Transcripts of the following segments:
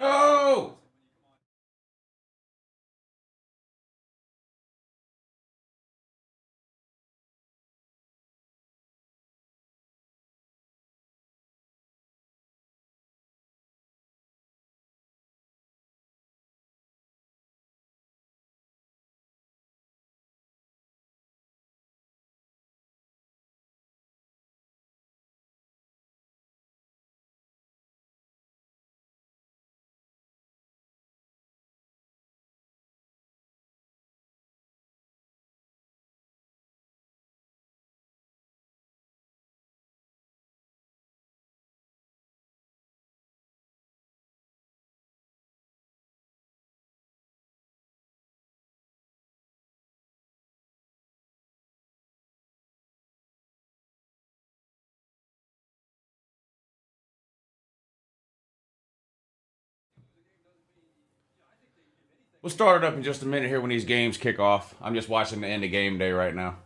No! We'll start it up in just a minute here when these games kick off. I'm just watching the end of game day right now.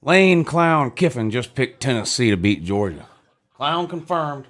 Lane Clown Kiffin just picked Tennessee to beat Georgia. Clown confirmed.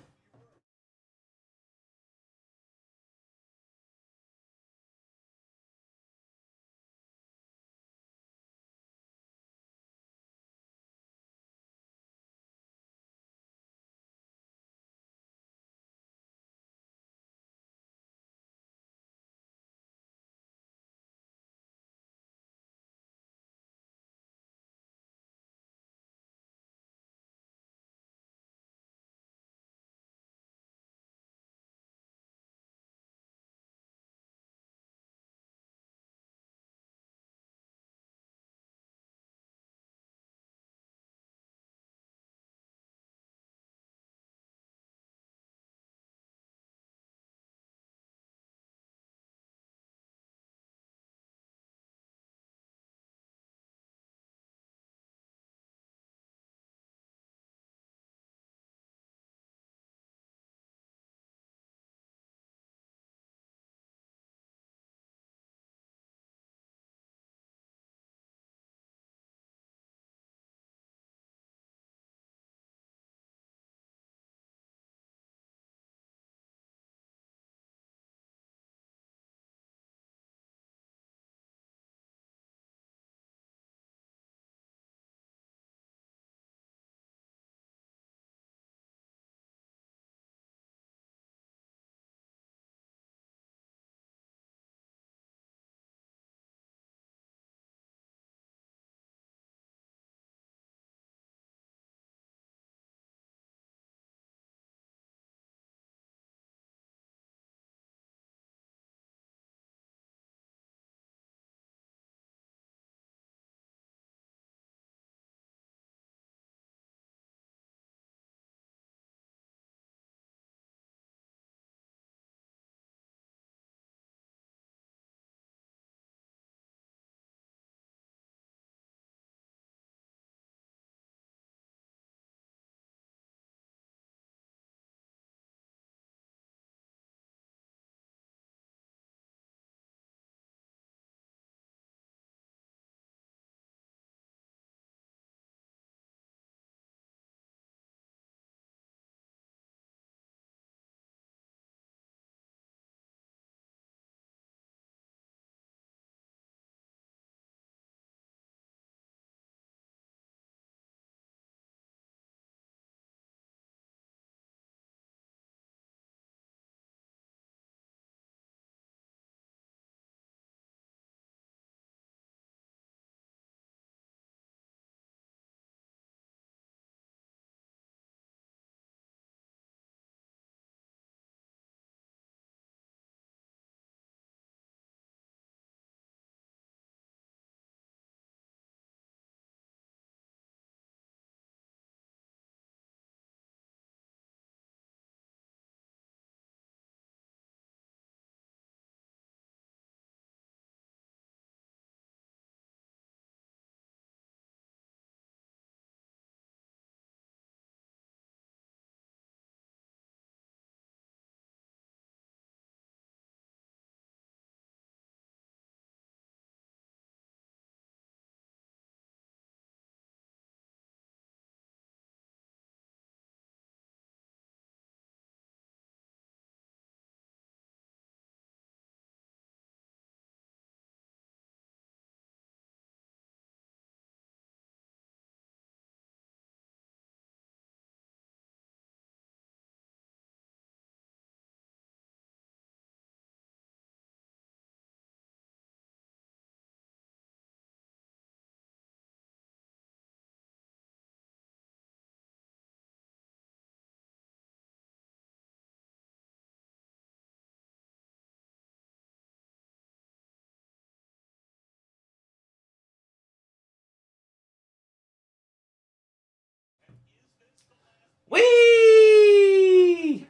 Whee!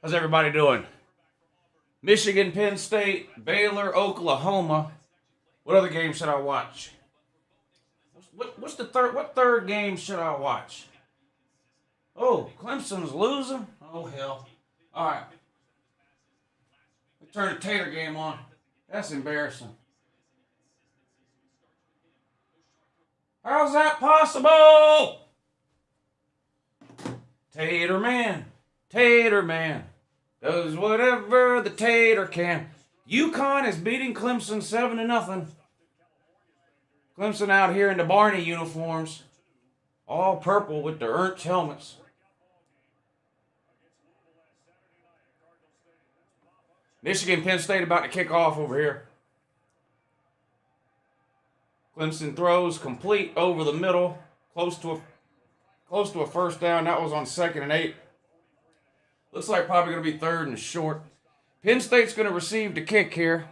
How's everybody doing? Michigan, Penn State, Baylor, Oklahoma. What other game should I watch? What's the third? What third game should I watch? Oh, Clemson's losing? Oh, hell. All right. Let's turn the Tater game on. That's embarrassing. How's that possible? Tater Man. Tater Man. Does whatever the Tater can. UConn is beating Clemson 7-0. Clemson out here in the Barney uniforms. All purple with the Ernst helmets. Michigan, Penn State about to kick off over here. Clemson throws complete over the middle. Close to a first down. That was on 2nd and 8. Looks like probably going to be 3rd and short. Penn State's going to receive the kick here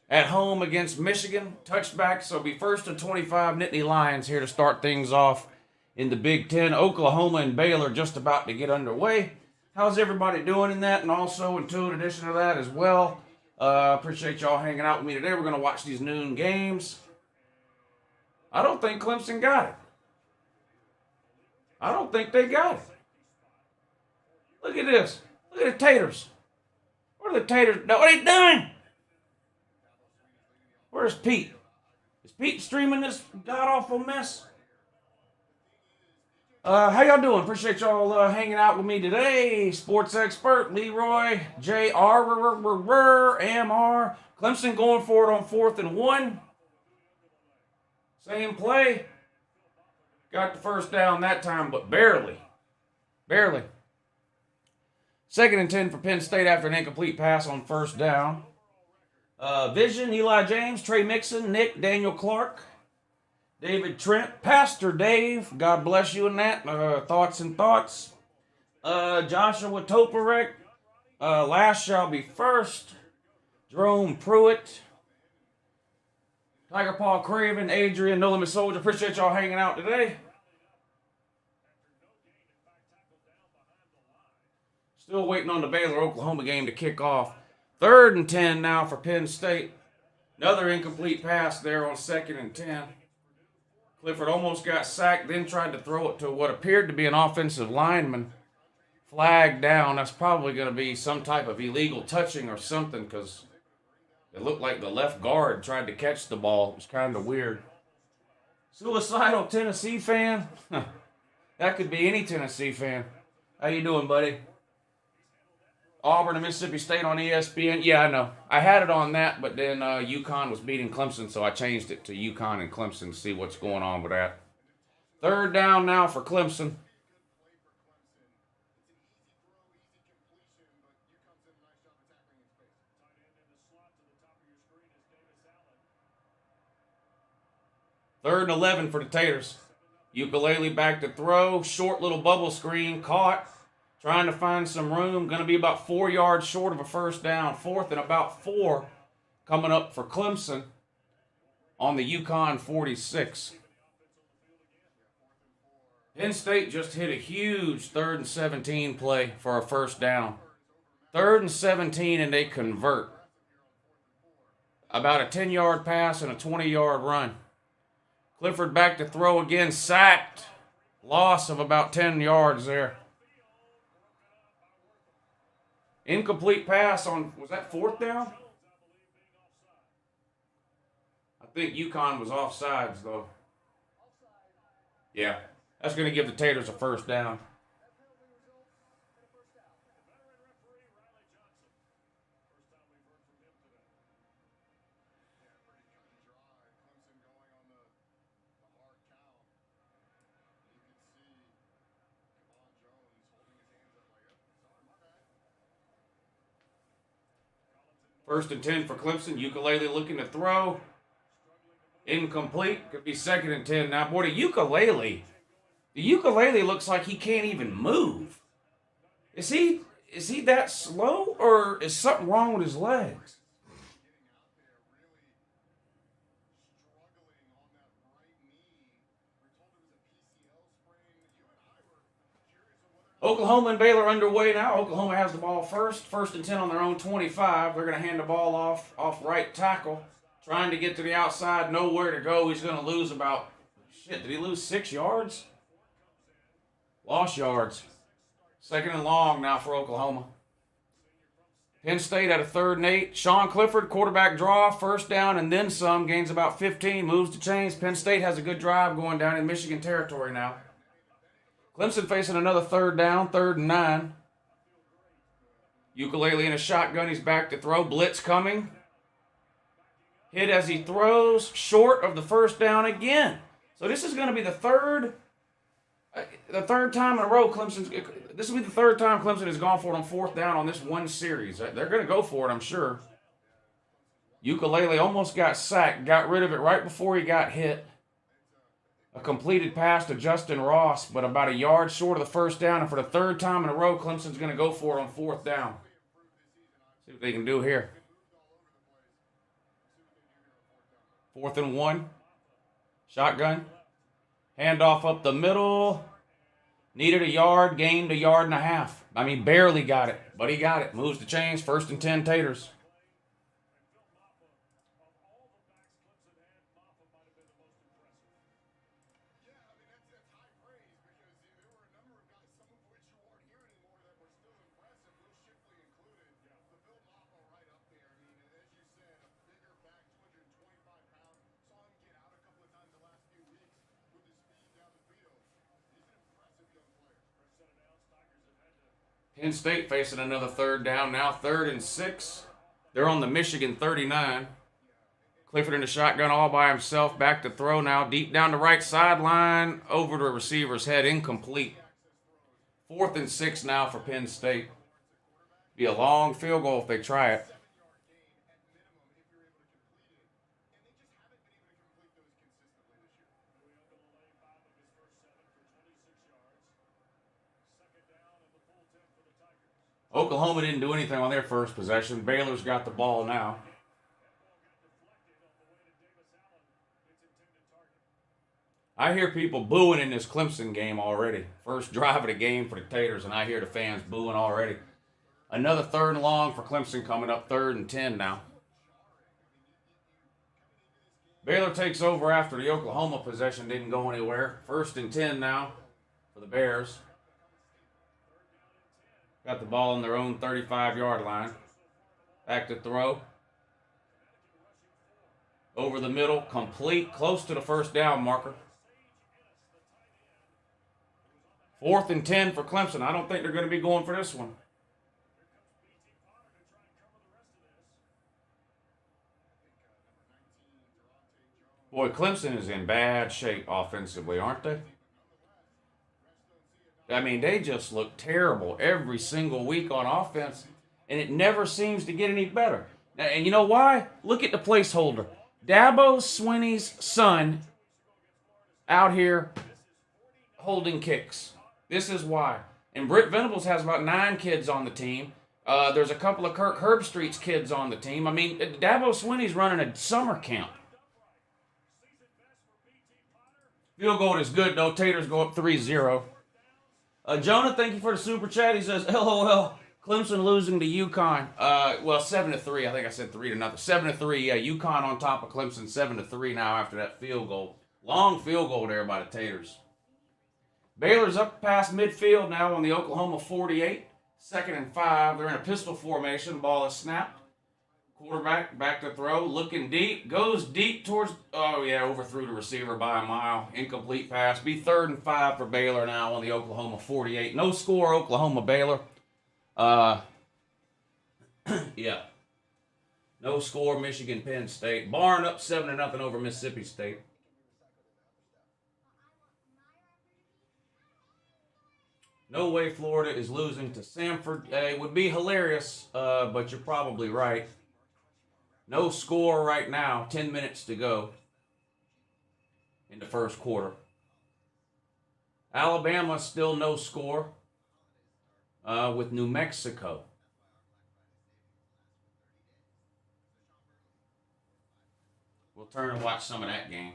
at home against Michigan. Touchback, so it'll be 1st and 25. Nittany Lions here to start things off in the Big Ten. Oklahoma and Baylor just about to get underway. How's everybody doing in that? And also in addition to that as well, appreciate y'all hanging out with me today. We're going to watch these noon games. I don't think Clemson got it. I don't think they got it. Look at this. Look at the Taters. What are the Taters? No, what are they doing? Where's Pete? Is Pete streaming this god-awful mess? How y'all doing? Appreciate y'all hanging out with me today. Sports expert Leroy, J.R. M.R. Clemson going for it on 4th and 1. Same play. Got the first down that time, but barely. Barely. 2nd and 10 for Penn State after an incomplete pass on 1st down. Vision, Eli James, Trey Mixon, Nick, Daniel Clark, David Trent, Pastor Dave, God bless you in that. Thoughts. Joshua Toporek, last shall be first. Jerome Pruitt, Tiger Paw Craven, Adrian, No Limit Soldier. Appreciate y'all hanging out today. Still waiting on the Baylor-Oklahoma game to kick off. 3rd and 10 now for Penn State. Another incomplete pass there on 2nd and 10. Clifford almost got sacked, then tried to throw it to what appeared to be an offensive lineman. Flagged down. That's probably going to be some type of illegal touching or something because it looked like the left guard tried to catch the ball. It was kind of weird. Suicidal Tennessee fan? That could be any Tennessee fan. How you doing, buddy? Auburn and Mississippi State on ESPN. Yeah, I know. I had it on that, but then UConn was beating Clemson, so I changed it to UConn and Clemson to see what's going on with that. 3rd down now for Clemson. Third and 11 for the Taters. Ukulele back to throw. Short little bubble screen. Caught. Trying to find some room. Going to be about 4 yards short of a first down. 4th and about 4 coming up for Clemson on the UConn 46. Penn State just hit a huge 3rd and 17 play for a first down. 3rd and 17 and they convert. About a 10-yard pass and a 20-yard run. Clifford back to throw again. Sacked. Loss of about 10 yards there. Incomplete pass on, was that 4th down? I think UConn was offsides, though. Yeah, that's going to give the Taters a first down. First and 10 for Clemson. Ukulele looking to throw. Incomplete. Could be 2nd and 10. Now, boy, the Ukulele The ukulele looks like he can't even move. Is he that slow, or is something wrong with his legs? Oklahoma and Baylor underway now. Oklahoma has the ball first. 1st and 10 on their own 25. They're going to hand the ball off right tackle. Trying to get to the outside. Nowhere to go. He's going to lose about, did he lose 6 yards? Lost yards. 2nd and long now for Oklahoma. Penn State at a 3rd and 8. Sean Clifford, quarterback draw, 1st down and then some. Gains about 15, moves the chains. Penn State has a good drive going down in Michigan territory now. Clemson facing another 3rd down, 3rd and 9. Ukulele in a shotgun. He's back to throw. Blitz coming. Hit as he throws. Short of the 1st down again. So this is going to be the third time in a row this will be the 3rd time Clemson has gone for it on 4th down on this one series. They're going to go for it, I'm sure. Ukulele almost got sacked. Got rid of it right before he got hit. A completed pass to Justin Ross, but about a yard short of the 1st down. And for the 3rd time in a row, Clemson's going to go for it on 4th down. See what they can do here. 4th and 1. Shotgun. Handoff up the middle. Needed a yard, gained 1.5 yards. I mean, barely got it, but he got it. Moves the chains. 1st and 10 Taters. Penn State facing another 3rd down. Now 3rd and 6. They're on the Michigan 39. Clifford in the shotgun all by himself. Back to throw now. Deep down the right sideline. Over the receiver's head. Incomplete. 4th and 6 now for Penn State. Be a long field goal if they try it. Oklahoma didn't do anything on their first possession. Baylor's got the ball now. I hear people booing in this Clemson game already. First drive of the game for the Taters, and I hear the fans booing already. Another 3rd and long for Clemson coming up, 3rd and 10 now. Baylor takes over after the Oklahoma possession didn't go anywhere. 1st and 10 now for the Bears. Got the ball on their own 35-yard line. Back to throw. Over the middle, complete, close to the 1st down marker. 4th and 10 for Clemson. I don't think they're going to be going for this one. Boy, Clemson is in bad shape offensively, aren't they? I mean, they just look terrible every single week on offense, and it never seems to get any better. And you know why? Look at the placeholder. Dabo Swinney's son out here holding kicks. This is why. And Britt Venables has about 9 kids on the team. There's a couple of Kirk Herbstreit's kids on the team. I mean, Dabo Swinney's running a summer camp. Field goal is good, though. Taters go up 3-0. Jonah, thank you for the super chat. He says, LOL, Clemson losing to UConn. 7-3. I think I said 3-0. 7-3. Yeah, UConn on top of Clemson, 7-3 now after that field goal. Long field goal there by the Taters. Baylor's up past midfield now on the Oklahoma 48. 2nd and 5. They're in a pistol formation. Ball is snapped. Quarterback back to throw. Looking deep. Goes deep towards... overthrew the receiver by a mile. Incomplete pass. Be 3rd and 5 for Baylor now on the Oklahoma 48. No score, Oklahoma-Baylor. No score, Michigan-Penn State. Barn up 7-0 over Mississippi State. No way Florida is losing to Samford. It would be hilarious, but you're probably right. No score right now. 10 minutes to go in the first quarter. Alabama still no score with New Mexico. We'll turn and watch some of that game.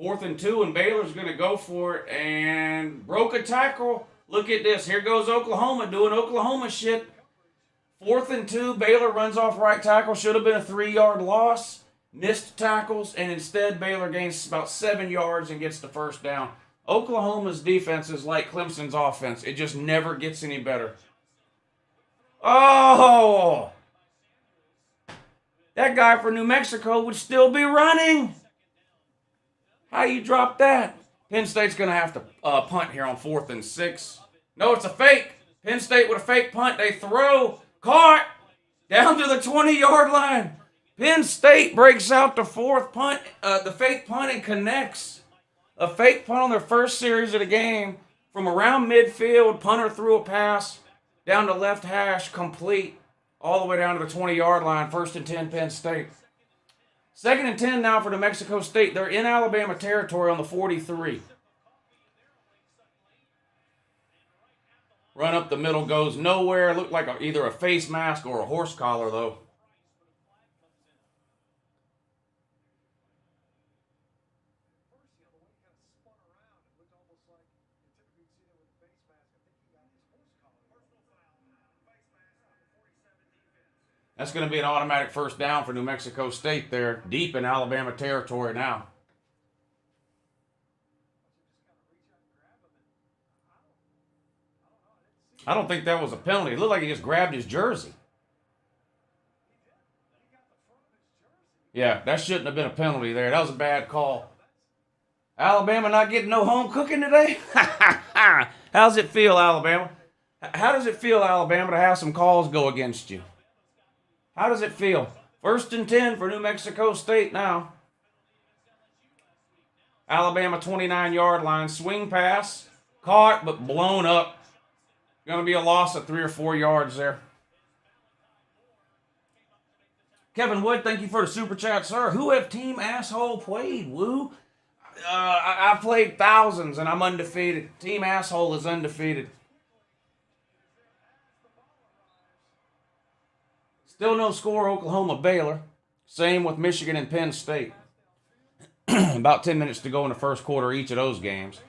Fourth and 2, and Baylor's going to go for it, and broke a tackle. Look at this. Here goes Oklahoma doing Oklahoma shit. 4th and 2, Baylor runs off right tackle. Should have been a 3-yard loss. Missed tackles, and instead Baylor gains about 7 yards and gets the first down. Oklahoma's defense is like Clemson's offense. It just never gets any better. Oh! That guy for New Mexico would still be running. How you drop that? Penn State's going to have to punt here on 4th and 6. No, it's a fake. Penn State with a fake punt. They throw. Caught. Down to the 20-yard line. Penn State breaks out the fourth punt, the fake punt, and connects. A fake punt on their first series of the game. From around midfield, punter threw a pass. Down to left hash, complete. All the way down to the 20-yard line. 1st and 10, Penn State. 2nd and 10 now for New Mexico State. They're in Alabama territory on the 43. Run up the middle goes nowhere. Looked like either a face mask or a horse collar, though. That's going to be an automatic first down for New Mexico State. They're deep in Alabama territory now. I don't think that was a penalty. It looked like he just grabbed his jersey. Yeah, that shouldn't have been a penalty there. That was a bad call. Alabama not getting no home cooking today? How's it feel, Alabama? How does it feel, Alabama, to have some calls go against you? How does it feel? 1st and 10 for New Mexico State now. Alabama 29-yard line. Swing pass. Caught, but blown up. Going to be a loss of 3 or 4 yards there. Kevin Wood, thank you for the super chat, sir. Who have Team Asshole played, Woo? I've played thousands, and I'm undefeated. Team Asshole is undefeated. Still no score, Oklahoma-Baylor. Same with Michigan and Penn State. About 10 minutes to go in the first quarter each of those games.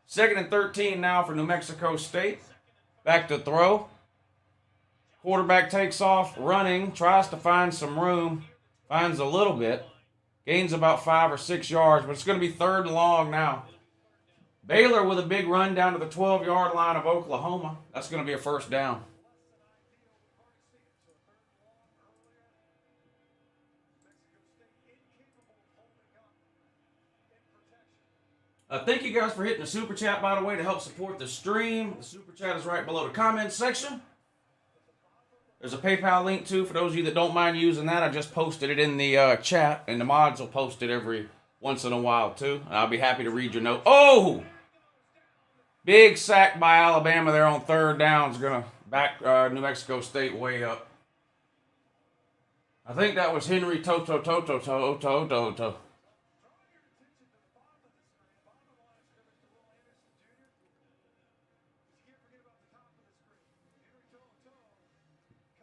2nd and 13 now for New Mexico State. Back to throw. Quarterback takes off, running, tries to find some room. Finds a little bit. Gains about 5 or 6 yards, but it's going to be 3rd and long now. Baylor with a big run down to the 12-yard line of Oklahoma. That's going to be a first down. Thank you guys for hitting the super chat, by the way, to help support the stream. The super chat is right below the comments section. There's a PayPal link, too, for those of you that don't mind using that. I just posted it in the chat, and the mods will post it every once in a while, too. And I'll be happy to read your note. Oh! Big sack by Alabama there on 3rd down. Is going to back New Mexico State way up. I think that was Henry Toto.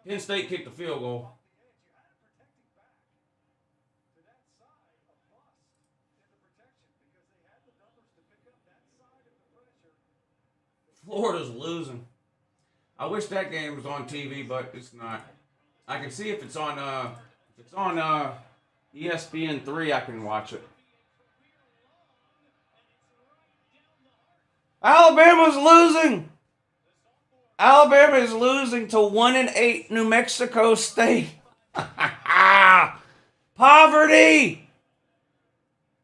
Penn State kicked the field goal. Florida's losing. I wish that game was on TV, but it's not. I can see if it's on ESPN3, I can watch it. Alabama's losing. Alabama is losing to 1-8 New Mexico State. Poverty.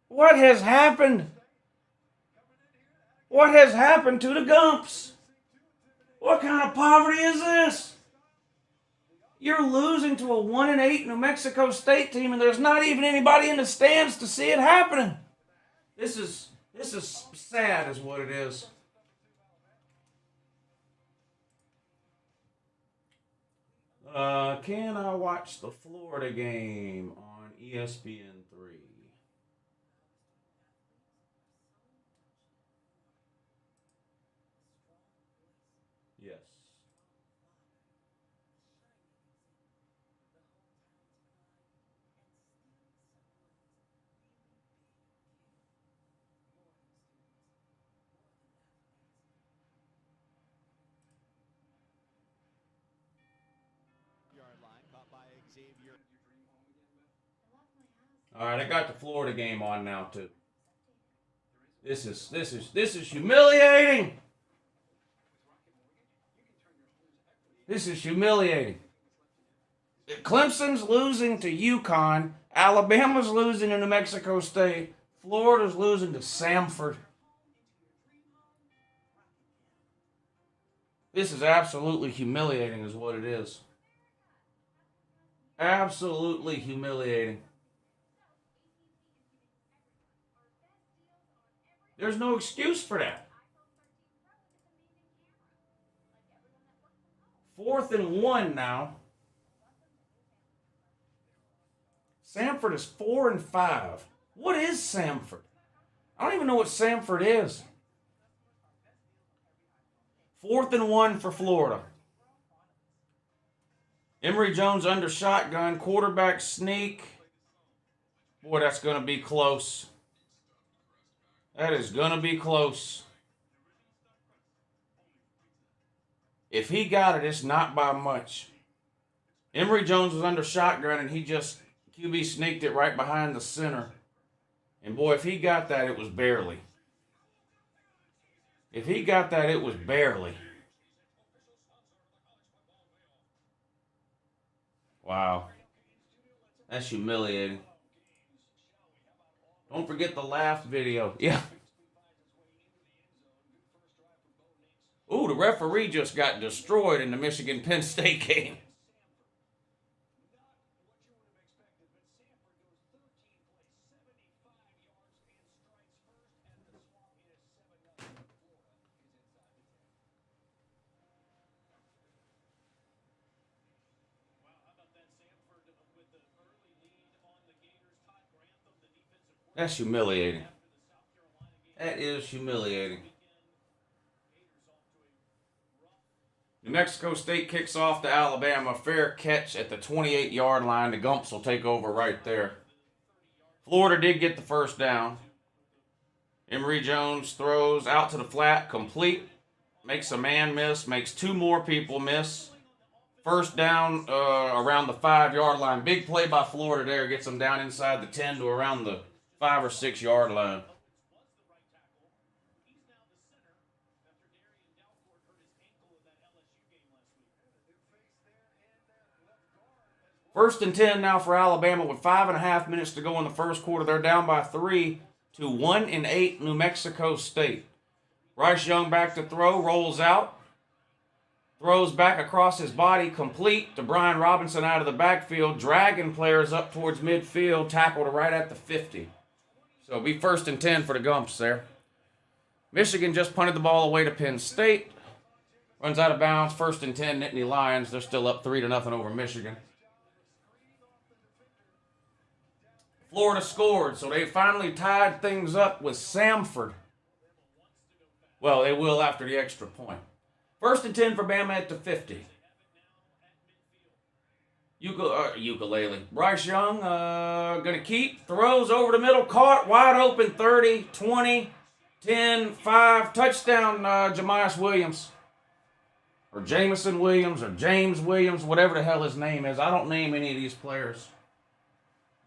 What has happened? What has happened to the Gumps? What kind of poverty is this? You're losing to a 1-8 New Mexico State team, and there's not even anybody in the stands to see it happening. This is sad, is what it is. Can I watch the Florida game on ESPN3? Yes. All right, I got the Florida game on now too. This is humiliating. This is humiliating. Clemson's losing to UConn. Alabama's losing to New Mexico State. Florida's losing to Samford. This is absolutely humiliating, is what it is. Absolutely humiliating. There's no excuse for that. 4th and 1 now. Samford is 4 and 5. What is Samford? I don't even know what Samford is. 4th and 1 for Florida. Emory Jones under shotgun, quarterback sneak. Boy, that's going to be close. That is going to be close. If he got it, it's not by much. Emory Jones was under shotgun, and he just QB sneaked it right behind the center. And boy, if he got that, it was barely. If he got that, it was barely. Wow. That's humiliating. Don't forget the laugh video. Yeah. Ooh, the referee just got destroyed in the Michigan-Penn State game. That's humiliating. That is humiliating. New Mexico State kicks off to Alabama. Fair catch at the 28-yard line. The Gumps will take over right there. Florida did get the first down. Emory Jones throws out to the flat, complete. Makes a man miss, makes two more people miss. First down around the 5-yard line. Big play by Florida there. Gets them down inside the 10 to around the 5 or 6 yard line. First and 10 now for Alabama with 5.5 minutes to go in the first quarter. They're down by 3 to 1-8 New Mexico State. Bryce Young back to throw, rolls out. Throws back across his body, complete to Brian Robinson out of the backfield. Dragging players up towards midfield, tackled right at the 50. So it'll be first and 10 for the Gumps there. Michigan just punted the ball away to Penn State. Runs out of bounds, first and 10, Nittany Lions. They're still up 3-0 over Michigan. Florida scored, so they finally tied things up with Samford. Well, they will after the extra point. First and 10 for Bama at the 50. Ukulele. Bryce Young going to keep. Throws over the middle. Caught. Wide open. 30, 20, 10, 5. Touchdown, Jamias Williams. Or Jamison Williams or James Williams. Whatever the hell his name is. I don't name any of these players.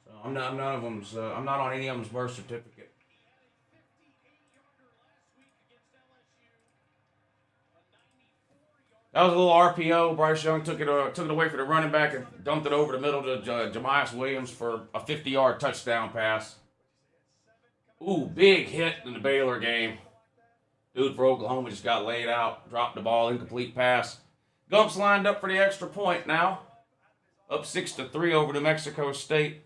So I'm not on any of them's birth certificate. That was a little RPO. Bryce Young took it away for the running back and dumped it over the middle to Jamias Williams for a 50-yard touchdown pass. Ooh, big hit in the Baylor game. Dude for Oklahoma just got laid out, dropped the ball, incomplete pass. Gump's lined up for the extra point now. Up 6-3 over New Mexico State.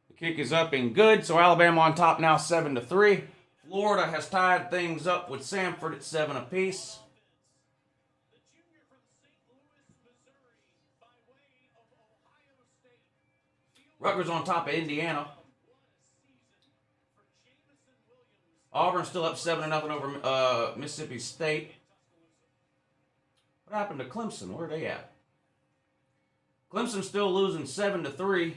The kick is up and good, so Alabama on top now 7-3. Florida has tied things up with Samford at 7 apiece. Rutgers on top of Indiana. Auburn still up 7-0 over Mississippi State. What happened to Clemson? Where are they at? Clemson still losing 7-3.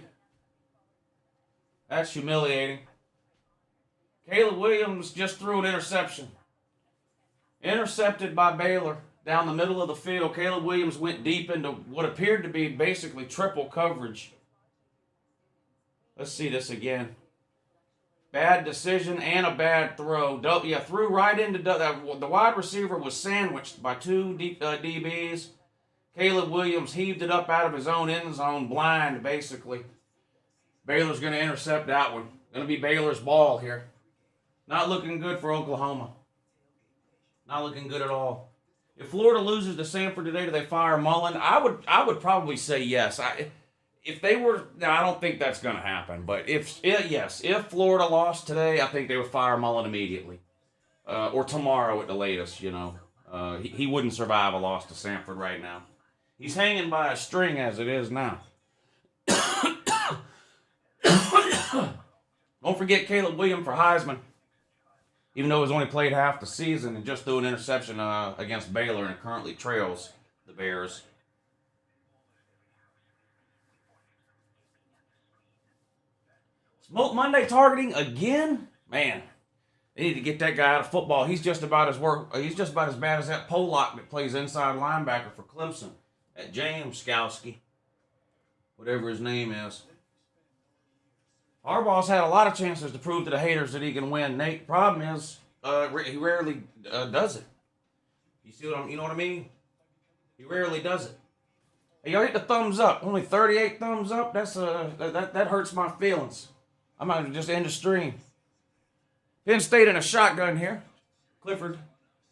That's humiliating. Caleb Williams just threw an interception. Intercepted by Baylor down the middle of the field. Caleb Williams went deep into what appeared to be basically triple coverage. Let's see this again. Bad decision and a bad throw. Threw right into the wide receiver was sandwiched by two DBs. Caleb Williams heaved it up out of his own end zone, blind basically. Baylor's going to intercept that one. Going to be Baylor's ball here. Not looking good for Oklahoma. Not looking good at all. If Florida loses to Samford today, do they fire Mullen? I would probably say yes. If they were, now I don't think that's going to happen, but if Florida lost today, I think they would fire Mullen immediately, or tomorrow at the latest. You know, he wouldn't survive a loss to Samford right now. He's hanging by a string as it is now. Don't forget Caleb Williams for Heisman, even though he's only played half the season and just threw an interception against Baylor and currently trails the Bears. Smoke Monday targeting again? Man, they need to get that guy out of football. He's just about as bad as that Pollock that plays inside linebacker for Clemson. That James Skowski, whatever his name is. Harbaugh's had a lot of chances to prove to the haters that he can win. Nate, problem is he rarely does it. You know what I mean? He rarely does it. Hey, y'all hit the thumbs up. Only 38 thumbs up. That hurts my feelings. I might just end the stream. Penn State in a shotgun here. Clifford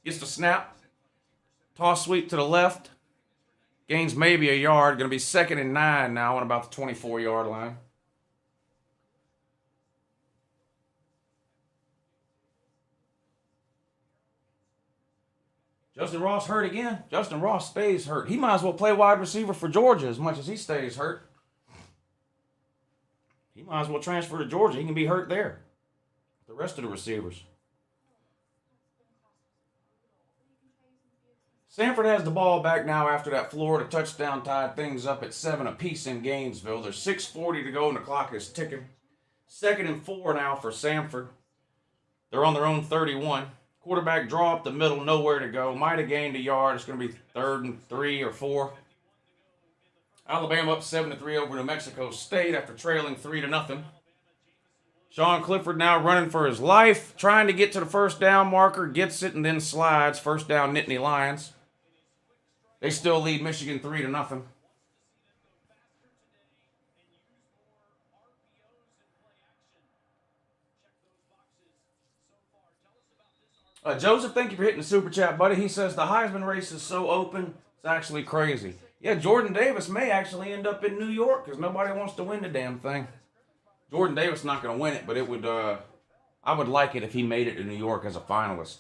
gets the snap. Toss sweep to the left. Gains maybe a yard. Going to be 2nd and 9 now on about the 24-yard line. Justin Ross hurt again. Justin Ross stays hurt. He might as well play wide receiver for Georgia as much as he stays hurt. He might as well transfer to Georgia. He can be hurt there. The rest of the receivers. Samford has the ball back now after that Florida touchdown tied things up at 7 apiece in Gainesville. There's 6:40 to go and the clock is ticking. 2nd and 4 now for Samford. They're on their own 31. Quarterback draw up the middle, nowhere to go. Might have gained a yard. It's going to be 3rd and 3 or 4. Alabama up 7-3 over New Mexico State after trailing 3-0. Sean Clifford now running for his life, trying to get to the first down marker, gets it and then slides. First down, Nittany Lions. They still lead Michigan 3-0. Joseph, thank you for hitting the super chat, buddy. He says the Heisman race is so open, it's actually crazy. Yeah, Jordan Davis may actually end up in New York because nobody wants to win the damn thing. Jordan Davis is not going to win it, but it would. I would like it if he made it to New York as a finalist.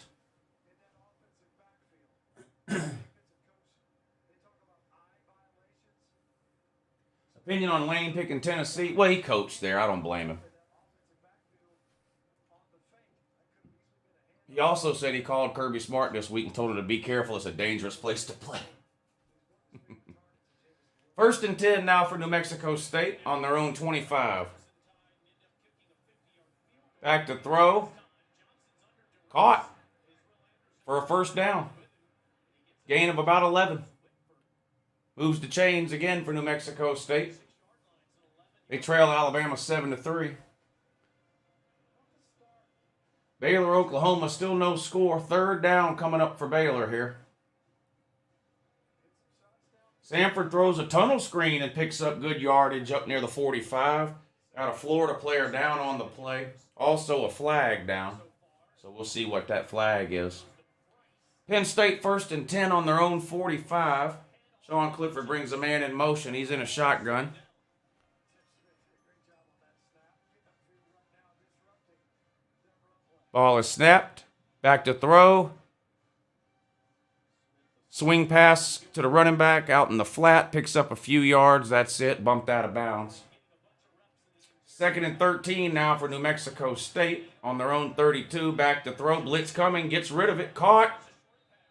Opinion on Lane picking Tennessee? Well, he coached there. I don't blame him. He also said he called Kirby Smart this week and told him to be careful. It's a dangerous place to play. 1st and 10 now for New Mexico State on their own 25. Back to throw. Caught for a first down. Gain of about 11. Moves the chains again for New Mexico State. They trail Alabama 7-3. Baylor, Oklahoma, still no score. 3rd down coming up for Baylor here. Samford throws a tunnel screen and picks up good yardage up near the 45. Got a Florida player down on the play. Also a flag down. So we'll see what that flag is. Penn State 1st and 10 on their own 45. Sean Clifford brings a man in motion. He's in a shotgun. Ball is snapped. Back to throw. Swing pass to the running back out in the flat. Picks up a few yards. That's it. Bumped out of bounds. 2nd and 13 now for New Mexico State on their own 32. Back to throw. Blitz coming. Gets rid of it. Caught.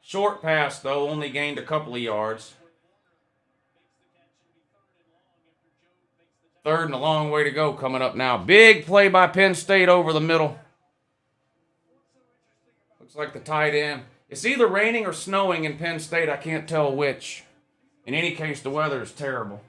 Short pass, though. Only gained a couple of yards. 3rd and a long way to go coming up now. Big play by Penn State over the middle. Looks like the tight end. It's either raining or snowing in Penn State. I can't tell which. In any case, the weather is terrible.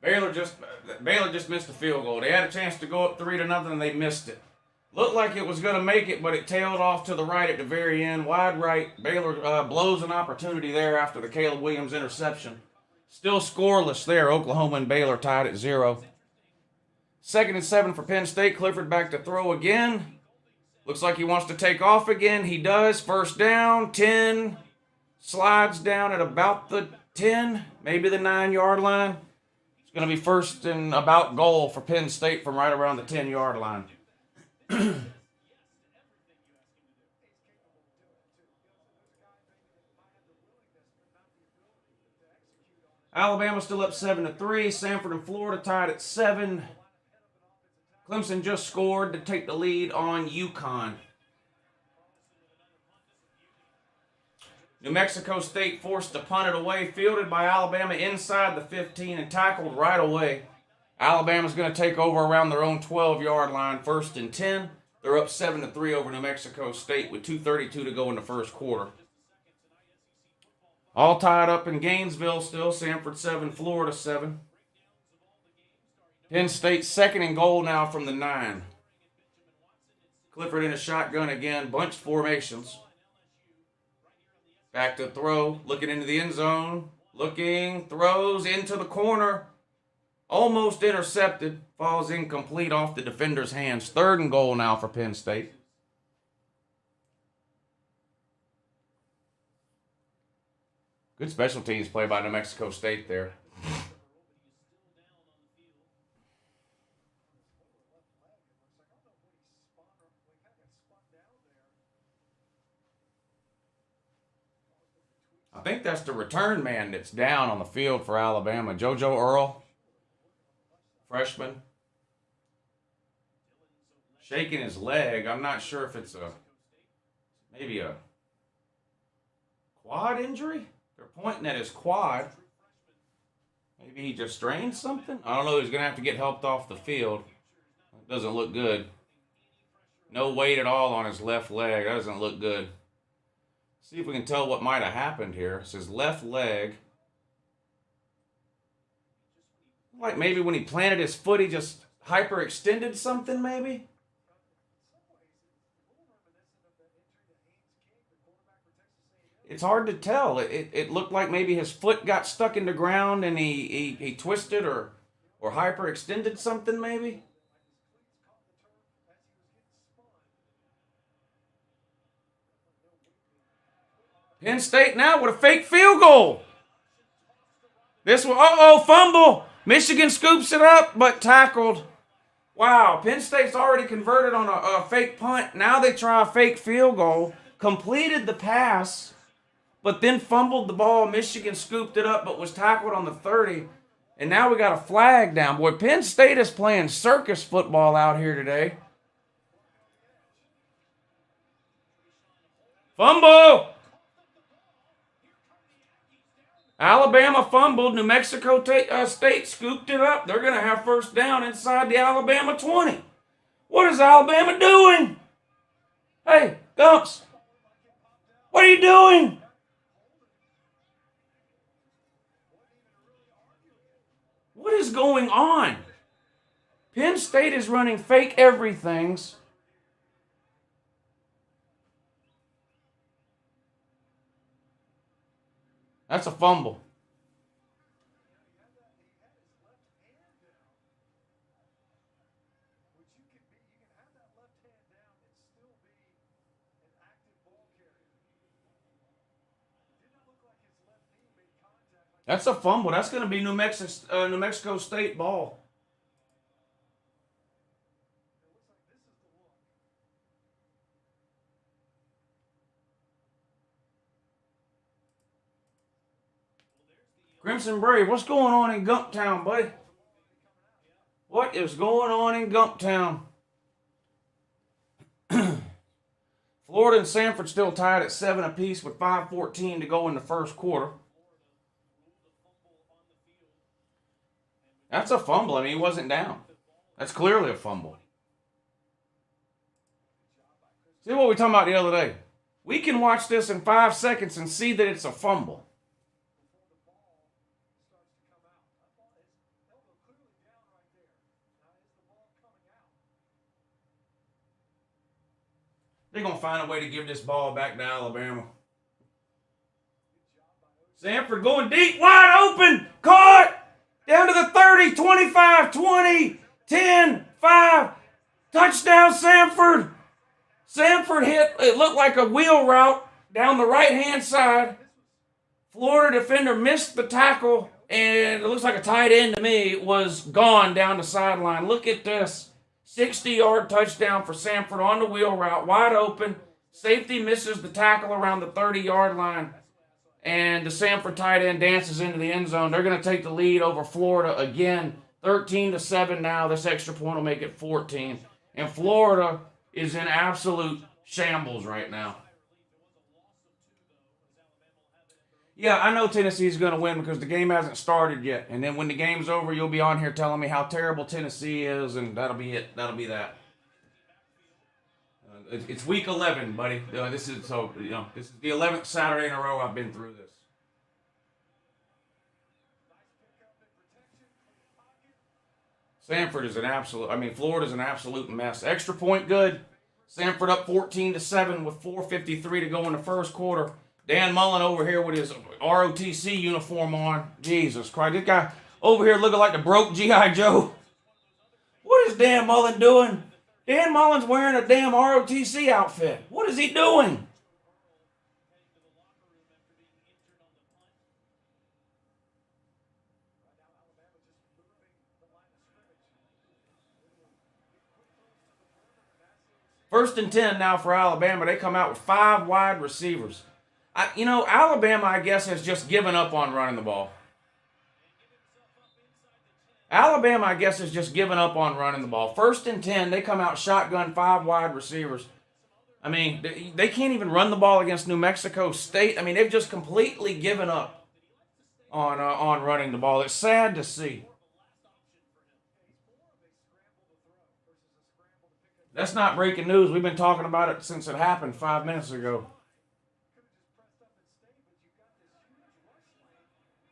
Baylor just missed a field goal. They had a chance to go up 3-0 and they missed it. Looked like it was going to make it, but it tailed off to the right at the very end. Wide right. Baylor blows an opportunity there after the Caleb Williams interception. Still scoreless there. Oklahoma and Baylor tied at 0. 2nd and 7 for Penn State. Clifford back to throw again. Looks like he wants to take off again. He does. 1st down. 10. Slides down at about the 10, maybe the 9-yard line. It's going to be 1st and about goal for Penn State from right around the 10-yard line. Alabama still up 7-3. Samford and Florida tied at 7. Clemson just scored to take the lead on UConn. New Mexico State forced to punt it away, fielded by Alabama inside the 15 and tackled right away. Alabama's going to take over around their own 12-yard line, 1st and 10. They're up 7-3 over New Mexico State with 2:32 to go in the first quarter. All tied up in Gainesville still. Samford 7, Florida 7. Penn State 2nd and goal now from the 9. Clifford in a shotgun again. Bunched formations. Back to throw. Looking into the end zone. Looking. Throws into the corner. Almost intercepted. Falls incomplete off the defender's hands. 3rd and goal now for Penn State. Good special teams play by New Mexico State there. I think that's the return man that's down on the field for Alabama. JoJo Earl, freshman. Shaking his leg. I'm not sure if it's maybe a quad injury. They're pointing at his quad. Maybe he just strained something. I don't know. He's going to have to get helped off the field. It doesn't look good. No weight at all on his left leg. That doesn't look good. See if we can tell what might have happened here. It's his left leg. Like maybe when he planted his foot, he just hyperextended something maybe? It's hard to tell. It looked like maybe his foot got stuck in the ground and he twisted or hyperextended something maybe. Penn State now with a fake field goal. This one, fumble. Michigan scoops it up, but tackled. Wow, Penn State's already converted on a fake punt. Now they try a fake field goal. Completed the pass, but then fumbled the ball. Michigan scooped it up, but was tackled on the 30. And now we got a flag down. Boy, Penn State is playing circus football out here today. Fumble! Alabama fumbled. New Mexico State scooped it up. They're going to have first down inside the Alabama 20. What is Alabama doing? Hey, Gumps, what are you doing? What is going on? Penn State is running fake everythings. That's a fumble. That's a fumble. That's going to be New Mexico State ball. Crimson Brave, what's going on in Gumptown, buddy? What is going on in Gumptown? Florida and Samford still tied at 7 apiece with 5:14 to go in the first quarter. That's a fumble. I mean, he wasn't down. That's clearly a fumble. See what we were talking about the other day? We can watch this in 5 seconds and see that it's a fumble. They're going to find a way to give this ball back to Alabama. Samford going deep, wide open, caught, down to the 30, 25, 20, 10, 5, touchdown Samford. Samford hit, it looked like a wheel route down the right-hand side. Florida defender missed the tackle, and it looks like a tight end to me, was gone down the sideline. Look at this. 60-yard touchdown for Samford on the wheel route, wide open. Safety misses the tackle around the 30-yard line. And the Samford tight end dances into the end zone. They're going to take the lead over Florida again. 13-7 now. This extra point will make it 14. And Florida is in absolute shambles right now. Yeah, I know Tennessee's going to win because the game hasn't started yet. And then when the game's over, you'll be on here telling me how terrible Tennessee is, and that'll be it. That'll be that. It's week 11, buddy. This is the 11th Saturday in a row I've been through this. Samford is Florida's an absolute mess. Extra point good. Samford up 14-7 with 4:53 to go in the first quarter. Dan Mullen over here with his ROTC uniform on. Jesus Christ. This guy over here looking like the broke G.I. Joe. What is Dan Mullen doing? Dan Mullen's wearing a damn ROTC outfit. What is he doing? First and 10 now for Alabama. They come out with 5 wide receivers. Alabama, I guess, has just given up on running the ball. Alabama, I guess, has just given up on running the ball. First and 10, they come out shotgun, 5 wide receivers. I mean, they can't even run the ball against New Mexico State. I mean, they've just completely given up on running the ball. It's sad to see. That's not breaking news. We've been talking about it since it happened 5 minutes ago.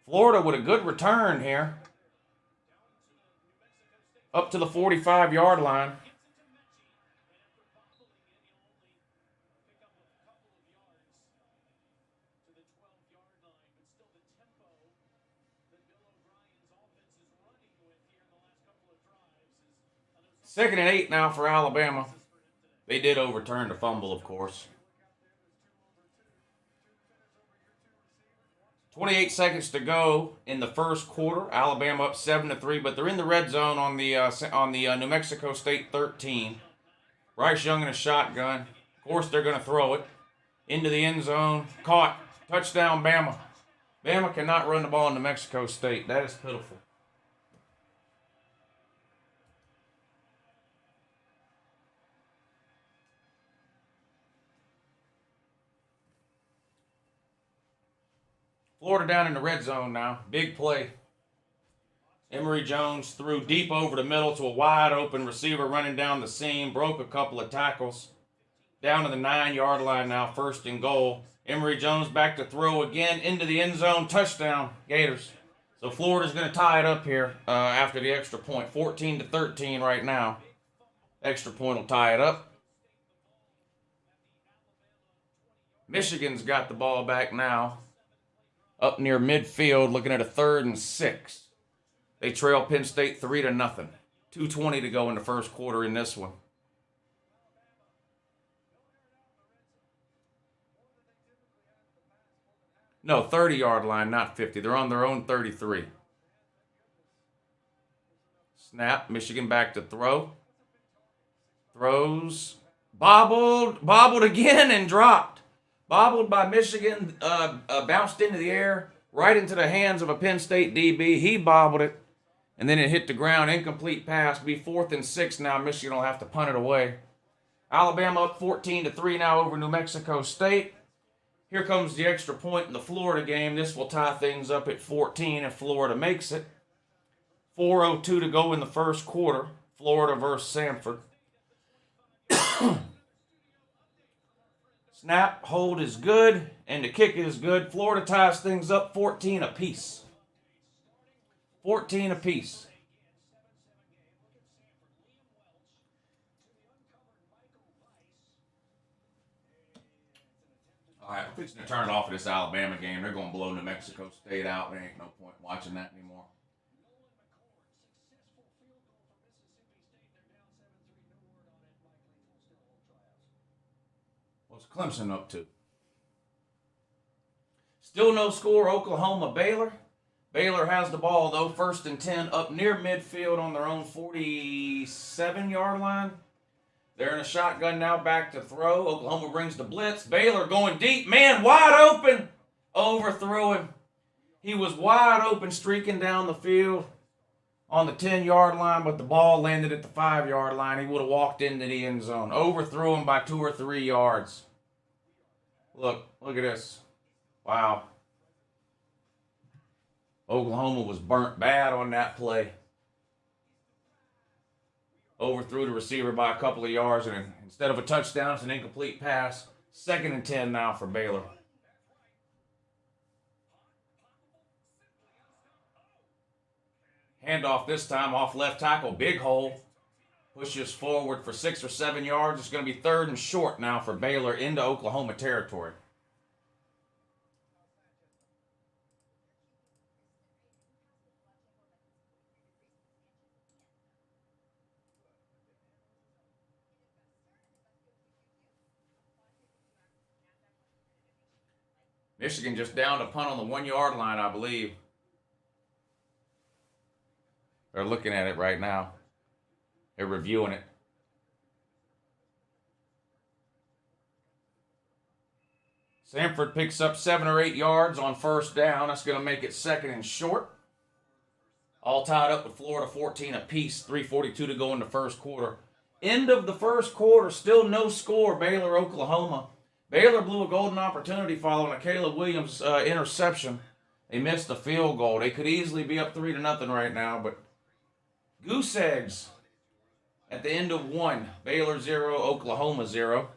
Florida with a good return here. Up to the 45-yard line. Second and 8 now for Alabama. They did overturn the fumble, of course. 28 seconds to go in the first quarter. Alabama up 7-3, but they're in the red zone on the New Mexico State 13. Bryce Young in a shotgun. Of course, they're going to throw it into the end zone. Caught. Touchdown, Bama. Bama cannot run the ball in New Mexico State. That is pitiful. Florida down in the red zone now. Big play. Emory Jones threw deep over the middle to a wide open receiver running down the seam. Broke a couple of tackles. Down to the 9-yard line now. First and goal. Emory Jones back to throw again into the end zone. Touchdown, Gators. So Florida's going to tie it up here after the extra point. 14-13 right now. Extra point will tie it up. Michigan's got the ball back now. up near midfield, looking at a 3rd and 6. They trail Penn State 3-0. 2:20 to go in the first quarter in this one. No, 30-yard line, not 50. They're on their own 33. Snap. Michigan back to throw. Throws. Bobbled again and dropped. Bobbled by Michigan. Bounced into the air. Right into the hands of a Penn State DB. He bobbled it. And then it hit the ground. Incomplete pass. Be 4th and 6 now. Michigan will have to punt it away. Alabama up 14-3 now over New Mexico State. Here comes the extra point in the Florida game. This will tie things up at 14 if Florida makes it. 4:02 to go in the first quarter. Florida versus Samford. Snap, hold is good, and the kick is good. Florida ties things up 14 apiece. 14 apiece. All right, I'm fixing to turn it off of this Alabama game. They're going to blow New Mexico State out. There ain't no point watching that anymore. What's Clemson up to? Still no score, Oklahoma-Baylor. Baylor has the ball, though. 1st and 10 up near midfield on their own 47-yard line. They're in a shotgun now, back to throw. Oklahoma brings the blitz. Baylor going deep. Man, wide open. Overthrew him. He was wide open, streaking down the field on the 10-yard line, but the ball landed at the 5-yard line. He would have walked into the end zone. Overthrew him by 2 or 3 yards. Look at this. Wow. Oklahoma was burnt bad on that play. Overthrew the receiver by a couple of yards, and instead of a touchdown, it's an incomplete pass. 2nd and 10 now for Baylor. Handoff this time off left tackle. Big hole. Pushes forward for 6 or 7 yards. It's going to be 3rd and short now for Baylor into Oklahoma territory. Michigan just downed a punt on the 1-yard line, I believe. They're looking at it right now. They're reviewing it. Samford picks up 7 or 8 yards on 1st down. That's going to make it 2nd and short. All tied up with Florida 14 apiece. 3:42 to go in the first quarter. End of the first quarter. Still no score. Baylor, Oklahoma. Baylor blew a golden opportunity following a Caleb Williams interception. They missed the field goal. They could easily be up 3-0 right now, but goose eggs at the end of 1. Baylor 0, Oklahoma 0.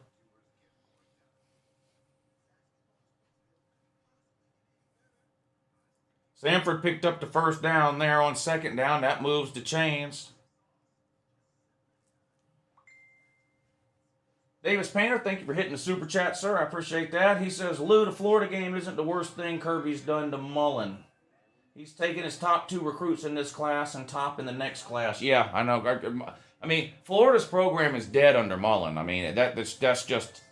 Samford picked up the 1st down there on 2nd down. That moves the chains. Davis Painter, thank you for hitting the super chat, sir. I appreciate that. He says, Lou, the Florida game isn't the worst thing Kirby's done to Mullen. He's taken his top 2 recruits in this class and top in the next class. Yeah, I know. I mean, Florida's program is dead under Mullen. I mean, that's just...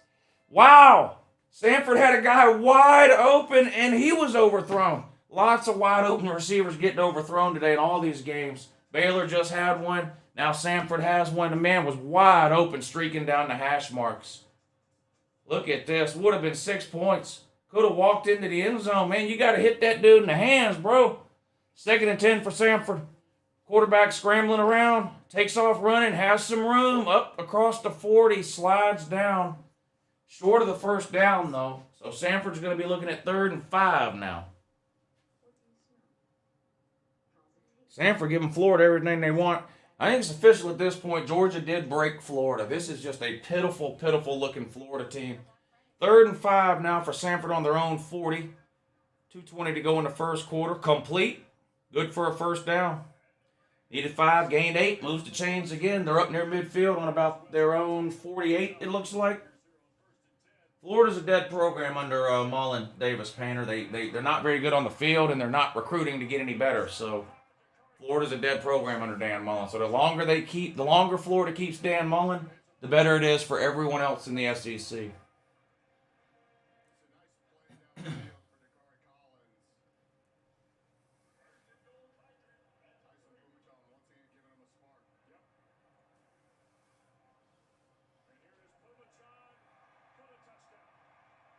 Wow! Samford had a guy wide open, and he was overthrown. Lots of wide open receivers getting overthrown today in all these games. Baylor just had one. Now Samford has one. The man was wide open, streaking down the hash marks. Look at this. Would have been 6 points. Could have walked into the end zone. Man, you got to hit that dude in the hands, bro. 2nd and 10 for Samford. Quarterback scrambling around. Takes off running. Has some room. Up across the 40. Slides down. Short of the 1st down, though. So Samford's going to be looking at 3rd and 5 now. Samford giving Florida everything they want. I think it's official at this point. Georgia did break Florida. This is just a pitiful, pitiful-looking Florida team. 3rd and 5 now for Samford on their own 40. 2:20 to go in the first quarter. Complete. Good for a 1st down. Needed 5, gained 8. Moves the chains again. They're up near midfield on about their own 48, it looks like. Florida's a dead program under Mullen, Davis, Painter. They're not very good on the field, and they're not recruiting to get any better. So Florida's a dead program under Dan Mullen. So the longer Florida keeps Dan Mullen, the better it is for everyone else in the SEC.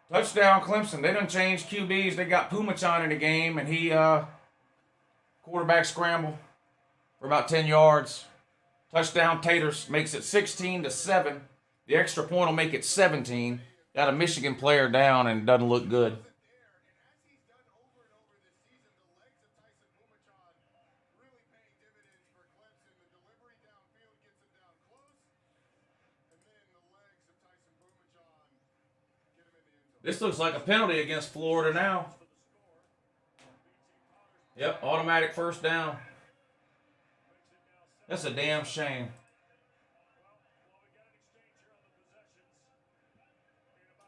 Touchdown, Clemson. They done changed QBs. They got Pumachan in the game, and he quarterback scramble for about 10 yards. Touchdown, Taters makes it 16-7. The extra point will make it 17. Got a Michigan player down, and it doesn't look good. This looks like a penalty against Florida now. Yep, automatic first down. That's a damn shame.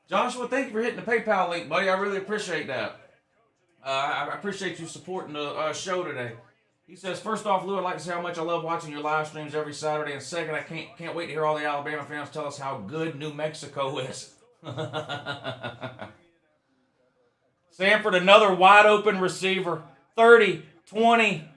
Joshua, thank you for hitting the PayPal link, buddy. I really appreciate that. I appreciate you supporting the show today. He says, first off, Lou, I'd like to say how much I love watching your live streams every Saturday. And second, I can't wait to hear all the Alabama fans tell us how good New Mexico is. Samford, another wide open receiver. 30, 20,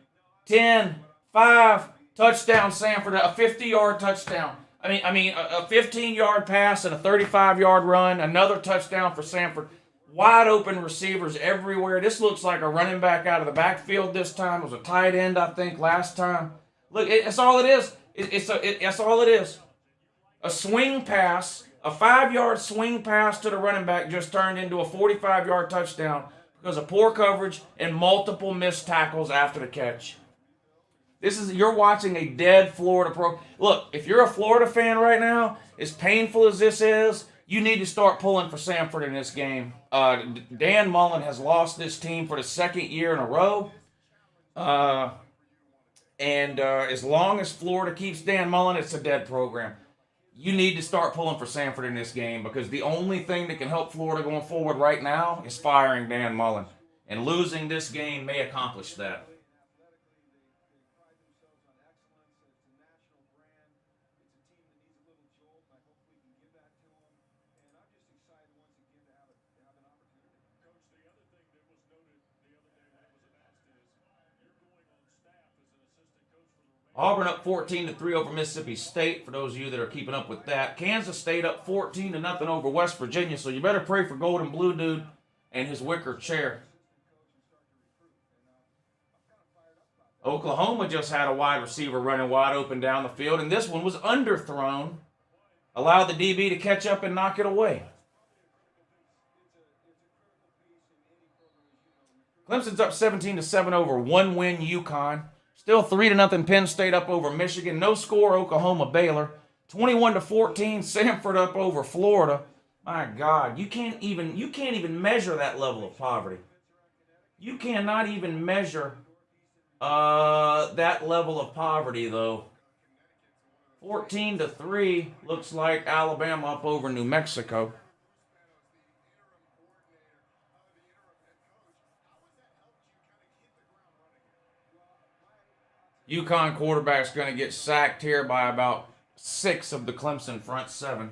10, 5. Touchdown, Samford. A 50-yard touchdown. I mean, a 15-yard pass and a 35-yard run. Another touchdown for Samford. Wide open receivers everywhere. This looks like a running back out of the backfield this time. It was a tight end, I think, last time. Look, that's all it is. That's all it is. A swing pass. A 5-yard swing pass to the running back just turned into a 45-yard touchdown because of poor coverage and multiple missed tackles after the catch. You're watching a dead Florida pro. Look, if you're a Florida fan right now, as painful as this is, you need to start pulling for Samford in this game. Dan Mullen has lost this team for the second year in a row. And as long as Florida keeps Dan Mullen, it's a dead program. You need to start pulling for Samford in this game because the only thing that can help Florida going forward right now is firing Dan Mullen. And losing this game may accomplish that. Auburn up 14-3 over Mississippi State, for those of you that are keeping up with that. Kansas State up 14-0 over West Virginia, so you better pray for Golden Blue Dude and his wicker chair. Oklahoma just had a wide receiver running wide open down the field, and this one was underthrown. Allowed the DB to catch up and knock it away. Clemson's up 17-7 over one-win UConn. Still 3-0 Penn State up over Michigan. No score Oklahoma-Baylor. 21-14 Samford up over Florida. My God, you can't even measure that level of poverty. You cannot even measure that level of poverty, though. 14-3 looks like Alabama up over New Mexico. UConn quarterback's going to get sacked here by about 6 of the Clemson front 7.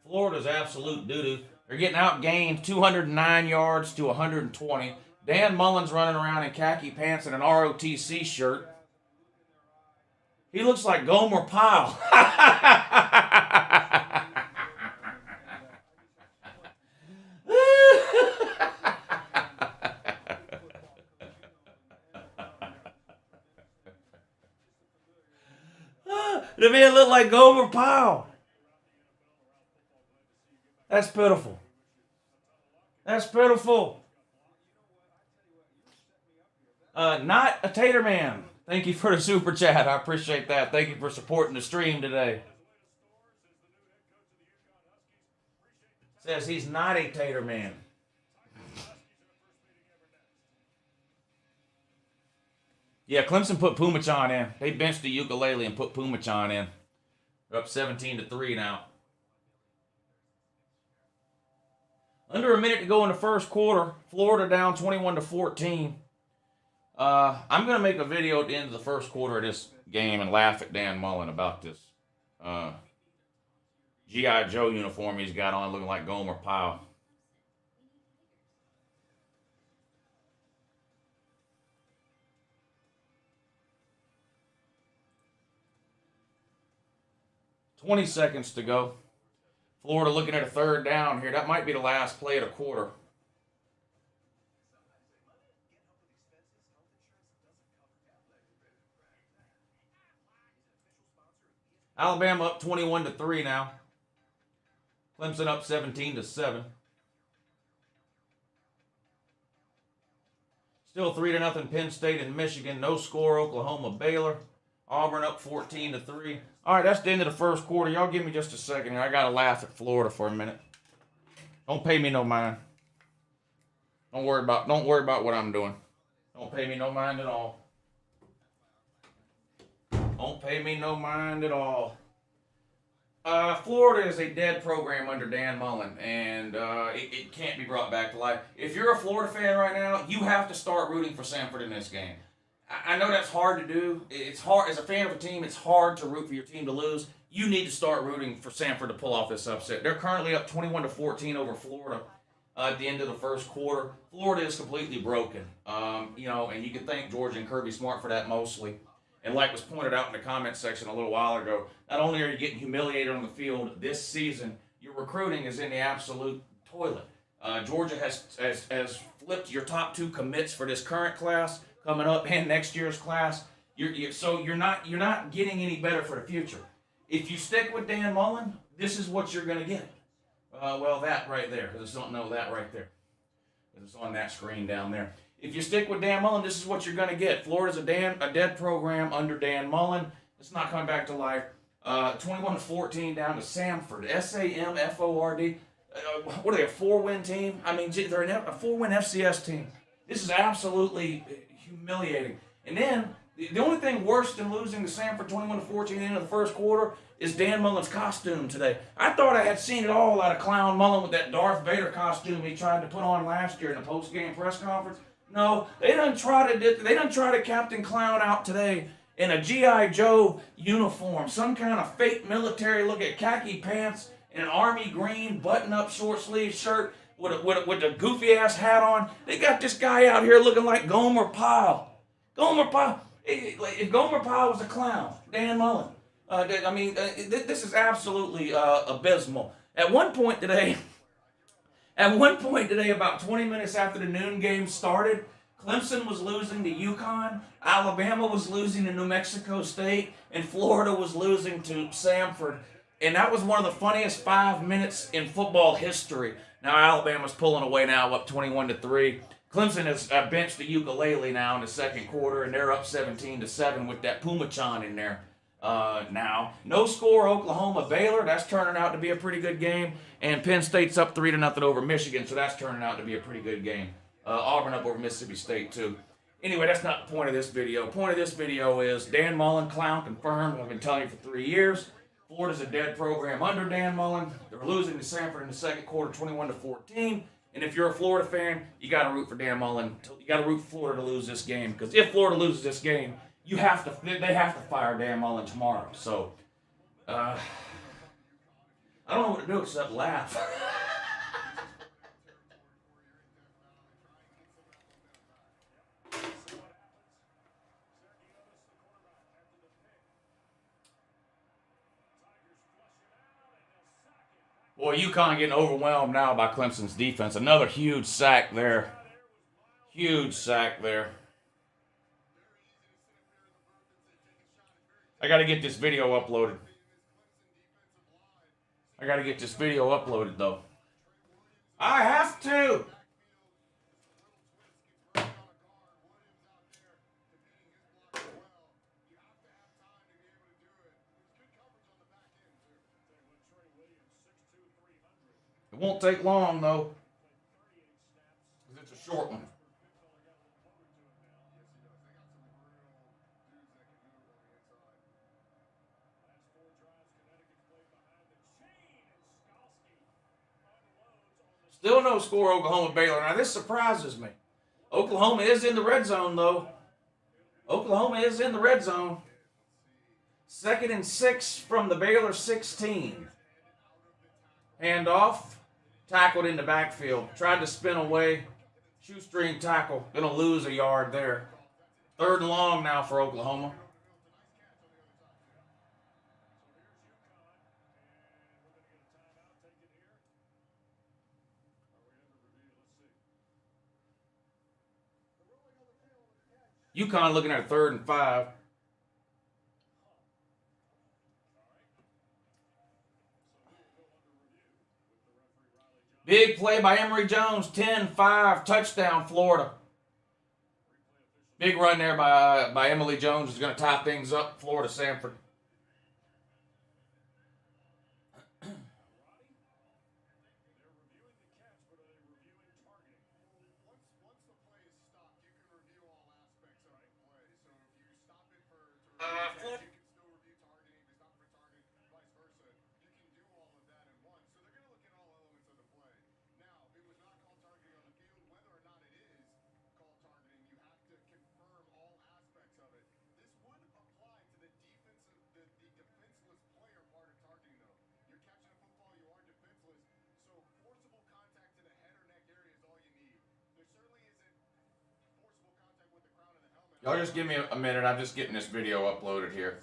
Florida's absolute doo-doo. They're getting outgained 209 yards to 120. Dan Mullen's running around in khaki pants and an ROTC shirt. He looks like Gomer Pyle. The man looked like Gomer Pyle. That's pitiful. That's pitiful. Not a Tater Man. Thank you for the super chat. I appreciate that. Thank you for supporting the stream today. Says he's not a Tater Man. Yeah, Clemson put Pumachan in. They benched the ukulele and put Pumachan in. They're up 17-3 now. Under a minute to go in the first quarter. Florida down 21-14. I'm going to make a video at the end of the first quarter of this game and laugh at Dan Mullen about this G.I. Joe uniform he's got on looking like Gomer Pyle. $20 seconds to go. Florida looking at a third down here. That might be the last play of the quarter. Alabama up 21-3 now. Clemson up 17-7. Still 3-0 Penn State and Michigan. No score Oklahoma-Baylor. Auburn up 14-3. All right, that's the end of the first quarter. Y'all give me just a second here. I got to laugh at Florida for a minute. Don't pay me no mind. Don't worry about what I'm doing. Don't pay me no mind at all. Don't pay me no mind at all. Florida is a dead program under Dan Mullen, and it can't be brought back to life. If you're a Florida fan right now, you have to start rooting for Samford in this game. I know that's hard to do. It's hard as a fan of a team. It's hard to root for your team to lose. You need to start rooting for Samford to pull off this upset. They're currently up 21-14 over Florida at the end of the first quarter. Florida is completely broken. And you can thank Georgia and Kirby Smart for that mostly. And like was pointed out in the comment section a little while ago, not only are you getting humiliated on the field this season, your recruiting is in the absolute toilet. Georgia has flipped your top 2 commits for this current class coming up and next year's class. So you're not getting any better for the future. If you stick with Dan Mullen, this is what you're going to get. That right there. I just don't know that right there. It's on that screen down there. If you stick with Dan Mullen, this is what you're going to get. Florida's a dead program under Dan Mullen. It's not coming back to life. 21-14 down to Samford. Samford. What are they, a 4-win team? I mean, they're a 4-win FCS team. This is absolutely humiliating. And then, the only thing worse than losing to Samford 21-14 at the end of the first quarter is Dan Mullen's costume today. I thought I had seen it all out of Clown Mullen with that Darth Vader costume he tried to put on last year in the post-game press conference. No, they done try to Captain Clown out today in a G.I. Joe uniform, some kind of fake military look at khaki pants and an army green button-up short-sleeve shirt with a goofy-ass hat on. They got this guy out here looking like Gomer Pyle. Gomer Pyle. If Gomer Pyle was a clown, Dan Mullen. This is absolutely abysmal. At one point today, about 20 minutes after the noon game started, Clemson was losing to UConn, Alabama was losing to New Mexico State, and Florida was losing to Samford. And that was one of the funniest 5 minutes in football history. Now Alabama's pulling away now, up 21-3. Clemson has benched the ukulele now in the second quarter, and they're up 17-7 with that Pumachan in there. Now, no score Oklahoma-Baylor. That's turning out to be a pretty good game. And Penn State's up 3-0 over Michigan, so that's turning out to be a pretty good game. Auburn up over Mississippi State, too. Anyway, that's not the point of this video. The point of this video is Dan Mullen, clown confirmed. I've been telling you for 3 years. Florida's a dead program under Dan Mullen. They're losing to Samford in the second quarter, 21-14. And if you're a Florida fan, you got to root for Dan Mullen. You got to root for Florida to lose this game. Because if Florida loses this game, they have to fire Dan Mullen tomorrow. So, I don't know what to do except laugh. Boy, UConn getting overwhelmed now by Clemson's defense. Another huge sack there. Huge sack there. I got to get this video uploaded. Though. I have to. It won't take long, though, because it's a short one. Still no score, Oklahoma-Baylor. Now, this surprises me. Oklahoma is in the red zone, though. Oklahoma is in the red zone. 2nd and 6 from the Baylor 16. Handoff. Tackled in the backfield. Tried to spin away. Shoestring tackle. Going to lose a yard there. 3rd and long now for Oklahoma. UConn looking at 3rd and 5. Big play by Emory Jones, 10-5, touchdown, Florida. Big run there by Emily Jones is going to tie things up, Florida, Samford. Y'all just give me a minute. I'm just getting this video uploaded here.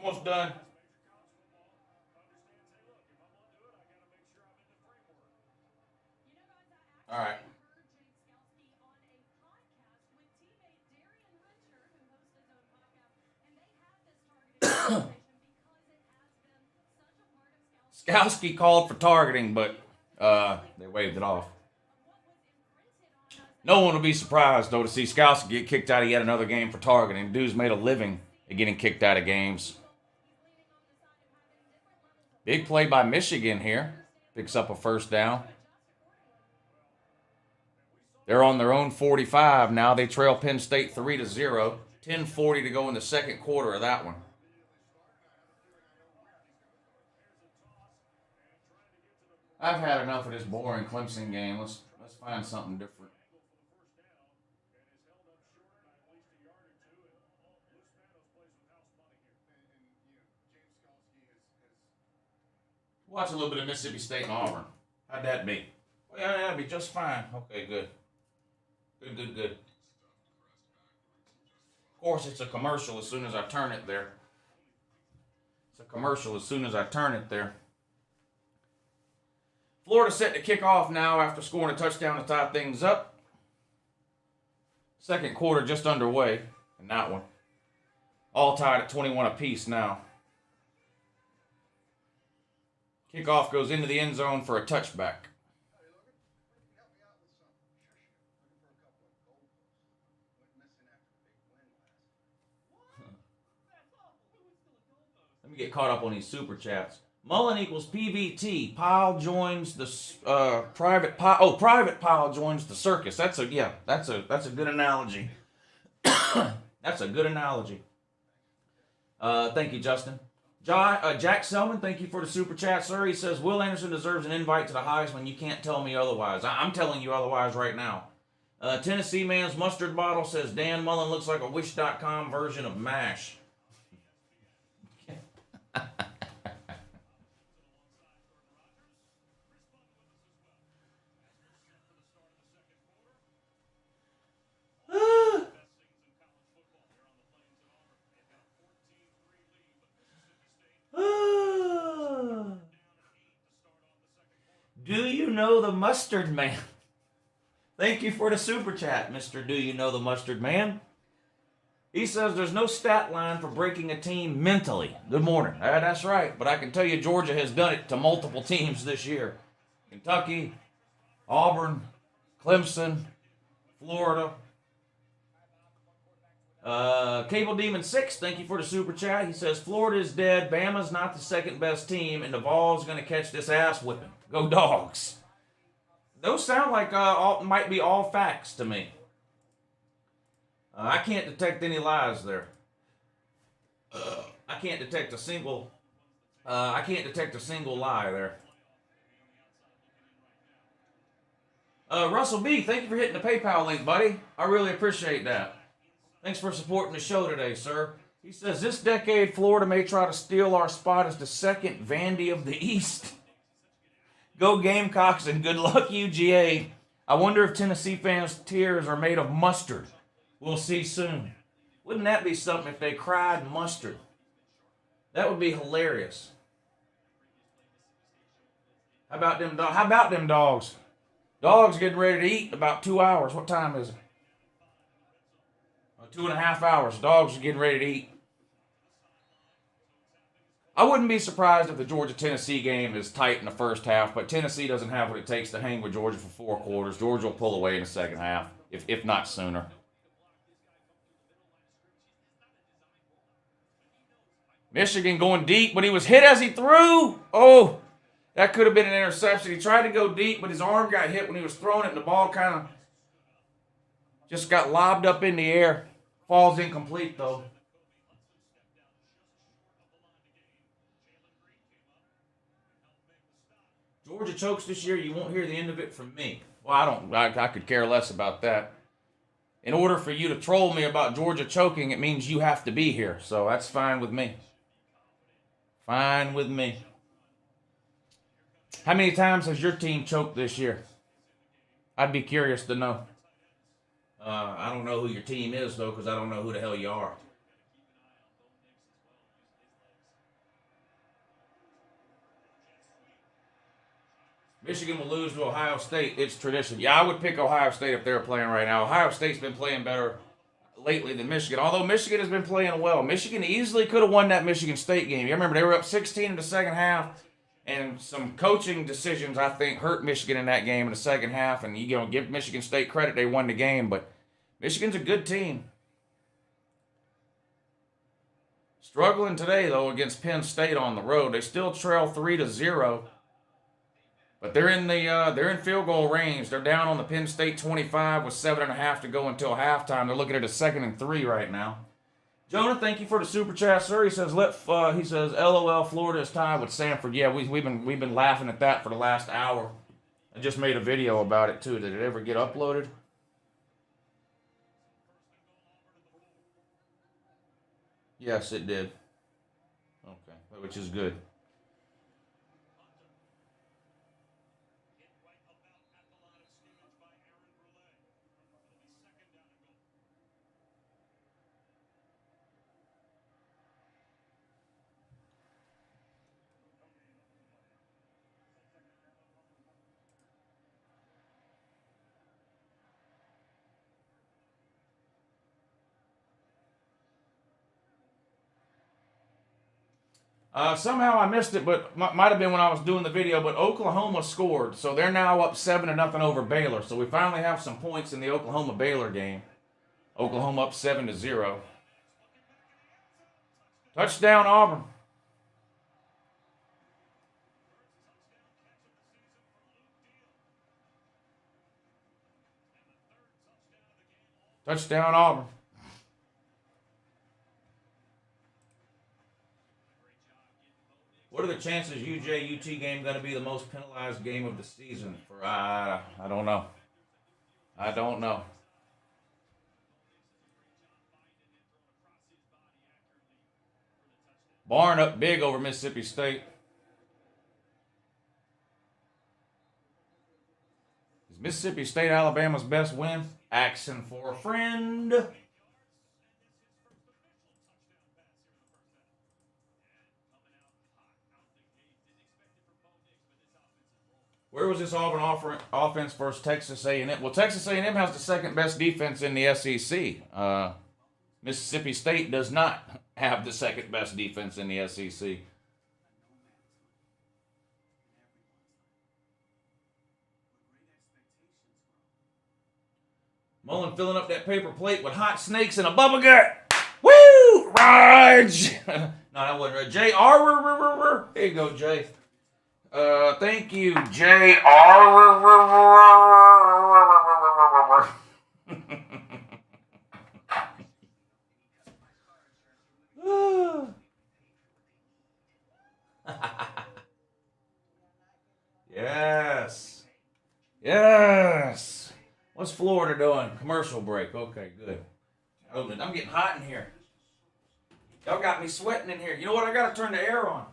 Almost done. All right. Skowski called for targeting, but they waved it off. No one will be surprised, though, to see Skowski get kicked out of yet another game for targeting. Dude's made a living at getting kicked out of games. Big play by Michigan here. Picks up a 1st down. They're on their own 45 now. They trail Penn State 3-0. 10:40 to go in the 2nd quarter of that one. I've had enough of this boring Clemson game. Let's find something different. Watch a little bit of Mississippi State and Auburn. How'd that be? Well, yeah, that'd be just fine. Okay, good. Good. Of course, it's a commercial as soon as I turn it there. Florida set to kick off now after scoring a touchdown to tie things up. 2nd quarter just underway in that one. All tied at 21 apiece now. Kickoff goes into the end zone for a touchback. Let me get caught up on these super chats. Mullen equals PVT. Pile joins the private pile. Oh, private pile joins the circus. That's a good analogy. That's a good analogy. Thank you, Justin. Jack Selman, thank you for the super chat, sir. He says, Will Anderson deserves an invite to the Heisman. You can't tell me otherwise. I'm telling you otherwise right now. Tennessee Man's Mustard Bottle says, Dan Mullen looks like a Wish.com version of MASH. Do you know the Mustard Man? Thank you for the super chat, Mr. Do You Know the Mustard Man? He says there's no stat line for breaking a team mentally. Good morning. That's right, but I can tell you Georgia has done it to multiple teams this year. Kentucky, Auburn, Clemson, Florida. Cable Demon 6, thank you for the super chat. He says Florida is dead, Bama's not the second best team, and the Vols going to catch this ass whipping. Go Dogs. Those sound like might be all facts to me. I can't detect any lies there. I can't detect a single lie there. Russell B, thank you for hitting the PayPal link, buddy. I really appreciate that. Thanks for supporting the show today, sir. He says, this decade, Florida may try to steal our spot as the second Vandy of the East. Go Gamecocks and good luck, UGA. I wonder if Tennessee fans' tears are made of mustard. We'll see soon. Wouldn't that be something if they cried mustard? That would be hilarious. How about them dogs? Dogs getting ready to eat in about 2 hours. What time is it? 2.5 hours. Dogs are getting ready to eat. I wouldn't be surprised if the Georgia-Tennessee game is tight in the first half, but Tennessee doesn't have what it takes to hang with Georgia for 4 quarters. Georgia will pull away in the second half, if not sooner. Michigan going deep, but he was hit as he threw. Oh, that could have been an interception. He tried to go deep, but his arm got hit when he was throwing it, and the ball kind of just got lobbed up in the air. Falls incomplete, though. Georgia chokes this year, you won't hear the end of it from me. Well, I could care less about that. In order for you to troll me about Georgia choking, it means you have to be here. So that's fine with me. Fine with me. How many times has your team choked this year? I'd be curious to know. I don't know who your team is, though, because I don't know who the hell you are. Michigan will lose to Ohio State. It's tradition. Yeah, I would pick Ohio State if they're playing right now. Ohio State's been playing better lately than Michigan, although Michigan has been playing well. Michigan easily could have won that Michigan State game. You remember they were up 16 in the second half, and some coaching decisions, I think, hurt Michigan in that game in the second half, and you know, give Michigan State credit, they won the game, but Michigan's a good team. Struggling today, though, against Penn State on the road. They still trail 3-0. But they're in field goal range. They're down on the Penn State 25 with 7.5 to go until halftime. They're looking at a 2nd and 3 right now. Jonah, thank you for the super chat, sir. He says, LOL, Florida is tied with Samford. Yeah, we've been laughing at that for the last hour. I just made a video about it too. Did it ever get uploaded? Yes, it did. Okay, which is good. Somehow I missed it, but might have been when I was doing the video, but Oklahoma scored. So they're now up 7-0 over Baylor. So we finally have some points in the Oklahoma-Baylor game. Oklahoma up 7-0. Touchdown, Auburn. Touchdown, Auburn. What are the chances UJ-UT game going to be the most penalized game of the season? For I don't know. I don't know. Barn up big over Mississippi State. Is Mississippi State Alabama's best win? Asking for a friend. Where was this Auburn offense versus Texas A&M? Well, Texas A&M has the second best defense in the SEC. Mississippi State does not have the second best defense in the SEC. Mullen filling up that paper plate with hot snakes and a bubble gut. Woo! Raj! No, that wasn't right. J.R. There you go, Jay. Thank you, J.R. Yes. Yes. What's Florida doing? Commercial break. Okay, good. I'm getting hot in here. Y'all got me sweating in here. You know what? I got to turn the air on.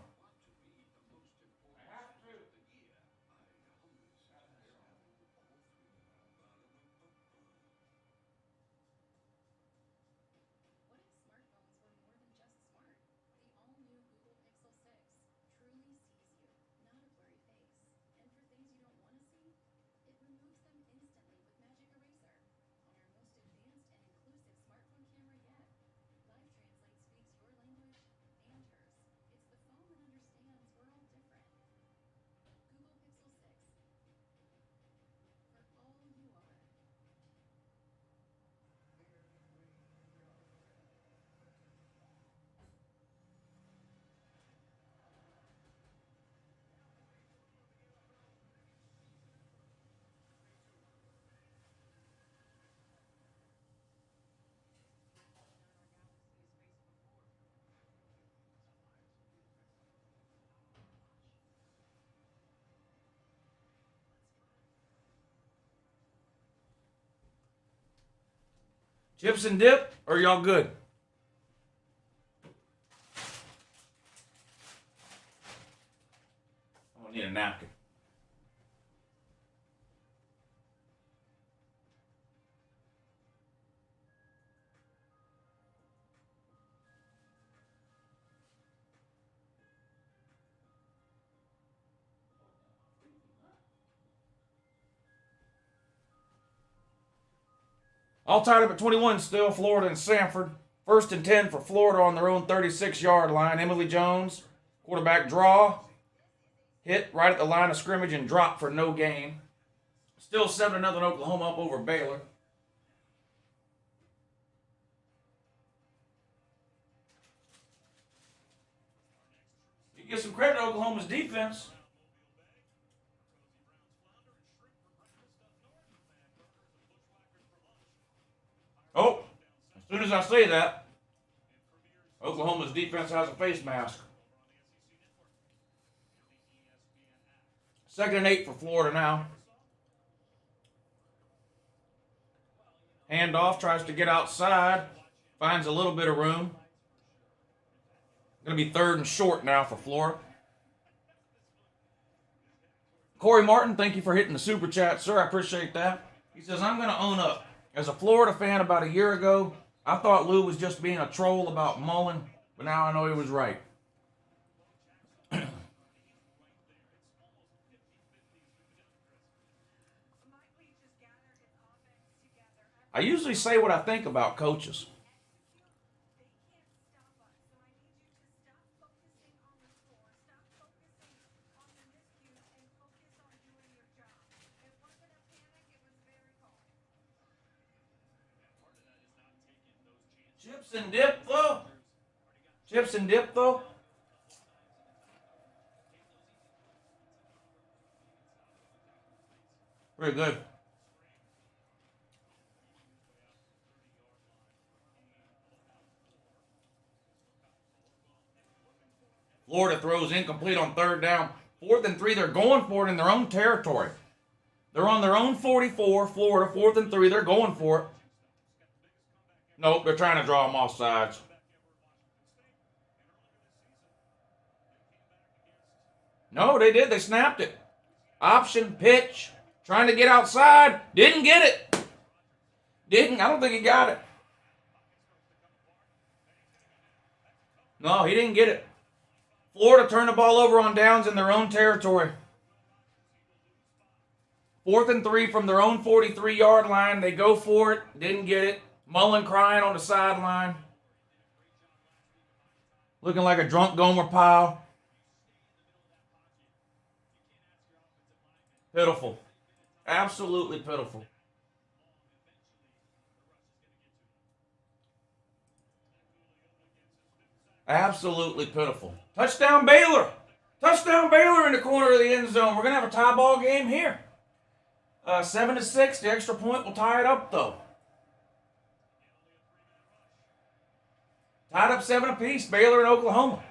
Chips and dip, or y'all good? I'm gonna need a napkin. All tied up at 21 still, Florida and Samford. 1st and 10 for Florida on their own 36-yard line. Emily Jones, quarterback draw. Hit right at the line of scrimmage and dropped for no gain. Still 7-0 Oklahoma up over Baylor. You get some credit to Oklahoma's defense. Oh, as soon as I say that, Oklahoma's defense has a face mask. 2nd and 8 for Florida now. Handoff, tries to get outside. Finds a little bit of room. Going to be 3rd and short now for Florida. Corey Martin, thank you for hitting the super chat, sir. I appreciate that. He says, I'm going to own up. As a Florida fan about a year ago, I thought Lou was just being a troll about Mullen, but now I know he was right. I usually say what I think about coaches. Chips and dip, though. Chips and dip, though. Very good. Florida throws incomplete on third down. 4th and 3, they're going for it in their own territory. They're on their own 44, Florida, 4th and 3, they're going for it. Nope, they're trying to draw them off sides. No, they did. They snapped it. Option, pitch, trying to get outside. Didn't get it. I don't think he got it. No, he didn't get it. Florida turned the ball over on downs in their own territory. 4th and 3 from their own 43-yard line. They go for it. Didn't get it. Mullen crying on the sideline. Looking like a drunk Gomer Pyle. Pitiful. Absolutely pitiful. Absolutely pitiful. Touchdown Baylor. Touchdown Baylor in the corner of the end zone. We're going to have a tie ball game here. 7-6. The extra point will tie it up, though. Tied up 7 apiece. Baylor and Oklahoma.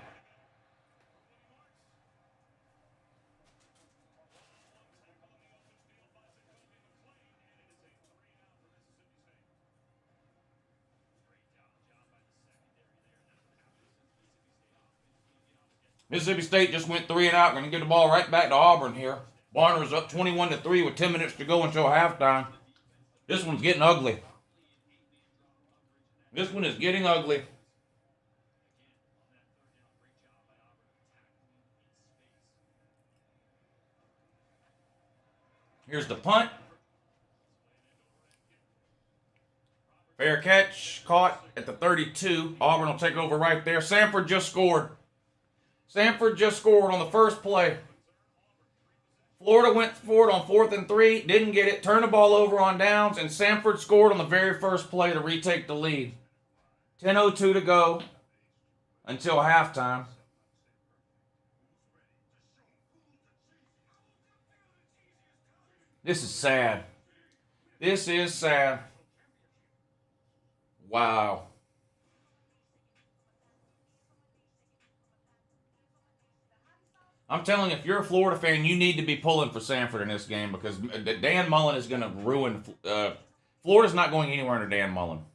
Mississippi State just went 3 and out. Going to get the ball right back to Auburn here. Barner's up 21-3 with 10 minutes to go until halftime. This one's getting ugly. This one is getting ugly. Here's the punt. Fair catch, caught at the 32. Auburn will take over right there. Samford just scored. Samford just scored on the first play. Florida went for it on 4th and 3, didn't get it, turned the ball over on downs, and Samford scored on the very first play to retake the lead. 10:02 to go until halftime. This is sad. This is sad. Wow. I'm telling you, if you're a Florida fan, you need to be pulling for Samford in this game because Dan Mullen is going to ruin. Florida's not going anywhere under Dan Mullen.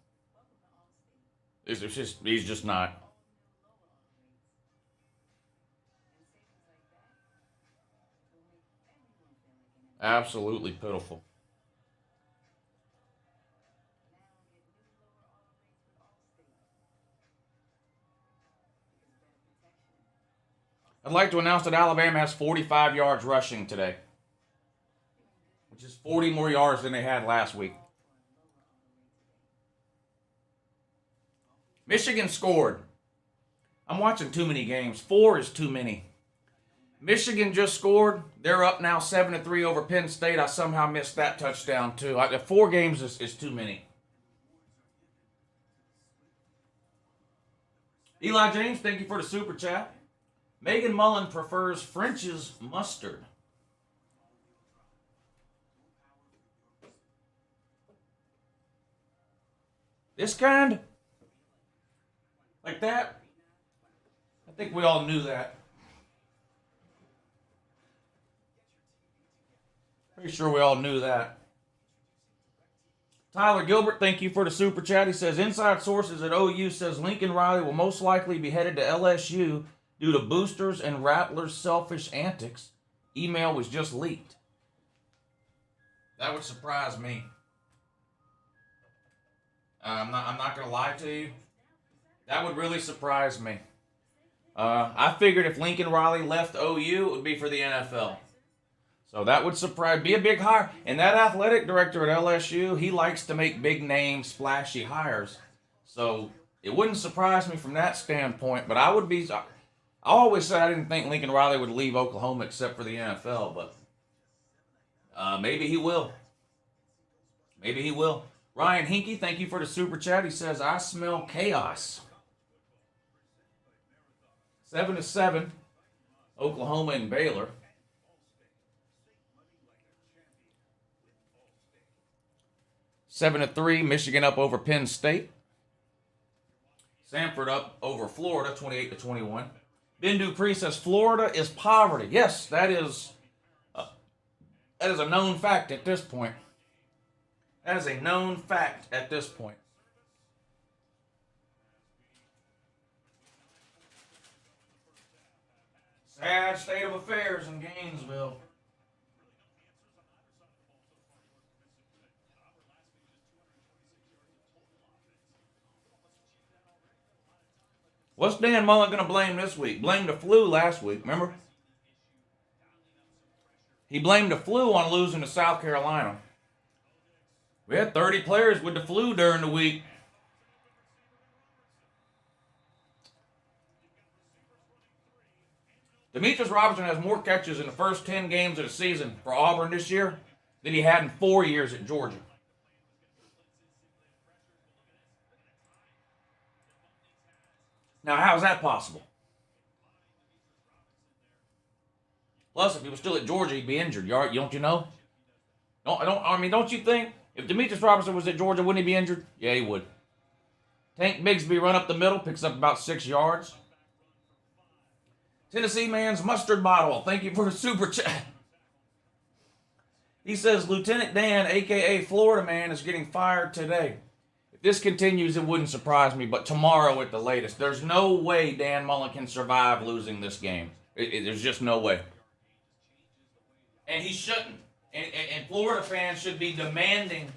He's just not. Absolutely pitiful. I'd like to announce that Alabama has 45 yards rushing today, which is 40 more yards than they had last week. Michigan scored. I'm watching too many games. 4 is too many. Michigan just scored. They're up now 7-3 over Penn State. I somehow missed that touchdown too. 4 games is too many. Eli James, thank you for the super chat. Megan Mullen prefers French's mustard. This kind? Like that? I think we all knew that. Pretty sure we all knew that. Tyler Gilbert, thank you for the super chat. He says, inside sources at OU says Lincoln Riley will most likely be headed to LSU due to boosters and Rattlers' selfish antics. Email was just leaked. That would surprise me. I'm not going to lie to you. That would really surprise me. I figured if Lincoln Riley left OU, it would be for the NFL. So that would be a big hire. And that athletic director at LSU, he likes to make big name, splashy hires. So it wouldn't surprise me from that standpoint. But I always said I didn't think Lincoln Riley would leave Oklahoma except for the NFL. But maybe he will. Maybe he will. Ryan Hinkie, thank you for the super chat. He says, I smell chaos. 7-7, Oklahoma and Baylor. 7-3, Michigan up over Penn State. Samford up over Florida, 28-21. Ben Dupree says Florida is poverty. Yes, that is a known fact at this point. That is a known fact at this point. Sad state of affairs in Gainesville. What's Dan Mullen going to blame this week? Blamed the flu last week, remember? He blamed the flu on losing to South Carolina. We had 30 players with the flu during the week. Demetrius Robinson has more catches in the first 10 games of the season for Auburn this year than he had in 4 years at Georgia. Now, how is that possible? Plus, if he was still at Georgia, he'd be injured. Don't you know? Don't you think if Demetrius Robinson was at Georgia, wouldn't he be injured? Yeah, he would. Tank Bigsby run up the middle, picks up about 6 yards. Tennessee man's mustard bottle. Thank you for the super chat. He says Lieutenant Dan, a.k.a. Florida man, is getting fired today. If this continues, it wouldn't surprise me, but tomorrow at the latest. There's no way Dan Mullen can survive losing this game. There's just no way. And he shouldn't. And Florida fans should be demanding,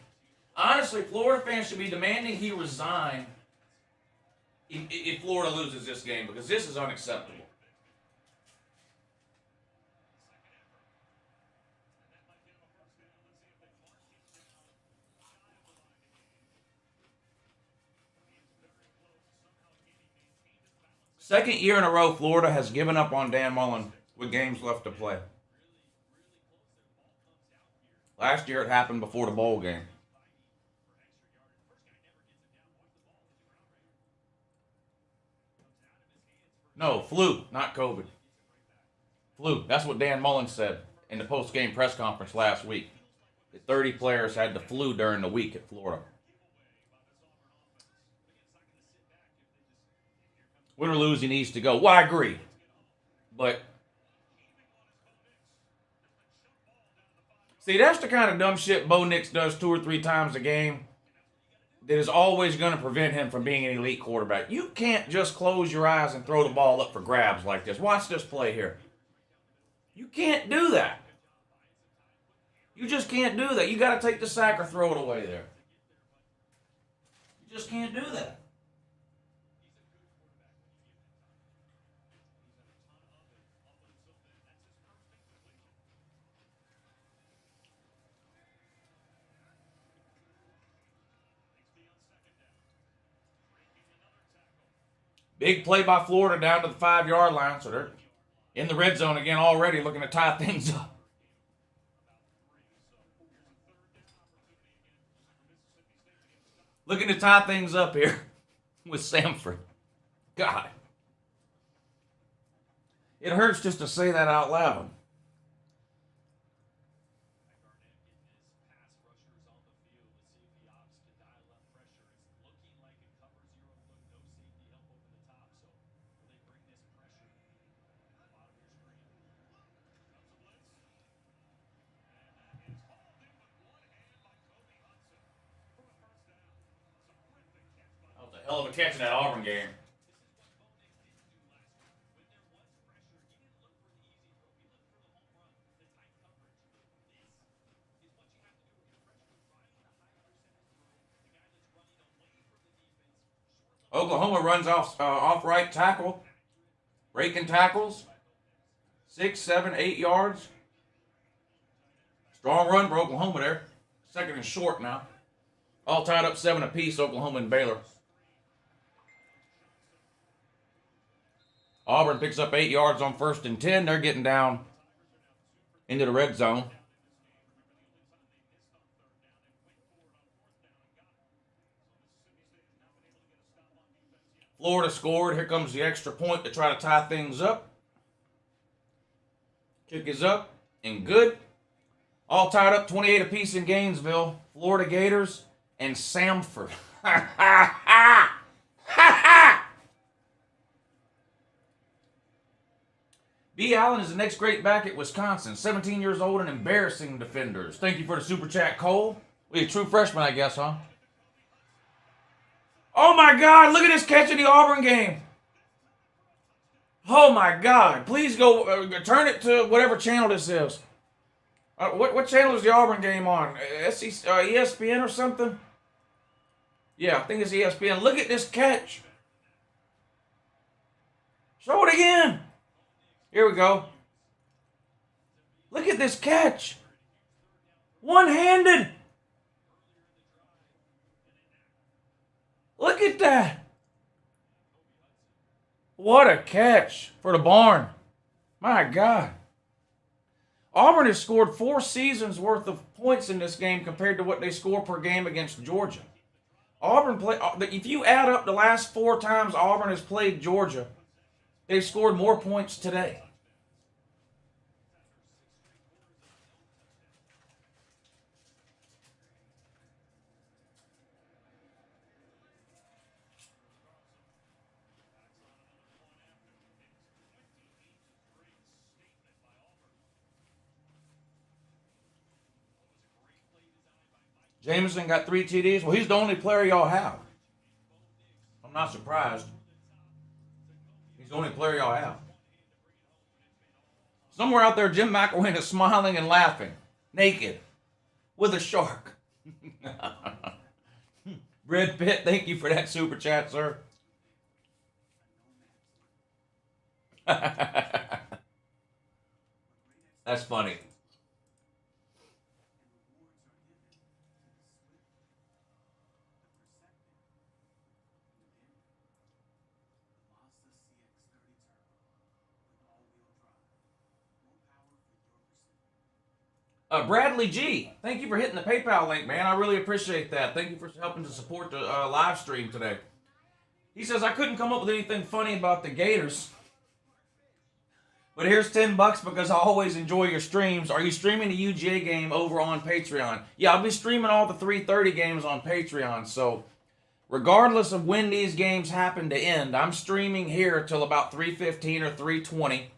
honestly, Florida fans should be demanding he resign if Florida loses this game, because this is unacceptable. Second year in a row, Florida has given up on Dan Mullen with games left to play. Last year it happened before the bowl game. No, flu, not COVID. Flu. That's what Dan Mullen said in the post-game press conference last week. That 30 players had the flu during the week at Florida. Win or lose, he needs to go. Well, I agree. But, see, that's the kind of dumb shit Bo Nix does 2 or 3 times a game that is always going to prevent him from being an elite quarterback. You can't just close your eyes and throw the ball up for grabs like this. Watch this play here. You can't do that. You just can't do that. You got to take the sack or throw it away there. You just can't do that. Big play by Florida down to the 5-yard line, so they're in the red zone again already, looking to tie things up. Looking to tie things up here with Samford. God. It hurts just to say that out loud. Hell of a catch in that Auburn game. Oklahoma runs off right tackle, breaking tackles, 6, 7, 8 yards. Strong run for Oklahoma there. Second and short now. All tied up 7 apiece, Oklahoma and Baylor. Auburn picks up 8 yards on 1st and 10. They're getting down into the red zone. Florida scored. Here comes the extra point to try to tie things up. Kick is up and good. All tied up 28 apiece in Gainesville. Florida Gators and Samford. Ha ha ha! Ha ha! B. Allen is the next great back at Wisconsin. 17 years old and embarrassing defenders. Thank you for the super chat, Cole. We a true freshman, I guess, huh? Oh my God! Look at this catch in the Auburn game. Oh my God! Please go turn it to whatever channel this is. What channel is the Auburn game on? ESPN or something? Yeah, I think it's ESPN. Look at this catch. Show it again. Here we go. Look at this catch. One-handed. Look at that. What a catch for the barn. My God. Auburn has scored 4 seasons worth of points in this game compared to what they score per game against Georgia. If you add up the last 4 times Auburn has played Georgia, they've scored more points today. Jameson got 3 TDs. Well, he's the only player y'all have. I'm not surprised. He's the only player y'all have. Somewhere out there, Jim McElwain is smiling and laughing, naked, with a shark. Brad Pitt, thank you for that super chat, sir. That's funny. Bradley G, thank you for hitting the PayPal link, man. I really appreciate that. Thank you for helping to support the live stream today. He says, I couldn't come up with anything funny about the Gators, but here's $10 because I always enjoy your streams. Are you streaming the UGA game over on Patreon? Yeah, I'll be streaming all the 3:30 games on Patreon, so regardless of when these games happen to end, I'm streaming here till about 3:15 or 3:20.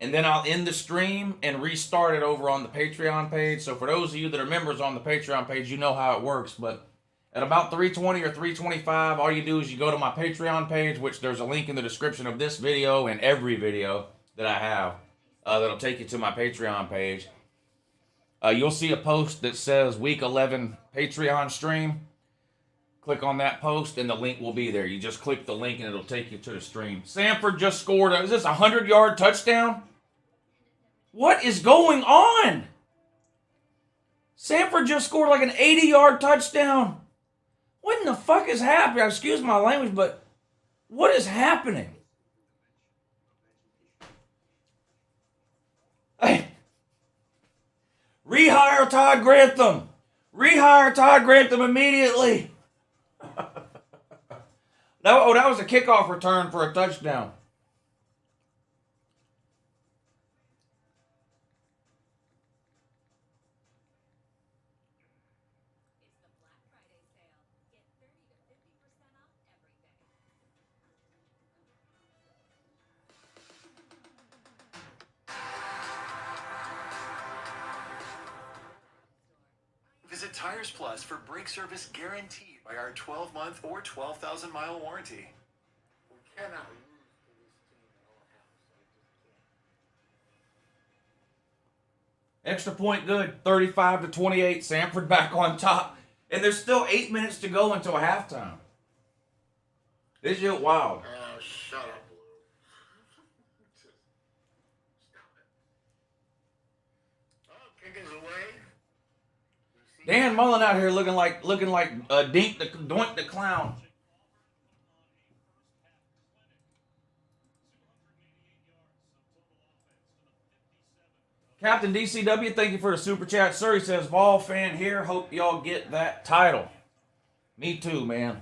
And then I'll end the stream and restart it over on the Patreon page. So for those of you that are members on the Patreon page, you know how it works. But at about 3:20 or 3:25, all you do is you go to my Patreon page, which there's a link in the description of this video and every video that I have that'll take you to my Patreon page. You'll see a post that says Week 11 Patreon stream. Click on that post and the link will be there. You just click the link and it'll take you to the stream. Samford just scored. Is this a 100-yard touchdown? What is going on? Samford just scored like an 80-yard touchdown. What in the fuck is happening? Excuse my language, but what is happening? Hey, rehire Todd Grantham. Rehire Todd Grantham immediately. That was a kickoff return for a touchdown. Visit Tires Plus for brake service guaranteed by our 12-month or 12,000-mile warranty. We cannot lose to this team at all times. Extra point good. 35-28. Samford back on top. And there's still 8 minutes to go until halftime. This is wild. Oh, shut up, Blue. Just stop it. Oh, kick is away. Dan Mullen out here looking like Doink the Clown. Captain DCW, thank you for the super chat. Sir, he says, Vol fan here. Hope y'all get that title. Me too, man.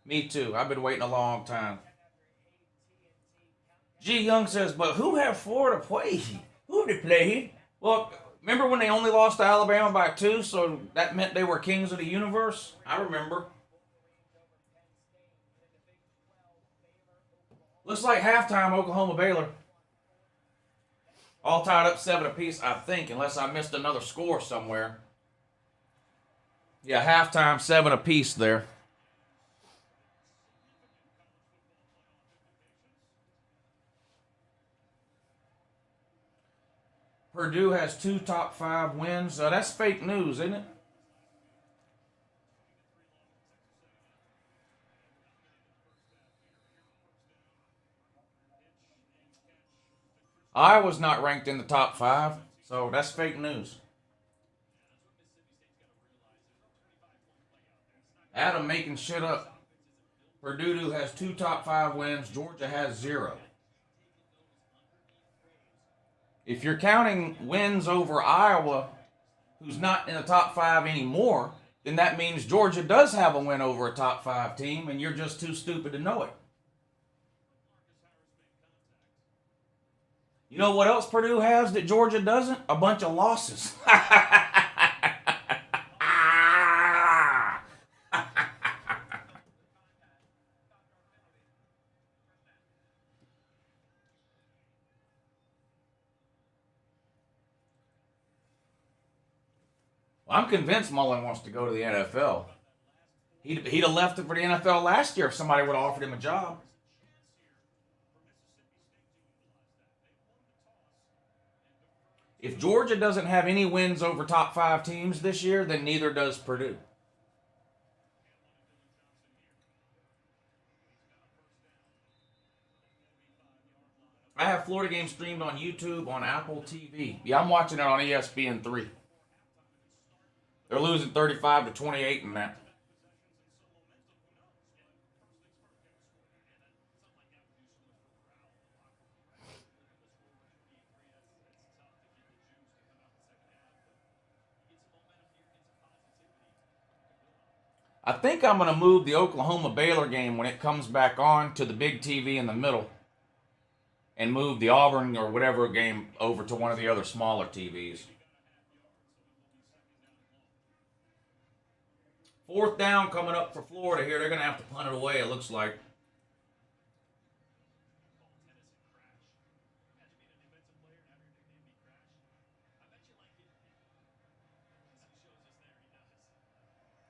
Me too. I've been waiting a long time. G. Young says, but who have Florida played? Who did they play? Well, remember when they only lost to Alabama by 2, so that meant they were kings of the universe? I remember. Looks like halftime, Oklahoma-Baylor. All tied up 7 apiece, I think, unless I missed another score somewhere. Yeah, halftime 7 apiece there. Purdue has 2 top 5 wins. That's fake news, isn't it? Iowa's not ranked in the top 5, so that's fake news. Adam making shit up. Purdue has 2 top 5 wins. Georgia has 0. If you're counting wins over Iowa, who's not in the top 5 anymore, then that means Georgia does have a win over a top 5 team, and you're just too stupid to know it. You know what else Purdue has that Georgia doesn't? A bunch of losses. I'm convinced Mullen wants to go to the NFL. He'd have left it for the NFL last year if somebody would have offered him a job. If Georgia doesn't have any wins over top 5 teams this year, then neither does Purdue. I have Florida games streamed on YouTube on Apple TV. Yeah, I'm watching it on ESPN3. They're losing 35-28 in that. I think I'm going to move the Oklahoma-Baylor game when it comes back on to the big TV in the middle and move the Auburn or whatever game over to one of the other smaller TVs. 4th down coming up for Florida here. They're going to have to punt it away, it looks like.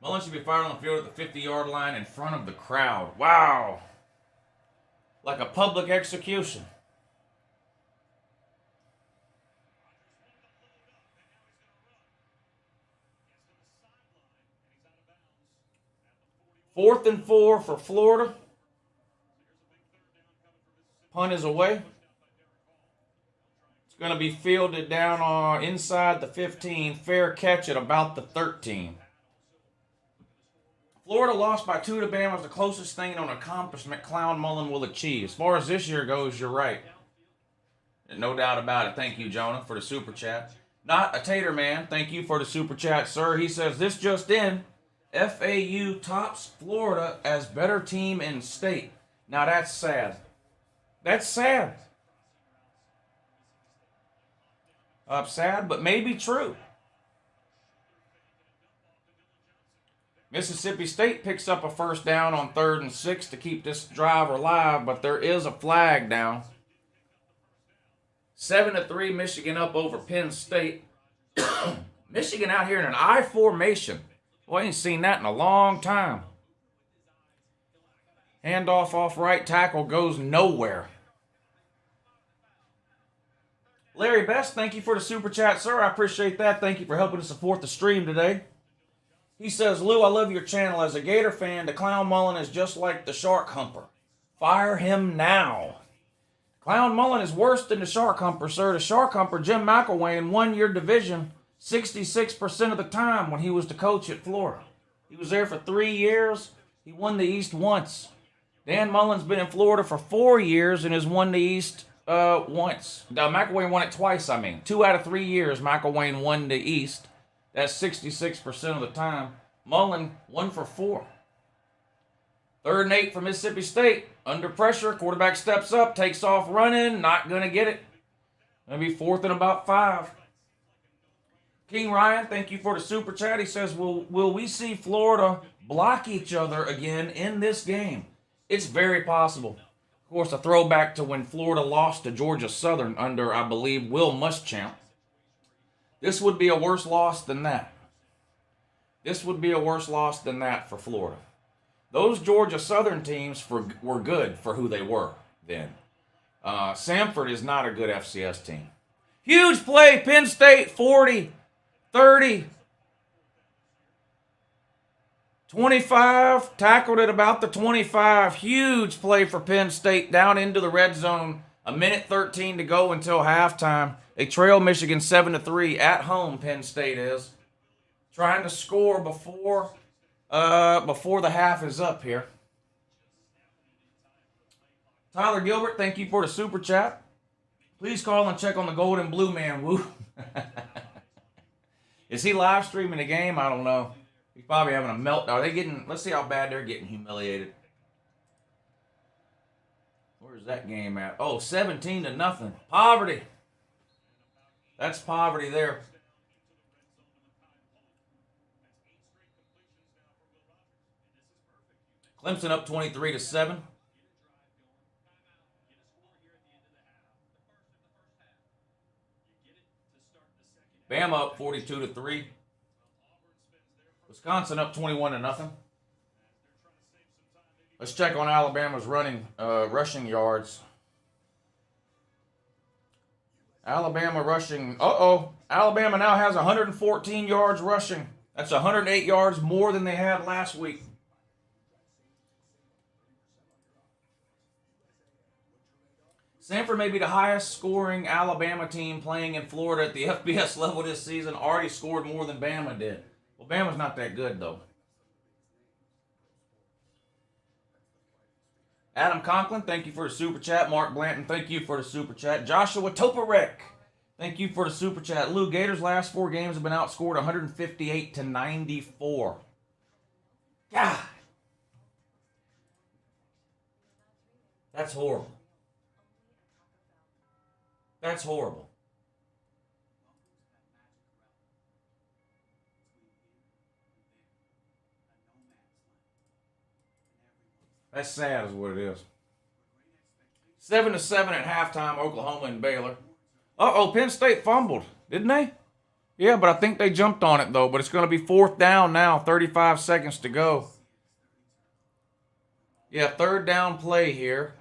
Mullen should be fired on the field at the 50-yard line in front of the crowd. Wow. Like a public execution. Fourth and 4 for Florida. Punt is away. It's going to be fielded down on inside the 15. Fair catch at about the 13. Florida lost by 2 to Bama. The closest thing on accomplishment Clown Mullen will achieve. As far as this year goes, you're right. No doubt about it. Thank you, Jonah, for the super chat. Not a Tater Man. Thank you for the super chat, sir. He says, this just in. FAU tops Florida as better team in state. Now that's sad. That's sad. Sad, but maybe true. Mississippi State picks up a first down on 3rd and 6 to keep this drive alive, but there is a flag down. 7-3, Michigan up over Penn State. Michigan out here in an I formation. Boy, I ain't seen that in a long time. Handoff off right tackle goes nowhere. Larry Best, thank you for the super chat, sir. I appreciate that. Thank you for helping to support the stream today. He says, Lou, I love your channel. As a Gator fan, the Clown Mullen is just like the Shark Humper. Fire him now. Clown Mullen is worse than the Shark Humper, sir. The Shark Humper, Jim McElwain, won your division 66% of the time when he was the coach at Florida. He was there for 3 years. He won the East once. Dan Mullen's been in Florida for 4 years and has won the East once. Now, McElwain won it twice, 2 out of 3 years, McElwain won the East. That's 66% of the time. Mullen, 1 for 4. 3rd and 8 for Mississippi State. Under pressure, quarterback steps up, takes off running, not going to get it. Going to be 4th and about 5. King Ryan, thank you for the super chat. He says, will we see Florida block each other again in this game? It's very possible. course, a throwback to when Florida lost to Georgia Southern under, I believe, Will Muschamp. This would be a worse loss than that. This would be a worse loss than that for Florida. Those Georgia Southern teams were good for who they were then. Samford is not a good FCS team. Huge play, Penn State, 40, 30, 25, tackled at about the 25. Huge play for Penn State down into the red zone. A minute 13 to go until halftime. They trail Michigan 7-3 at home. Penn State is trying to score before the half is up here. Tyler Gilbert, thank you for the super chat. Please call and check on the gold and blue man. Woo. Is he live streaming the game? I don't know. He's probably having a meltdown. Are they getting? Let's see how bad they're getting humiliated. Where's that game at? Oh, 17-0. Poverty. That's poverty there. Clemson up 23-7. Bama up 42-3. Wisconsin up 21-0. Let's check on Alabama's rushing yards. Alabama rushing. Alabama now has 114 yards rushing. That's 108 yards more than they had last week. Samford may be the highest scoring Alabama team playing in Florida at the FBS level this season. Already scored more than Bama did. Well, Bama's not that good, though. Adam Conklin, thank you for the super chat. Mark Blanton, thank you for the super chat. Joshua Toparek, thank you for the super chat. Lou, Gators' last 4 games have been outscored 158-94. God. That's horrible. That's horrible. That's sad is what it is. 7-7 at halftime, Oklahoma and Baylor. Penn State fumbled, didn't they? Yeah, but I think they jumped on it, though. But it's going to be 4th down now, 35 seconds to go. Yeah, 3rd down play here.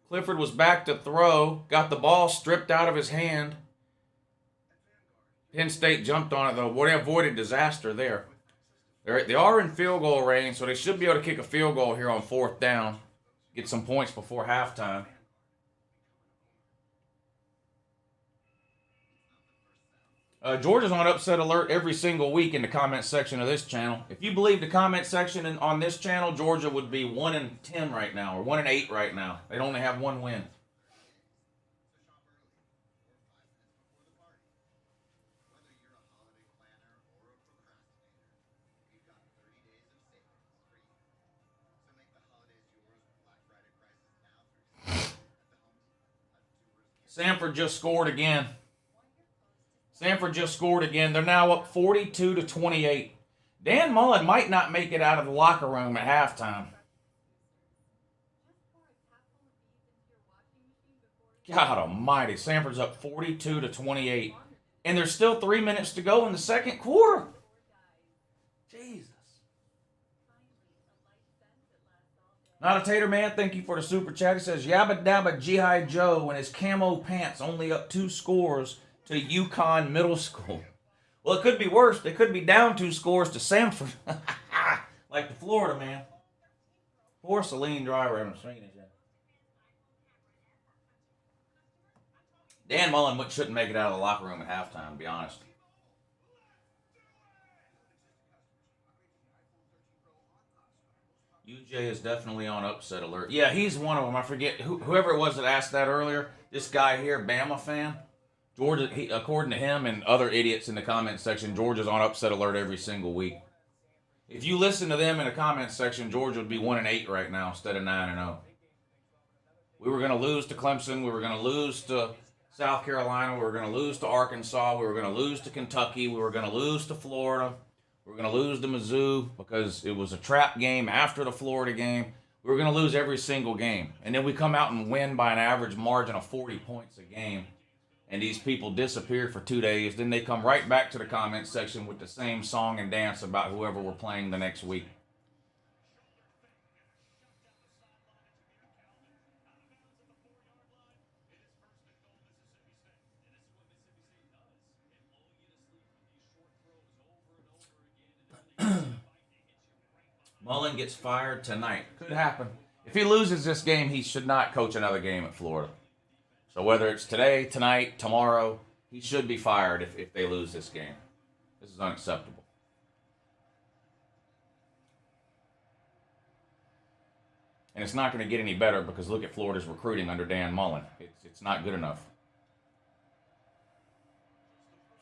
Clifford was back to throw, got the ball stripped out of his hand. Penn State jumped on it, though. Boy, they avoided disaster there. They are in field goal range, so they should be able to kick a field goal here on 4th down. Get some points before halftime. Georgia's on upset alert every single week in the comment section of this channel. If you believe the comment section on this channel, Georgia would be 1-10 right now, or 1-8 right now. They'd only have 1 win. Samford just scored again. They're now up 42-28. Dan Mullen might not make it out of the locker room at halftime. God almighty. Samford's up 42-28. And there's still 3 minutes to go in the second quarter. Jesus. Not a Tater Man, thank you for the super chat. He says, Yabba Dabba G.I. Joe and his camo pants only up 2 scores to UConn Middle School. Well, it could be worse. They could be down 2 scores to Samford. Like the Florida man. Poor Celine Driver haven't seen it yet. Dan Mullen shouldn't make it out of the locker room at halftime, to be honest. UJ is definitely on upset alert. Yeah, he's one of them. I forget whoever it was that asked that earlier. This guy here, Bama fan. Georgia, according to him and other idiots in the comment section, Georgia's on upset alert every single week. If you listen to them in the comment section, Georgia would be 1-8 right now instead of 9-0. We were going to lose to Clemson. We were going to lose to South Carolina. We were going to lose to Arkansas. We were going to lose to Kentucky. We were going to lose to Florida. We were going to lose to Mizzou because it was a trap game after the Florida game. we're going to lose every single game. And then we come out and win by an average margin of 40 points a game. And these people disappear for 2 days. Then they come right back to the comment section with the same song and dance about whoever we're playing the next week. Mullen gets fired tonight. Could happen. If he loses this game, he should not coach another game at Florida. So whether it's today, tonight, tomorrow, he should be fired if they lose this game. This is unacceptable. And it's not going to get any better because look at Florida's recruiting under Dan Mullen. It's not good enough.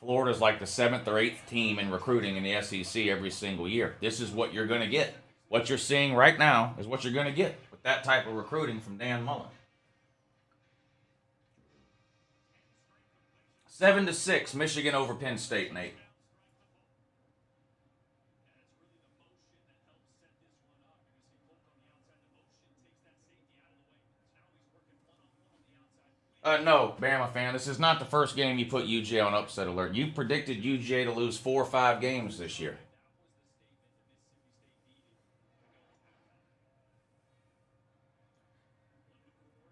Florida's like the 7th or 8th team in recruiting in the SEC every single year. This is what you're going to get. What you're seeing right now is what you're going to get with that type of recruiting from Dan Mullen. 7-6, Michigan over Penn State, Nate. No, Bama fan. This is not the first game you put UGA on upset alert. You predicted UGA to lose 4 or 5 games this year.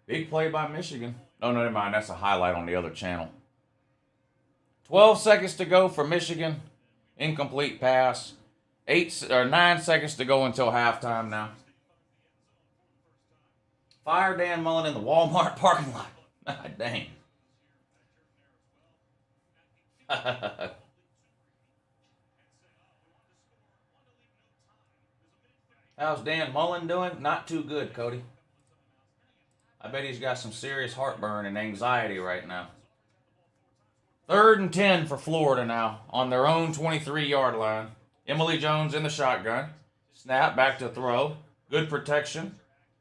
Big play by Michigan. Oh, no, never mind. That's a highlight on the other channel. 12 seconds to go for Michigan. Incomplete pass. 9 seconds to go until halftime now. Fire Dan Mullen in the Walmart parking lot. Dang. How's Dan Mullen doing? Not too good, Cody. I bet he's got some serious heartburn and anxiety right now. 3rd and 10 for Florida now on their own 23-yard line. Emily Jones in the shotgun. Snap, back to throw. Good protection.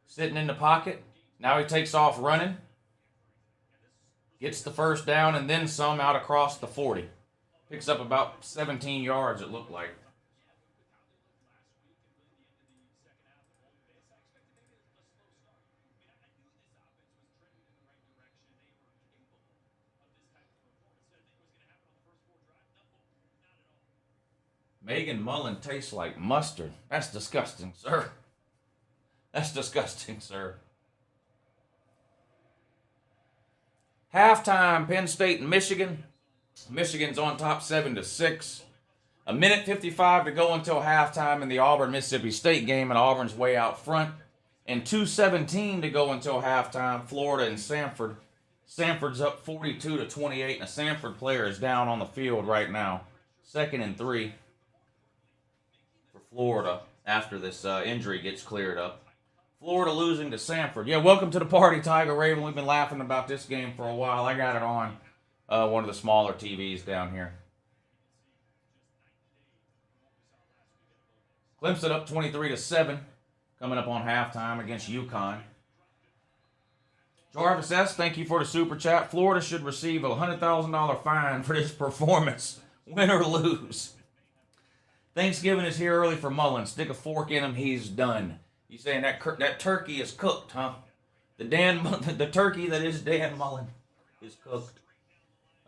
Sitting in the pocket. Now he takes off running. Gets the first down and then some out across the 40. Picks up about 17 yards, it looked like. Megan Mullen tastes like mustard. That's disgusting, sir. That's disgusting, sir. Halftime, Penn State and Michigan. Michigan's on top 7-6. 1:55 to go until halftime in the Auburn-Mississippi State game, and Auburn's way out front. And 2:17 to go until halftime, Florida and Samford. Samford's up 42-28, and a Samford player is down on the field right now. 2nd and 3 for Florida after this injury gets cleared up. Florida losing to Samford. Yeah, welcome to the party, Tiger Raven. We've been laughing about this game for a while. I got it on one of the smaller TVs down here. Clemson up 23-7, coming up on halftime against UConn. Jarvis S., thank you for the super chat. Florida should receive a $100,000 fine for this performance, win or lose. Thanksgiving is here early for Mullen. Stick a fork in him, he's done. You saying that turkey is cooked, huh? The turkey that is Dan Mullen is cooked.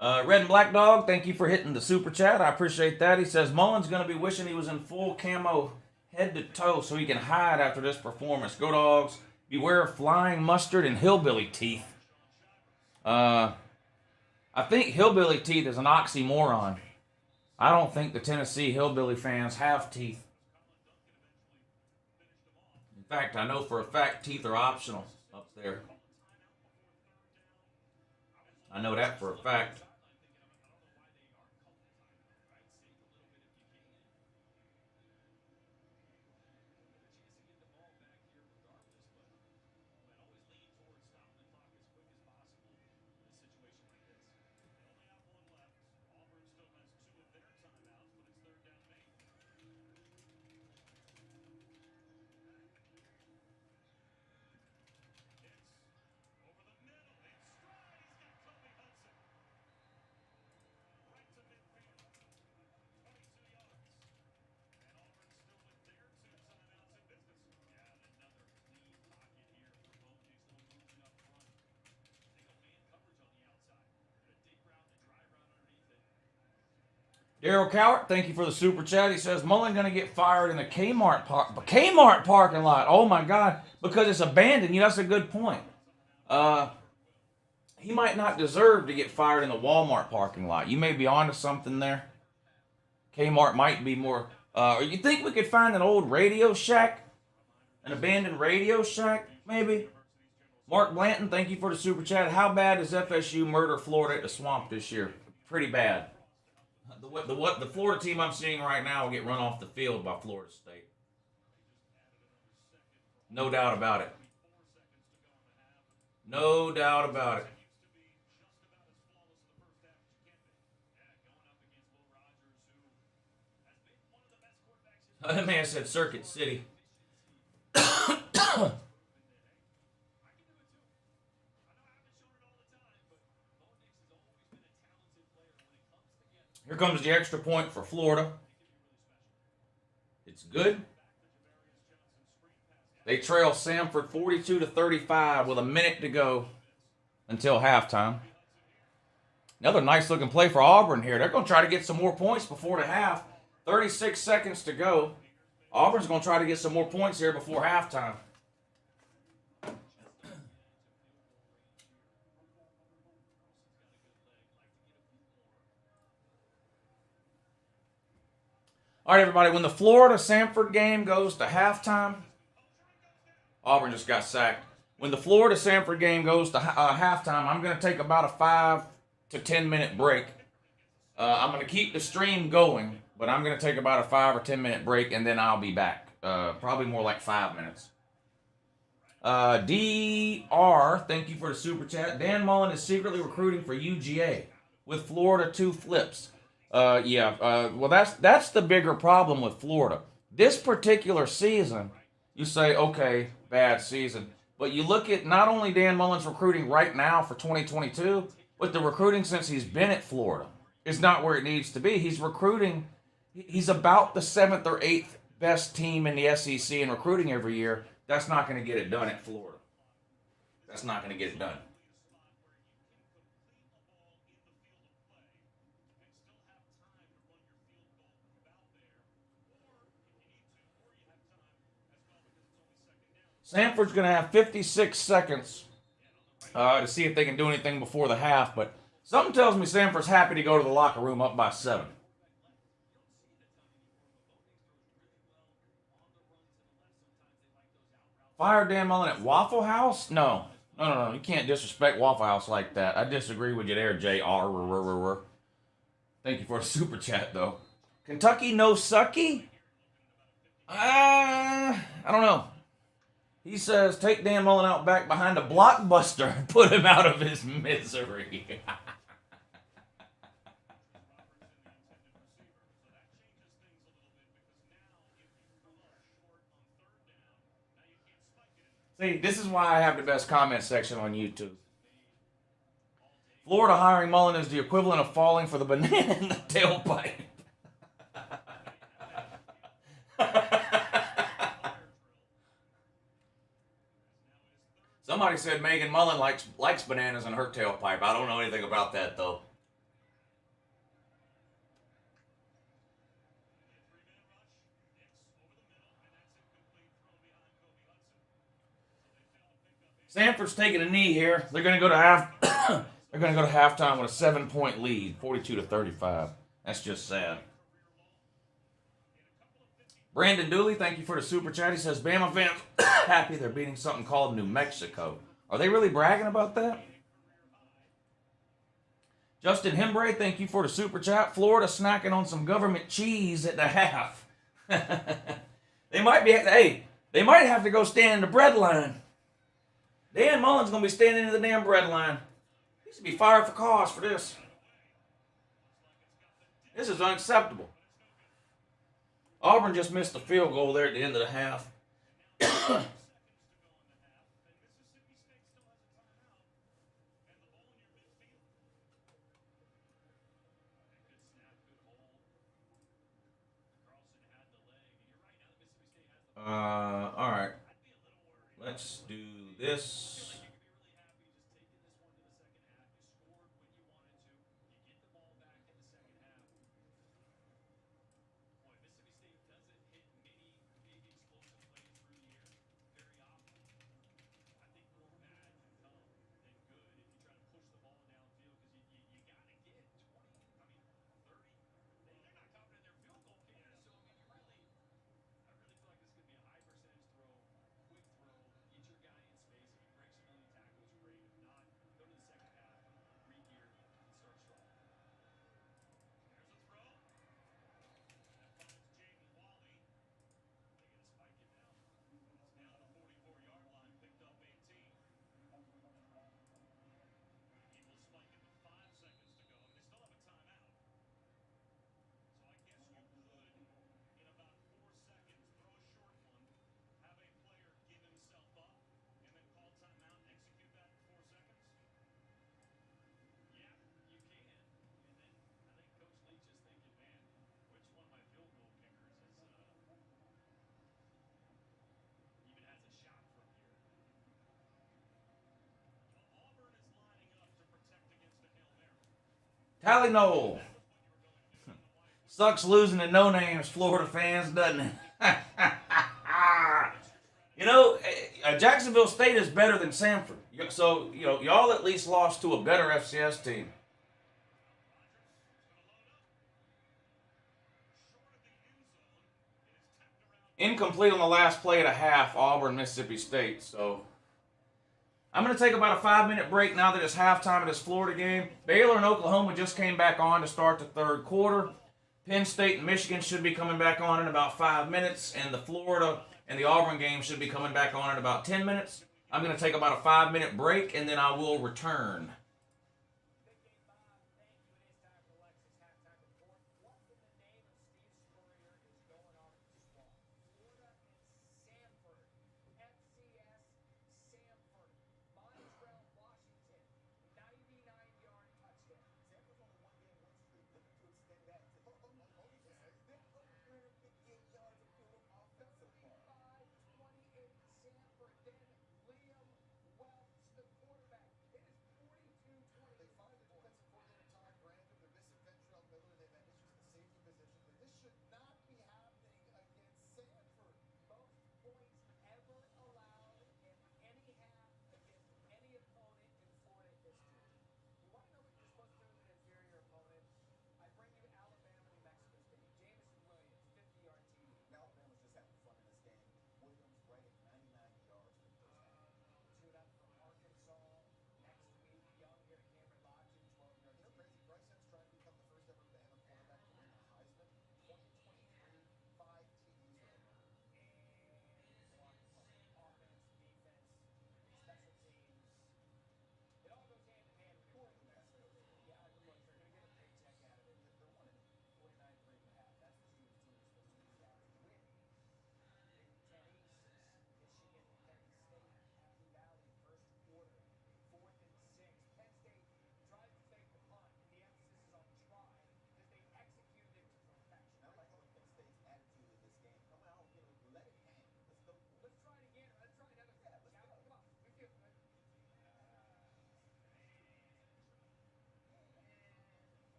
Red and Black Dog, thank you for hitting the super chat. I appreciate that. He says Mullen's going to be wishing he was in full camo head to toe so he can hide after this performance. Go Dogs. Beware of flying mustard and hillbilly teeth. I think hillbilly teeth is an oxymoron. I don't think the Tennessee hillbilly fans have teeth. In fact, I know for a fact teeth are optional up there. I know that for a fact. Daryl Cowart, thank you for the super chat. He says, Mullen going to get fired in the Kmart parking lot. Oh, my God. Because it's abandoned. That's a good point. He might not deserve to get fired in the Walmart parking lot. You may be onto something there. Kmart might be more... you think we could find an old Radio Shack? An abandoned Radio Shack, maybe? Mark Blanton, thank you for the super chat. How bad does FSU murder Florida at the Swamp this year? Pretty bad. The Florida team I'm seeing right now will get run off the field by Florida State. No doubt about it. No doubt about it. That man said Circuit City. Here comes the extra point for Florida. It's good. They trail Samford 42-35 with a minute to go until halftime. Another nice looking play for Auburn here. They're going to try to get some more points before the half. 36 seconds to go. Auburn's going to try to get some more points here before halftime. All right, everybody, when the Florida-Samford game goes to halftime, Auburn just got sacked. When the Florida-Samford game goes to halftime, I'm going to take about a 5 to 10 minute break. I'm going to keep the stream going, but I'm going to take about a 5 or 10 minute break, and then I'll be back. Probably more like 5 minutes. DR, thank you for the super chat. Dan Mullen is secretly recruiting for UGA with Florida 2 flips. Well, that's the bigger problem with Florida. This particular season, you say, okay, bad season. But you look at not only Dan Mullen's recruiting right now for 2022, but the recruiting since he's been at Florida is not where it needs to be. He's recruiting, he's about the 7th or 8th best team in the SEC in recruiting every year. That's not going to get it done at Florida. That's not going to get it done. Samford's going to have 56 seconds to see if they can do anything before the half, but something tells me Samford's happy to go to the locker room up by 7. Fire Dan Mullen at Waffle House? No. You can't disrespect Waffle House like that. I disagree with you there, JR. Thank you for the super chat, though. Kentucky no sucky? I don't know. He says, take Dan Mullen out back behind a blockbuster and put him out of his misery. See, this is why I have the best comment section on YouTube. Florida hiring Mullen is the equivalent of falling for the banana in the tailpipe. Somebody said Megan Mullen likes bananas in her tailpipe. I don't know anything about that, though. Samford's taking a knee here. They're going to go to They're going to go to halftime with a 7-point lead, 42-35. That's just sad. Brandon Dooley, thank you for the super chat. He says, Bama fans happy they're beating something called New Mexico. Are they really bragging about that? Justin Hembray, thank you for the super chat. Florida snacking on some government cheese at the half. They might have to go stand in the bread line. Dan Mullen's going to be standing in the damn bread line. He should be fired for cause for this. This is unacceptable. Auburn just missed a field goal there at the end of the half. All right. Let's do this. Tally Knoll. Sucks losing to no names, Florida fans, doesn't it? You know, Jacksonville State is better than Samford. So, you know, y'all at least lost to a better FCS team. Incomplete on the last play at a half, Auburn, Mississippi State. So, I'm going to take about a 5-minute break now that it's halftime of this Florida game. Baylor and Oklahoma just came back on to start the third quarter. Penn State and Michigan should be coming back on in about 5 minutes, and the Florida and the Auburn game should be coming back on in about 10 minutes. I'm going to take about a 5-minute break, and then I will return.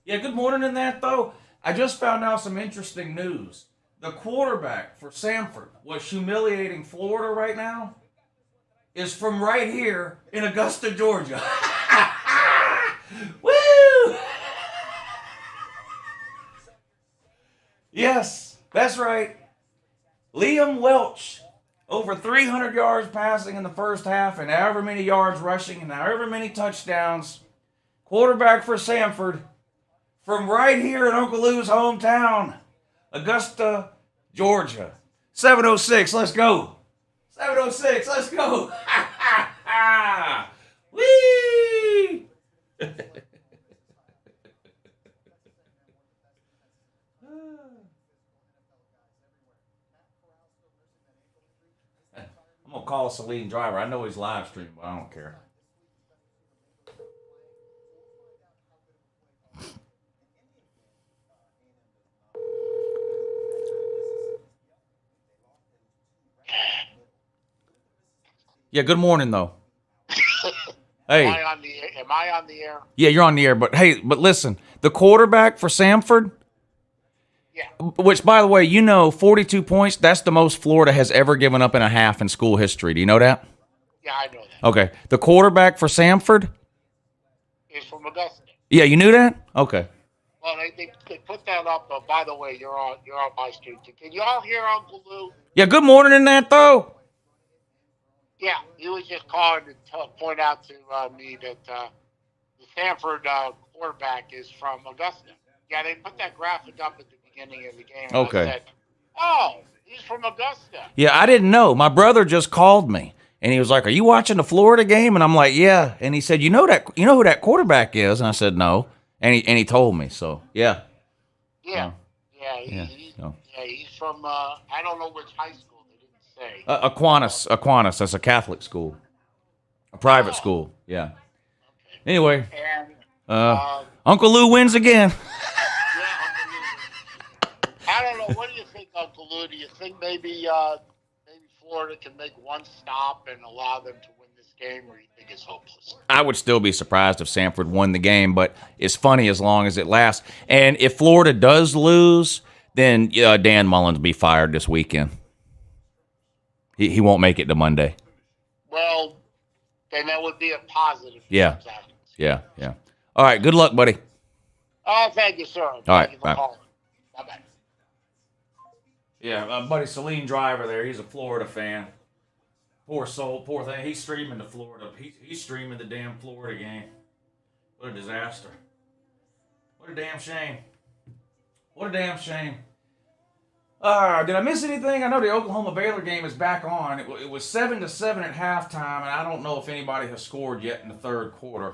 Yeah, good morning in that, though. I just found out some interesting news. The quarterback for Samford, what's humiliating Florida right now, is from right here in Augusta, Georgia. Woo! Yes, that's right. Liam Welch, over 300 yards passing in the first half and however many yards rushing and however many touchdowns. Quarterback for Samford from right here in UNCLELOU's hometown, Augusta, Georgia. 706, let's go. 706, let's go. Whee! I'm going to call Celine Driver. I know he's live streaming, but I don't care. Yeah, good morning, though. Hey. Am I on the air? Yeah, you're on the air, but hey, listen, the quarterback for Samford, Yeah. which, by the way, 42 points, that's the most Florida has ever given up in a half in school history. Do you know that? Yeah, I know that. Okay. The quarterback for Samford? He's from Augusta. Yeah, you knew that? Okay. Well, they put that up. By the way, you're on my stream. Can you all hear Uncle Lou? Yeah, good morning in that, though. Yeah, he was just calling to point out to me that the Samford quarterback is from Augusta. Yeah, they put that graphic up at the beginning of the game. And Okay. I said, oh, he's from Augusta. Yeah, I didn't know. My brother just called me, and he was like, "Are you watching the Florida game?" And I'm like, "Yeah." And he said, "You know who that quarterback is?" And I said, "No." And he told me. So yeah. Yeah. Yeah. He's from, I don't know which high school, they didn't say. Aquinas. That's a Catholic school, a private school. Yeah. Anyway, And, Uncle Lou wins again. yeah, Uncle Lou. I don't know. What do you think, Uncle Lou? Do you think maybe Florida can make one stop and allow them to win this game, or do you think it's hopeless? I would still be surprised if Samford won the game, but it's funny as long as it lasts. And if Florida does lose, then Dan Mullen's be fired this weekend. He won't make it to Monday. Well, then that would be a positive. Yeah. Yeah. All right. Good luck, buddy. Oh, thank you, sir. All right. Thank you for Bye. calling. Bye-bye. Yeah, buddy Celine Driver there. He's a Florida fan. Poor soul, poor thing. He's streaming to Florida. He's streaming the damn Florida game. What a disaster. What a damn shame. What a damn shame. Did I miss anything? I know the Oklahoma-Baylor game is back on. It was 7-7 at halftime, and I don't know if anybody has scored yet in the third quarter.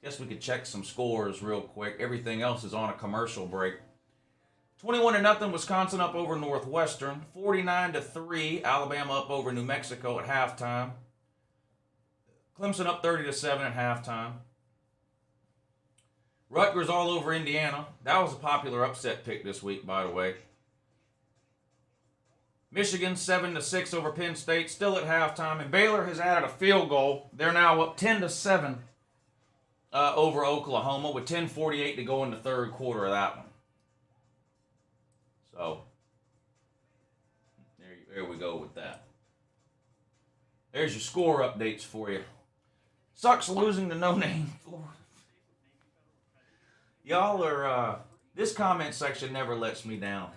Guess we could check some scores real quick. Everything else is on a commercial break. 21-0 Wisconsin up over Northwestern. 49-3 Alabama up over New Mexico at halftime. Clemson up 30-7 at halftime. Rutgers all over Indiana. That was a popular upset pick this week, by the way. Michigan 7-6 over Penn State, still at halftime, and Baylor has added a field goal. They're now up 10-7 over Oklahoma with 10:48 to go in the third quarter of that one. So there we go with that. There's your score updates for you. Sucks losing to no-name Florida. Y'all are, this comment section never lets me down.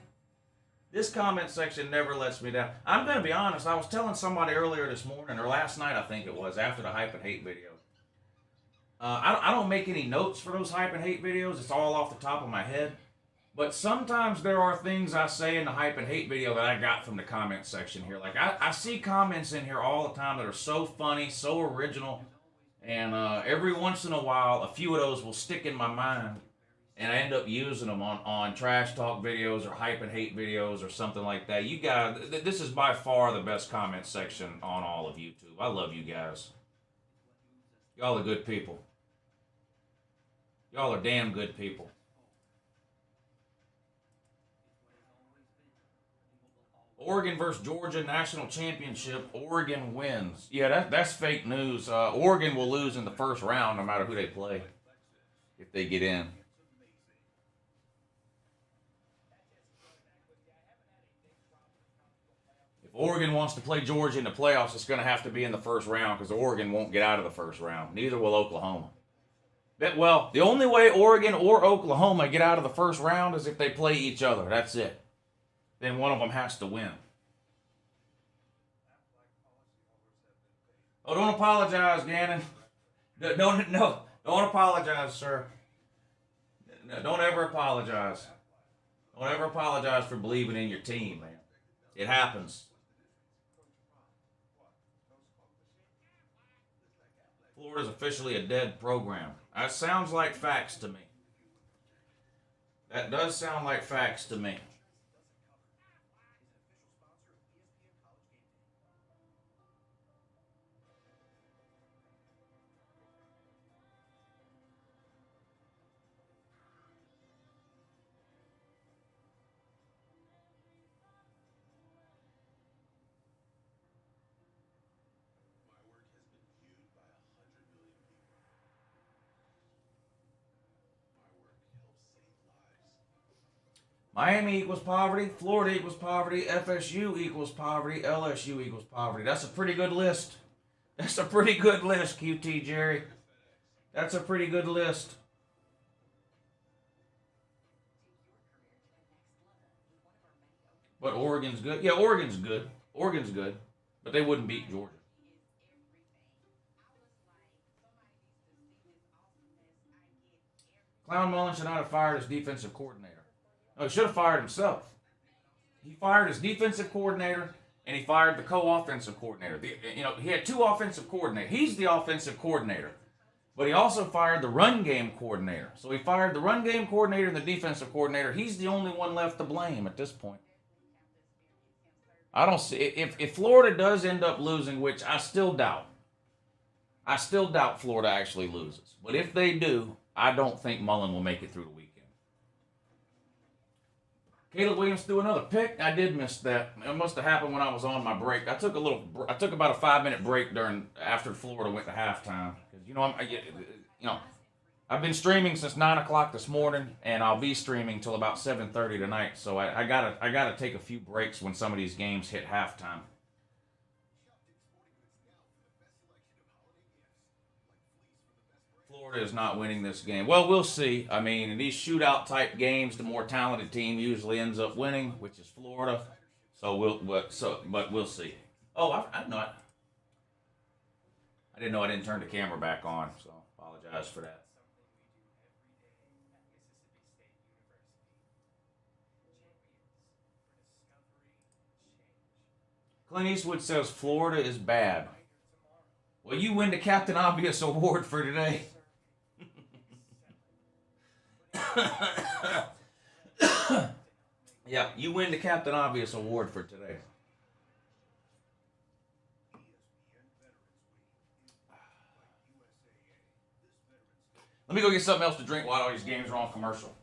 This comment section never lets me down. I'm going to be honest. I was telling somebody earlier this morning, or last night I think it was, after the Hype and Hate video. I don't make any notes for those Hype and Hate videos. It's all off the top of my head. But sometimes there are things I say in the Hype and Hate video that I got from the comment section here. Like, I see comments in here all the time that are so funny, so original. And every once in a while, a few of those will stick in my mind. And I end up using them on trash talk videos or Hype and Hate videos or something like that. You guys, this is by far the best comment section on all of YouTube. I love you guys. Y'all are good people. Y'all are damn good people. Oregon versus Georgia National Championship. Oregon wins. Yeah, that's fake news. Oregon will lose in the first round no matter who they play if they get in. Oregon wants to play Georgia in the playoffs, it's going to have to be in the first round because Oregon won't get out of the first round. Neither will Oklahoma. Well, the only way Oregon or Oklahoma get out of the first round is if they play each other. That's it. Then one of them has to win. Oh, don't apologize, Gannon. No, don't apologize, sir. No, don't ever apologize. Don't ever apologize for believing in your team, man. It happens. Florida's officially a dead program. That sounds like facts to me. That does sound like facts to me. Miami equals poverty, Florida equals poverty, FSU equals poverty, LSU equals poverty. That's a pretty good list. That's a pretty good list, QT Jerry. That's a pretty good list. But Oregon's good. Yeah, Oregon's good. Oregon's good. But they wouldn't beat Georgia. Clown Mullen should not have fired his defensive coordinator. No, he should have fired himself. He fired his defensive coordinator, and he fired the co-offensive coordinator. He had two offensive coordinators. He's the offensive coordinator. But he also fired the run game coordinator. So he fired the run game coordinator and the defensive coordinator. He's the only one left to blame at this point. I don't see... If Florida does end up losing, which I still doubt. I still doubt Florida actually loses. But if they do, I don't think Mullen will make it through the weekend. Caleb Williams threw another pick. I did miss that. It must have happened when I was on my break. I took about a 5-minute break after Florida went to halftime because I've been streaming since 9 o'clock this morning, and I'll be streaming till about 7:30 tonight. So I gotta take a few breaks when some of these games hit halftime. Florida is not winning this game. Well, we'll see. I mean, in these shootout type games, the more talented team usually ends up winning, which is Florida. But we'll see. Oh, I know it. I didn't know I didn't turn the camera back on, so apologize for that. Clint Eastwood says Florida is bad. Well, you win the Captain Obvious Award for today. Yeah, you win the Captain Obvious Award for today. Let me go get something else to drink while all these games are on commercial.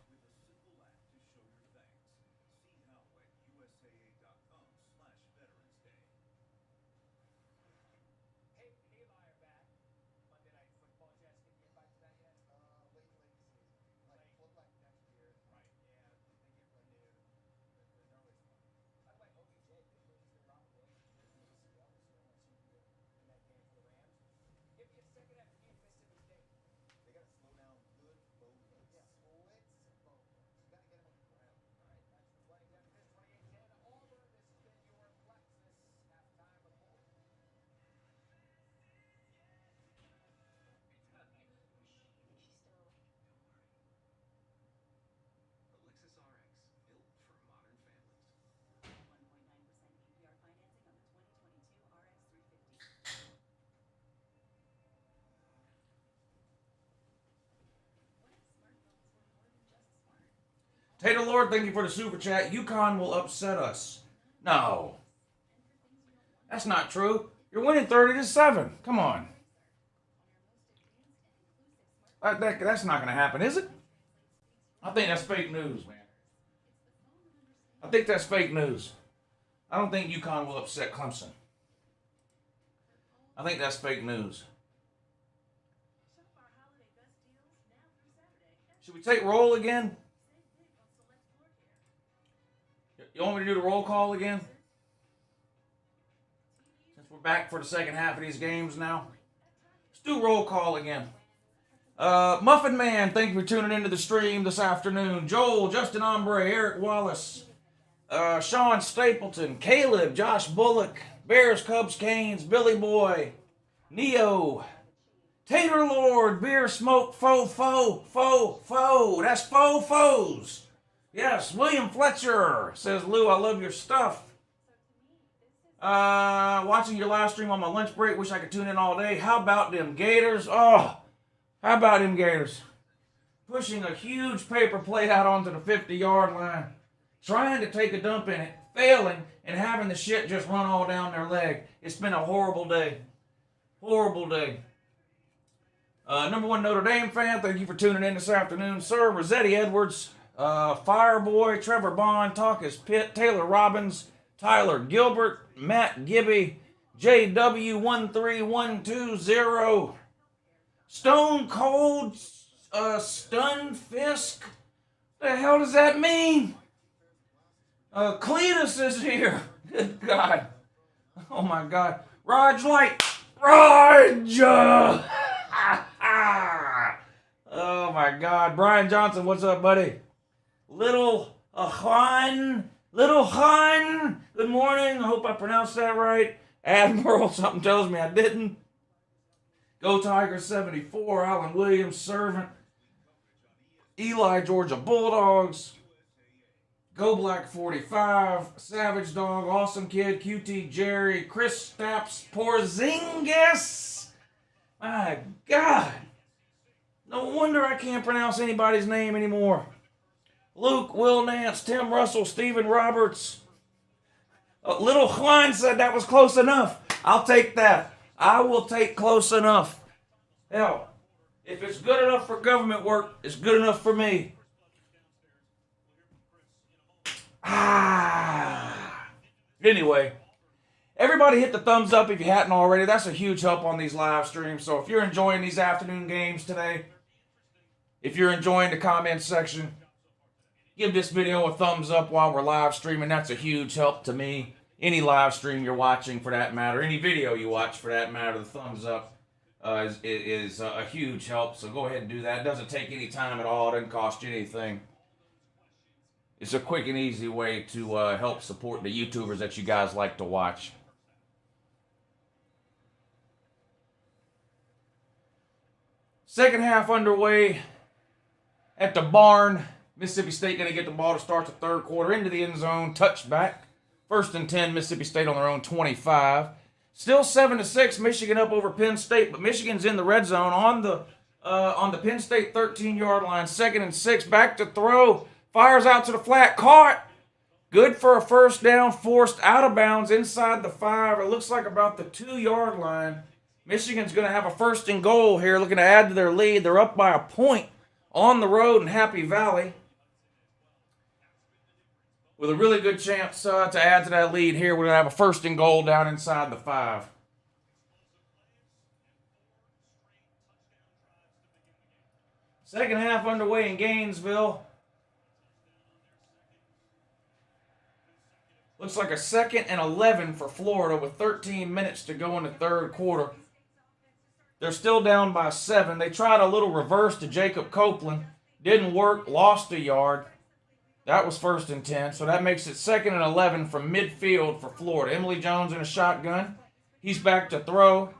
Tater Lord, thank you for the super chat. UConn will upset us. No. That's not true. You're winning 30-7. Come on. That's not going to happen, is it? I think that's fake news, man. I think that's fake news. I don't think UConn will upset Clemson. I think that's fake news. Should we take roll again? You want me to do the roll call again? We're back for the second half of these games now. Let's do roll call again. Muffin Man, thank you for tuning into the stream this afternoon. Joel, Justin Ombre, Eric Wallace, Sean Stapleton, Caleb, Josh Bullock, Bears, Cubs, Canes, Billy Boy, Neo, Tater Lord, Beer Smoke, Faux. That's Faux Foes. Yes, William Fletcher says, Lou, I love your stuff. Watching your live stream on my lunch break. Wish I could tune in all day. How about them Gators? Oh, how about them Gators? Pushing a huge paper plate out onto the 50-yard line. Trying to take a dump in it. Failing and having the shit just run all down their leg. It's been a horrible day. Horrible day. Number one Notre Dame fan, thank you for tuning in this afternoon, sir. Rossetti Edwards, Fireboy, Trevor Bond, Talkus Pitt, Taylor Robbins, Tyler Gilbert, Matt Gibby, JW13120, Stone Cold Stun Fisk. The hell does that mean? Cletus is here. Good God. Oh my God. Raj Light. Raj! Oh my God. Brian Johnson, what's up, buddy? Little Han. Good morning. I hope I pronounced that right. Admiral, something tells me I didn't. Go Tigers 74. Alan Williams, Servant. Eli, Georgia Bulldogs. Go Black 45. Savage Dog, Awesome Kid, QT Jerry, Chris Stapps, Porzingis. My God. No wonder I can't pronounce anybody's name anymore. Luke, Will Nance, Tim Russell, Stephen Roberts. Little Juan said that was close enough. I'll take that. I will take close enough. Hell, if it's good enough for government work, it's good enough for me. Anyway, everybody hit the thumbs up if you hadn't already. That's a huge help on these live streams. So if you're enjoying these afternoon games today, if you're enjoying the comment section, give this video a thumbs up while we're live streaming. That's a huge help to me. Any live stream you're watching for that matter, any video you watch for that matter, the thumbs up is a huge help. So go ahead and do that. It doesn't take any time at all. It doesn't cost you anything. It's a quick and easy way to help support the YouTubers that you guys like to watch. Second half underway at the barn. Mississippi State going to get the ball to start the third quarter into the end zone. Touchback. 1st and 10, Mississippi State on their own 25. Still 7-6, Michigan up over Penn State, but Michigan's in the red zone on the Penn State 13-yard line. 2nd and 6, back to throw. Fires out to the flat, caught. Good for a first down, forced out of bounds inside the 5. It looks like about the 2-yard line. Michigan's going to have a 1st and goal here, looking to add to their lead. They're up by a point on the road in Happy Valley, with a really good chance to add to that lead here. We're going to have a 1st and goal down inside the 5. Second half underway in Gainesville. Looks like a 2nd and 11 for Florida with 13 minutes to go in the third quarter. They're still down by 7. They tried a little reverse to Jacob Copeland. Didn't work, lost a yard. That was 1st and 10, so that makes it 2nd and 11 from midfield for Florida. Emily Jones in a shotgun. He's back to throw.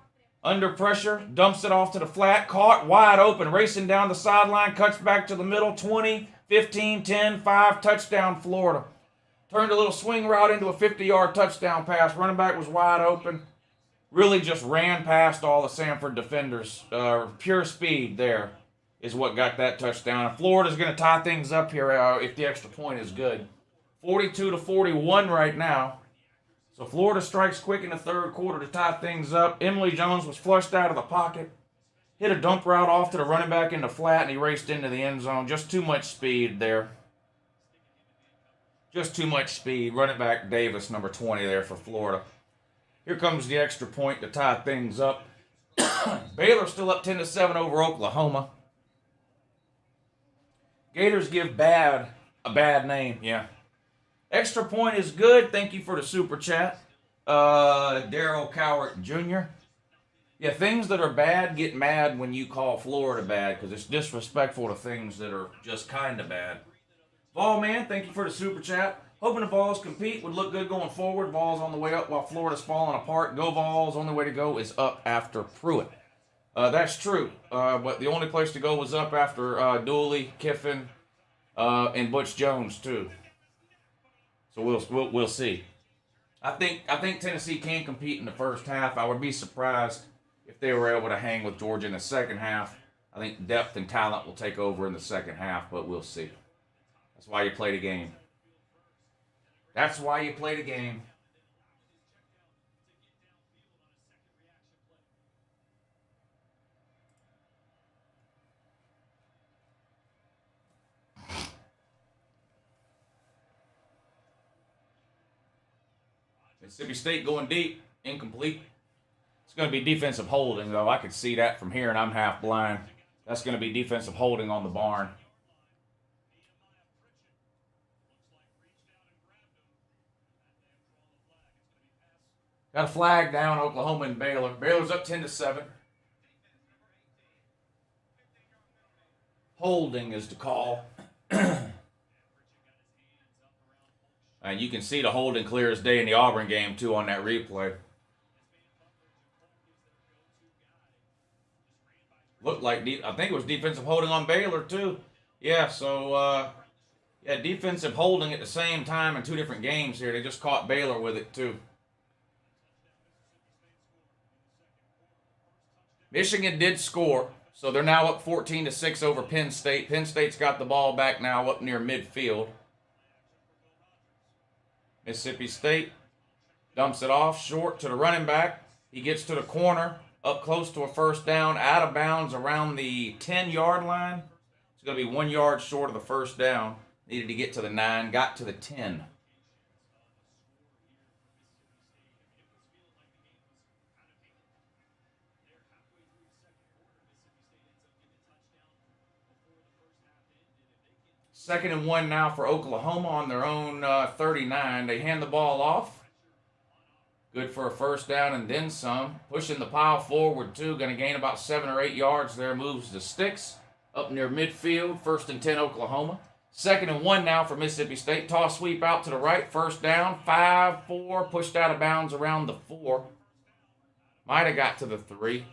Under pressure, dumps it off to the flat. Caught, wide open, racing down the sideline. Cuts back to the middle, 20, 15, 10, 5, touchdown Florida. Turned a little swing route into a 50-yard touchdown pass. Running back was wide open. Really just ran past all the Samford defenders. Pure speed there is what got that touchdown. And Florida's going to tie things up here if the extra point is good. 42-41 right now. So Florida strikes quick in the third quarter to tie things up. Emily Jones was flushed out of the pocket. Hit a dump route off to the running back in the flat, and he raced into the end zone. Just too much speed there. Just too much speed. Running back Davis, number 20 there for Florida. Here comes the extra point to tie things up. Baylor still up 10-7 over Oklahoma. Gators give a bad name, yeah. Extra point is good. Thank you for the super chat. Daryl Cowart Jr. Yeah, things that are bad get mad when you call Florida bad because it's disrespectful to things that are just kind of bad. Vol man, thank you for the super chat. Hoping the Vols compete would look good going forward. Vols on the way up while Florida's falling apart. Go Vols. Only way to go is up after Pruitt. That's true. But the only place to go was up after Dooley, Kiffin, and Butch Jones too. So we'll see. I think Tennessee can compete in the first half. I would be surprised if they were able to hang with Georgia in the second half. I think depth and talent will take over in the second half, but we'll see. That's why you play the game. That's why you play the game. Mississippi State going deep, incomplete. It's going to be defensive holding, though. I could see that from here, and I'm half blind. That's going to be defensive holding on the barn. Got a flag down, Oklahoma and Baylor. Baylor's up 10-7. Holding is the call. And you can see the holding clear as day in the Auburn game, too, on that replay. Looked like, I think it was defensive holding on Baylor, too. Yeah, so, defensive holding at the same time in two different games here. They just caught Baylor with it, too. Michigan did score, so they're now up 14-6 over Penn State. Penn State's got the ball back now up near midfield. Mississippi State dumps it off short to the running back. He gets to the corner, up close to a first down, out of bounds around the 10-yard line. It's going to be 1 yard short of the first down. Needed to get to the 9, got to the 10. Second and 1 now for Oklahoma on their own 39. They hand the ball off. Good for a first down and then some. Pushing the pile forward, too. Going to gain about 7 or 8 yards there. Moves the sticks up near midfield. First and 10, Oklahoma. Second and 1 now for Mississippi State. Toss sweep out to the right. First down. 5-4. Pushed out of bounds around the 4. Might have got to the 3.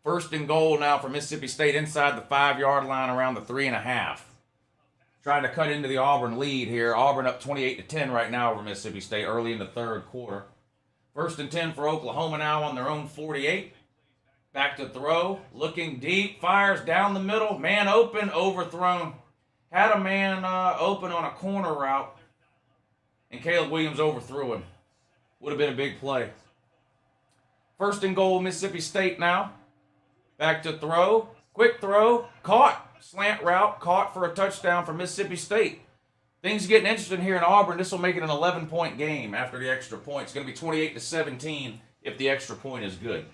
First and goal now for Mississippi State inside the 5-yard line around the 3.5. Trying to cut into the Auburn lead here. Auburn up 28-10 right now over Mississippi State early in the third quarter. First and 10 for Oklahoma now on their own 48. Back to throw. Looking deep. Fires down the middle. Man open. Overthrown. Had a man open on a corner route. And Caleb Williams overthrew him. Would have been a big play. First and goal Mississippi State now. Back to throw. Quick throw. Caught. Slant route. Caught for a touchdown for Mississippi State. Things are getting interesting here in Auburn. This will make it an 11-point game after the extra point. It's going to be 28-17 if the extra point is good.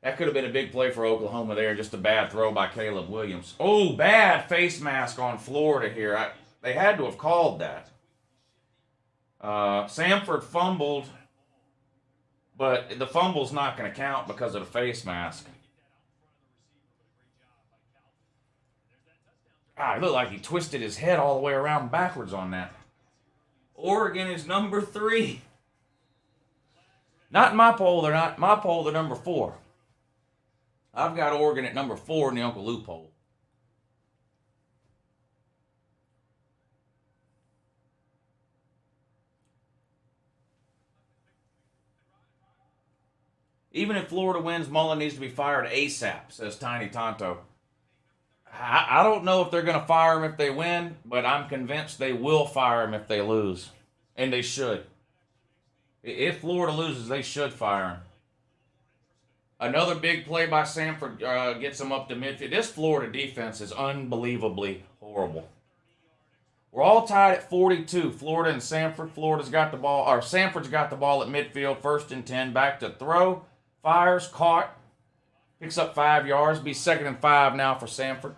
That could have been a big play for Oklahoma there. Just a bad throw by Caleb Williams. Oh, bad face mask on Florida here. They had to have called that. Samford fumbled. But the fumble's not going to count because of the face mask. It looked like he twisted his head all the way around backwards on that. Oregon is number 3. Not in my poll. They're not. My poll, they're number 4. I've got Oregon at number 4 in the UNCLELOU poll. Even if Florida wins, Mullen needs to be fired ASAP, says Tiny Tonto. I don't know if they're going to fire him if they win, but I'm convinced they will fire him if they lose. And they should. If Florida loses, they should fire him. Another big play by Samford gets him up to midfield. This Florida defense is unbelievably horrible. We're all tied at 42. Florida and Samford. Florida's got the ball, or Samford's got the ball at midfield. First and 10. Back to throw. Fires, caught, picks up 5 yards. Be second and 5 now for Samford.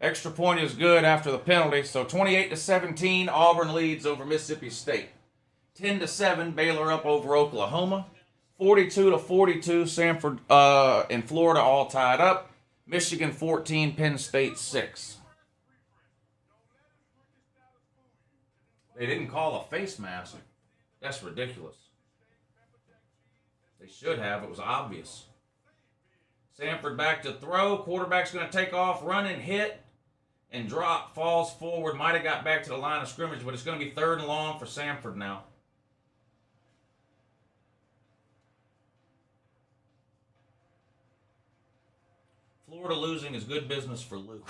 Extra point is good after the penalty. So 28-17, Auburn leads over Mississippi State. 10-7, Baylor up over Oklahoma. 42-42, Samford and Florida all tied up. Michigan 14, Penn State 6. They didn't call a face mask. That's ridiculous. They should have. It was obvious. Samford back to throw. Quarterback's going to take off, run and hit, and drop. Falls forward. Might have got back to the line of scrimmage, but it's going to be 3rd and long for Samford now. Florida losing is good business for Lou.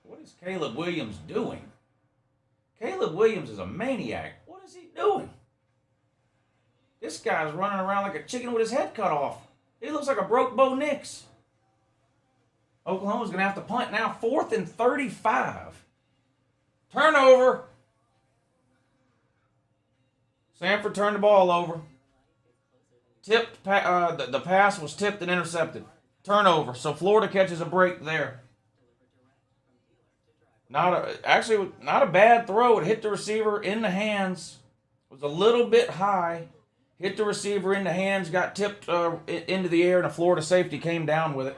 What is Caleb Williams doing? Caleb Williams is a maniac. What is he doing? This guy's running around like a chicken with his head cut off. He looks like a broke Bo Nix. Oklahoma's going to have to punt now. 4th and 35. Turnover. Samford turned the ball over. Tipped. The pass was tipped and intercepted. Turnover. So Florida catches a break there. Not a bad throw. It hit the receiver in the hands. It was a little bit high. Hit the receiver in the hands. Got tipped into the air, and a Florida safety came down with it.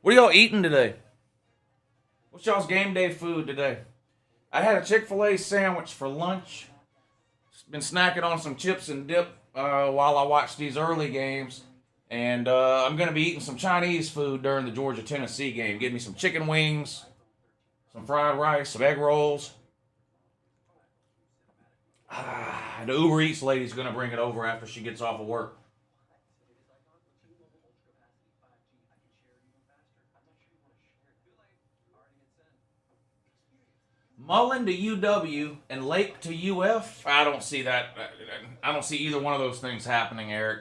What are y'all eating today? What's y'all's game day food today? I had a Chick-fil-A sandwich for lunch. Been snacking on some chips and dip while I watch these early games. And I'm going to be eating some Chinese food during the Georgia-Tennessee game. Get me some chicken wings, some fried rice, some egg rolls. The Uber Eats lady's going to bring it over after she gets off of work. Mullen to UW and Lake to UF. I don't see that. I don't see either one of those things happening, Eric.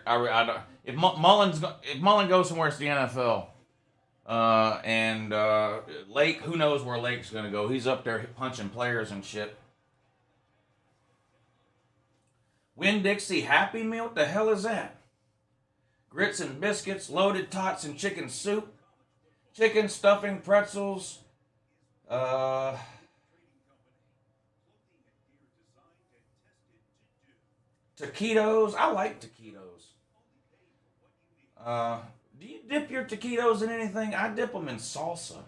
If Mullen goes somewhere, it's the NFL. And Lake, who knows where Lake's going to go? He's up there punching players and shit. Win Dixie Happy Meal? What the hell is that? Grits and biscuits, loaded tots and chicken soup, chicken stuffing, pretzels, taquitos. I like taquitos. Do you dip your taquitos in anything? I dip them in salsa.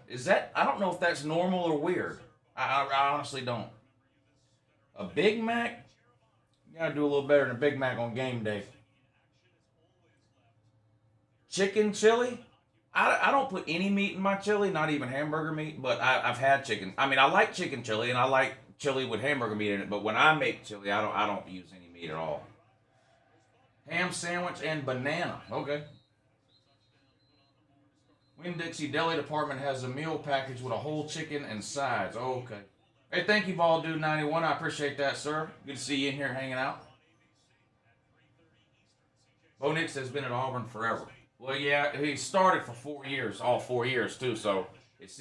I don't know if that's normal or weird. I honestly don't. A Big Mac? You gotta do a little better than a Big Mac on game day. Chicken chili? I don't put any meat in my chili, not even hamburger meat, but I've had chicken. I mean, I like chicken chili, and I like chili with hamburger meat in it, but when I make chili, I don't use any meat at all. Ham sandwich and banana. Okay. Winn-Dixie Deli Department has a meal package with a whole chicken and sides. Oh, okay. Hey, thank you, Ball Dude 91. I appreciate that, sir. Good to see you in here hanging out. Bo Nix has been at Auburn forever. Well, yeah, he started for 4 years, all 4 years, too, so it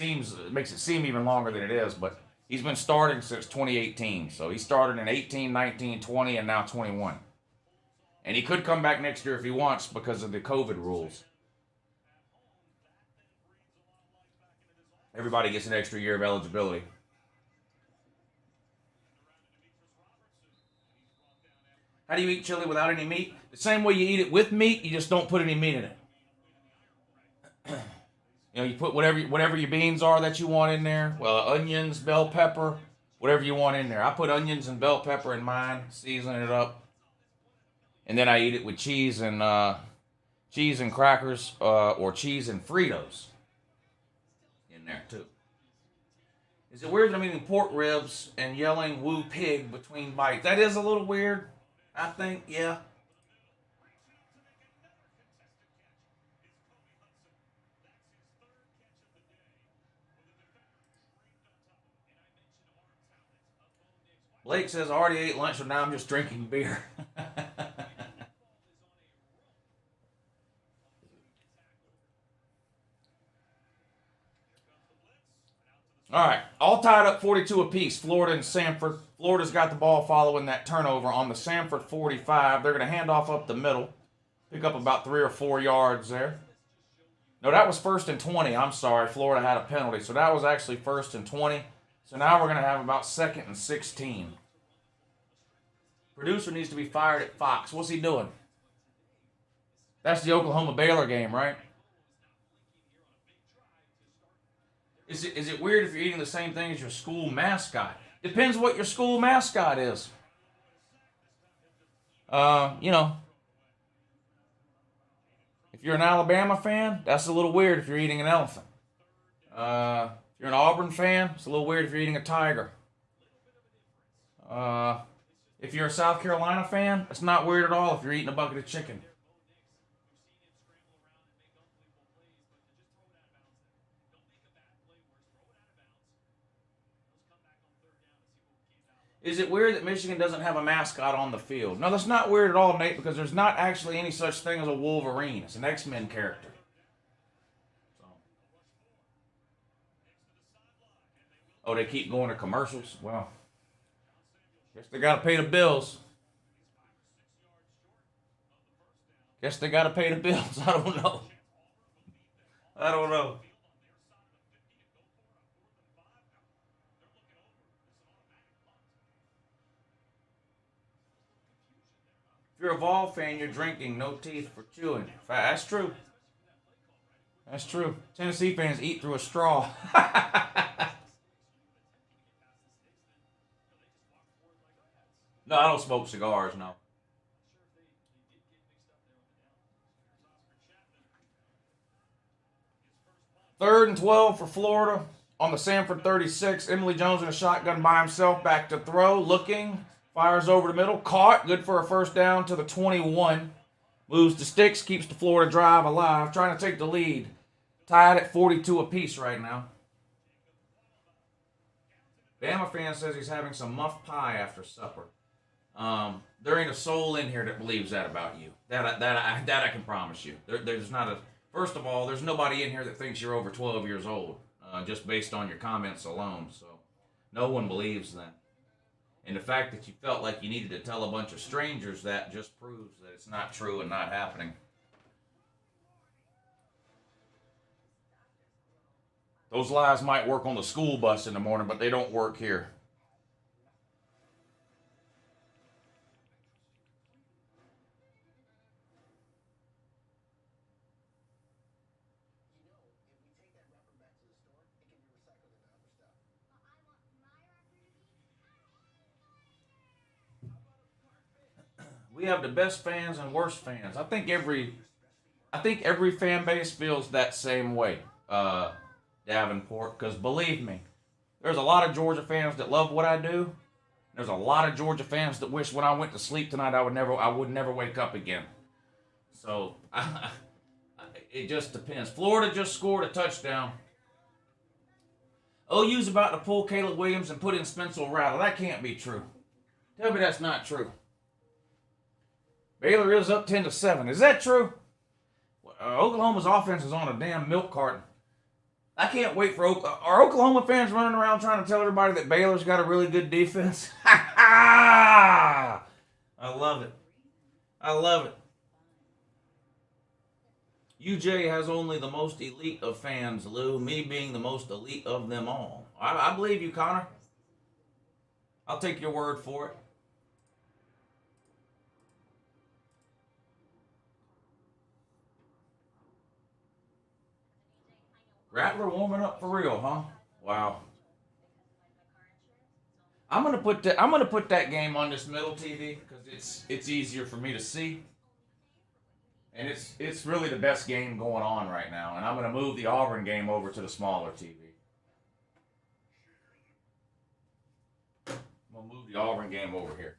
makes it seem even longer than it is, but he's been starting since 2018. So he started in 18, 19, 20, and now 21. And he could come back next year if he wants because of the COVID rules. Everybody gets an extra year of eligibility. How do you eat chili without any meat? The same way you eat it with meat, you just don't put any meat in it. You put whatever your beans are that you want in there. Well, onions, bell pepper, whatever you want in there. I put onions and bell pepper in mine, season it up. And then I eat it with cheese and crackers or cheese and Fritos in there too. Is it weird that I'm eating pork ribs and yelling "woo pig" between bites? That is a little weird, I think, yeah. Blake says, I already ate lunch, so now I'm just drinking beer. All right, all tied up 42 apiece, Florida and Samford. Florida's got the ball following that turnover on the Samford 45. They're going to hand off up the middle. Pick up about 3 or 4 yards there. No, that was 1st and 20. I'm sorry. Florida had a penalty. So that was actually 1st and 20. So now we're going to have about 2nd and 16. Producer needs to be fired at Fox. What's he doing? That's the Oklahoma-Baylor game, right? Is it weird if you're eating the same thing as your school mascot? Depends what your school mascot is. You know, if you're an Alabama fan, that's a little weird if you're eating an elephant. If you're an Auburn fan, it's a little weird if you're eating a tiger. If you're a South Carolina fan, it's not weird at all if you're eating a bucket of chicken. Is it weird that Michigan doesn't have a mascot on the field? No, that's not weird at all, Nate, because there's not actually any such thing as a Wolverine. It's an X-Men character. So. Oh, they keep going to commercials? Well, guess they got to pay the bills. Guess they got to pay the bills. I don't know. I don't know. If you're a Vol fan, you're drinking, no teeth for chewing. That's true. That's true. Tennessee fans eat through a straw. No, I don't smoke cigars, no. Third and 12 for Florida on the Samford 36. Emily Jones in a shotgun by himself, back to throw, looking. Fires over the middle. Caught. Good for a first down to the 21. Moves the sticks. Keeps the Florida drive alive. Trying to take the lead. Tied at 42 apiece right now. Bama fan says he's having some muff pie after supper. There ain't a soul in here that believes that about you. That I can promise you. There's not a... First of all, there's nobody in here that thinks you're over 12 years old. Just based on your comments alone. So no one believes that. And the fact that you felt like you needed to tell a bunch of strangers that just proves that it's not true and not happening. Those lies might work on the school bus in the morning, but they don't work here. We have the best fans and worst fans. I think every fan base feels that same way, Davenport. Because believe me, there's a lot of Georgia fans that love what I do. There's a lot of Georgia fans that wish when I went to sleep tonight I would never wake up again. So it just depends. Florida just scored a touchdown. OU's about to pull Caleb Williams and put in Spencer Rattler. That can't be true. Tell me that's not true. Baylor is up 10-7. Is that true? Oklahoma's offense is on a damn milk carton. I can't wait for Are Oklahoma fans running around trying to tell everybody that Baylor's got a really good defense? I love it. I love it. UJ has only the most elite of fans, Lou. Me being the most elite of them all. I believe you, Connor. I'll take your word for it. Rattler warming up for real, huh? Wow. I'm gonna put that game on this middle TV because it's easier for me to see, and it's really the best game going on right now. And I'm gonna move the Auburn game over to the smaller TV. I'm gonna move the Auburn game over here.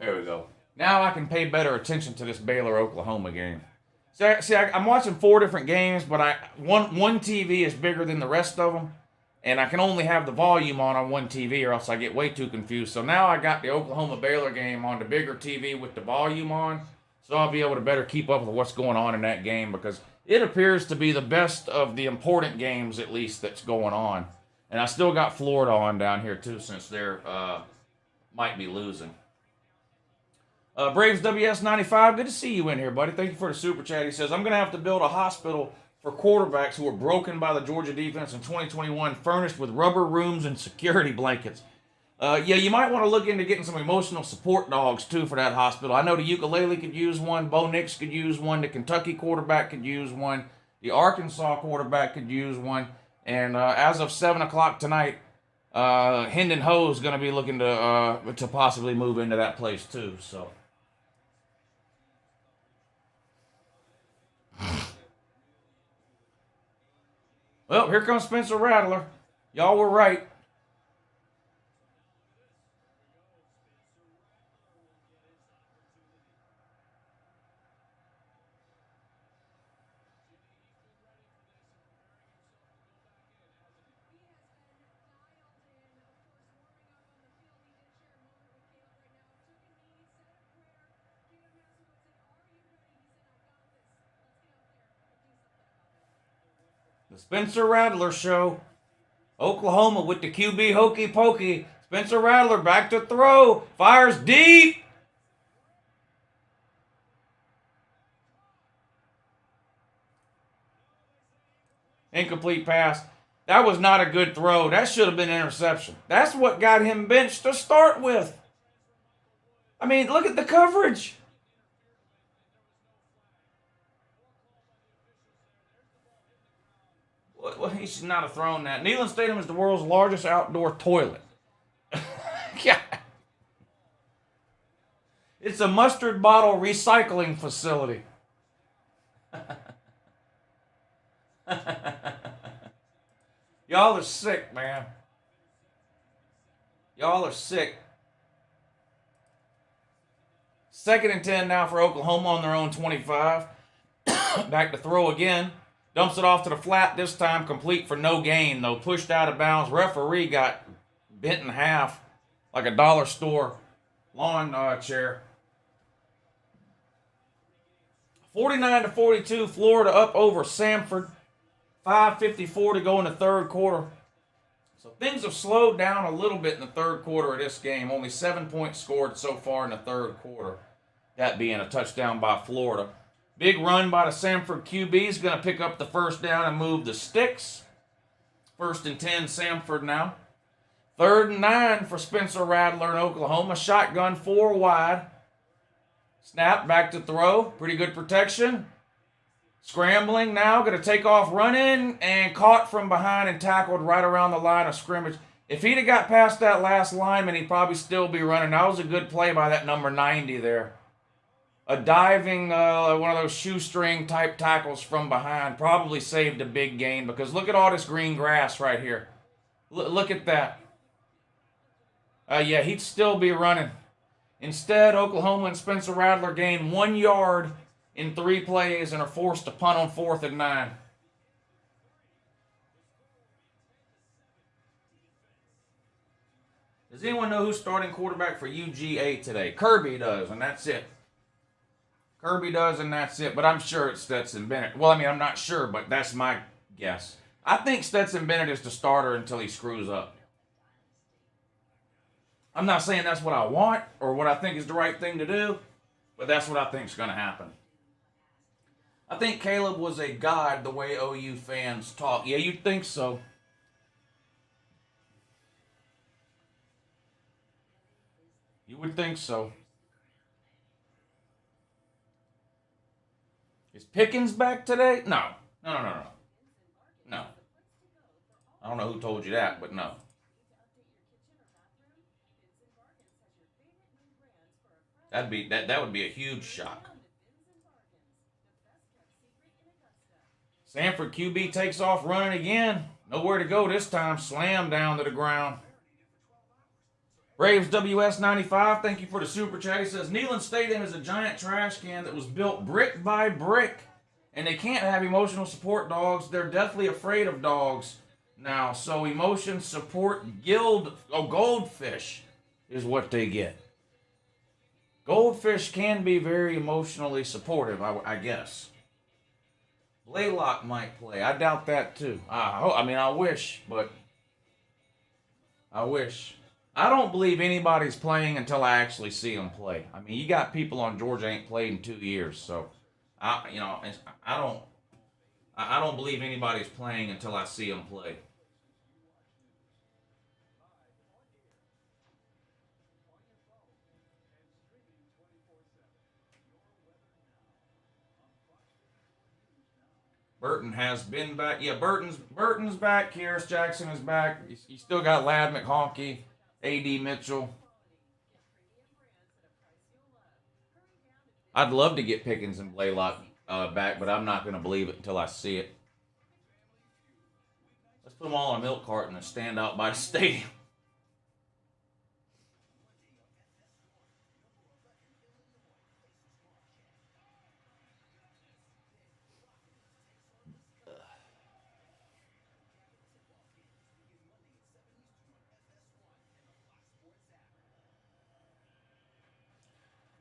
There we go. Now I can pay better attention to this Baylor-Oklahoma game. See, I'm watching 4 different games, but one TV is bigger than the rest of them, and I can only have the volume on one TV or else I get way too confused. So now I got the Oklahoma-Baylor game on the bigger TV with the volume on, so I'll be able to better keep up with what's going on in that game because it appears to be the best of the important games, at least, that's going on. And I still got Florida on down here, too, since they're might be losing. Braves WS95, good to see you in here, buddy. Thank you for the super chat. He says, I'm going to have to build a hospital for quarterbacks who were broken by the Georgia defense in 2021, furnished with rubber rooms and security blankets. Yeah, you might want to look into getting some emotional support dogs, too, for that hospital. I know the ukulele could use one. Bo Nix could use one. The Kentucky quarterback could use one. The Arkansas quarterback could use one. And as of 7 o'clock tonight, Hendon Ho is going to be looking to possibly move into that place, too. So. Well, here comes Spencer Rattler. Y'all were right. The Spencer Rattler Show. Oklahoma with the QB hokey pokey. Spencer Rattler back to throw. Fires deep. Incomplete pass. That was not a good throw. That should have been an interception. That's what got him benched to start with. I mean, look at the coverage. Well, he should not have thrown that. Neyland Stadium is the world's largest outdoor toilet. Yeah. It's a mustard bottle recycling facility. Y'all are sick, man. Y'all are sick. 2nd and 10 now for Oklahoma on their own 25. Back to throw again. Dumps it off to the flat this time, complete for no gain, though. Pushed out of bounds. Referee got bent in half like a dollar store lawn chair. 49-42, Florida up over Samford. 5:54 to go in the third quarter. So things have slowed down a little bit in the third quarter of this game. Only 7 points scored so far in the third quarter. That being a touchdown by Florida. Big run by the Samford QB is going to pick up the first down and move the sticks. 1st and 10, Samford now. 3rd and 9 for Spencer Rattler in Oklahoma. Shotgun 4 wide. Snap, back to throw. Pretty good protection. Scrambling now, going to take off running and caught from behind and tackled right around the line of scrimmage. If he'd have got past that last lineman, he'd probably still be running. That was a good play by that number 90 there. A diving, one of those shoestring type tackles from behind probably saved a big gain because look at all this green grass right here. Look at that. Yeah, he'd still be running. Instead, Oklahoma and Spencer Rattler gain 1 yard in 3 plays and are forced to punt on 4th and 9. Does anyone know who's starting quarterback for UGA today? Kirby does, and that's it. Kirby does, and that's it. But I'm sure it's Stetson Bennett. Well, I mean, I'm not sure, but that's my guess. I think Stetson Bennett is the starter until he screws up. I'm not saying that's what I want or what I think is the right thing to do, but that's what I think is going to happen. I think Caleb was a god the way OU fans talk. Yeah, you'd think so. You would think so. Is Pickens back today? No. No. I don't know who told you that, but no. That would be a huge shock. Samford QB takes off running again. Nowhere to go this time. Slam down to the ground. Braves WS95, thank you for the super chat. He says, Neyland Stadium is a giant trash can that was built brick by brick. And they can't have emotional support dogs. They're deathly afraid of dogs now. So emotion support goldfish is what they get. Goldfish can be very emotionally supportive, I guess. Blaylock might play. I doubt that too. I wish, but I wish. I don't believe anybody's playing until I actually see them play. I mean, you got people on Georgia ain't played in 2 years, so I don't believe anybody's playing until I see them play. Burton has been back. Yeah, Burton's back. Kyrus Jackson is back. You still got Ladd McHonky, A.D. Mitchell. I'd love to get Pickens and Blaylock back, but I'm not going to believe it until I see it. Let's put them all in a milk carton and stand out by the stadium.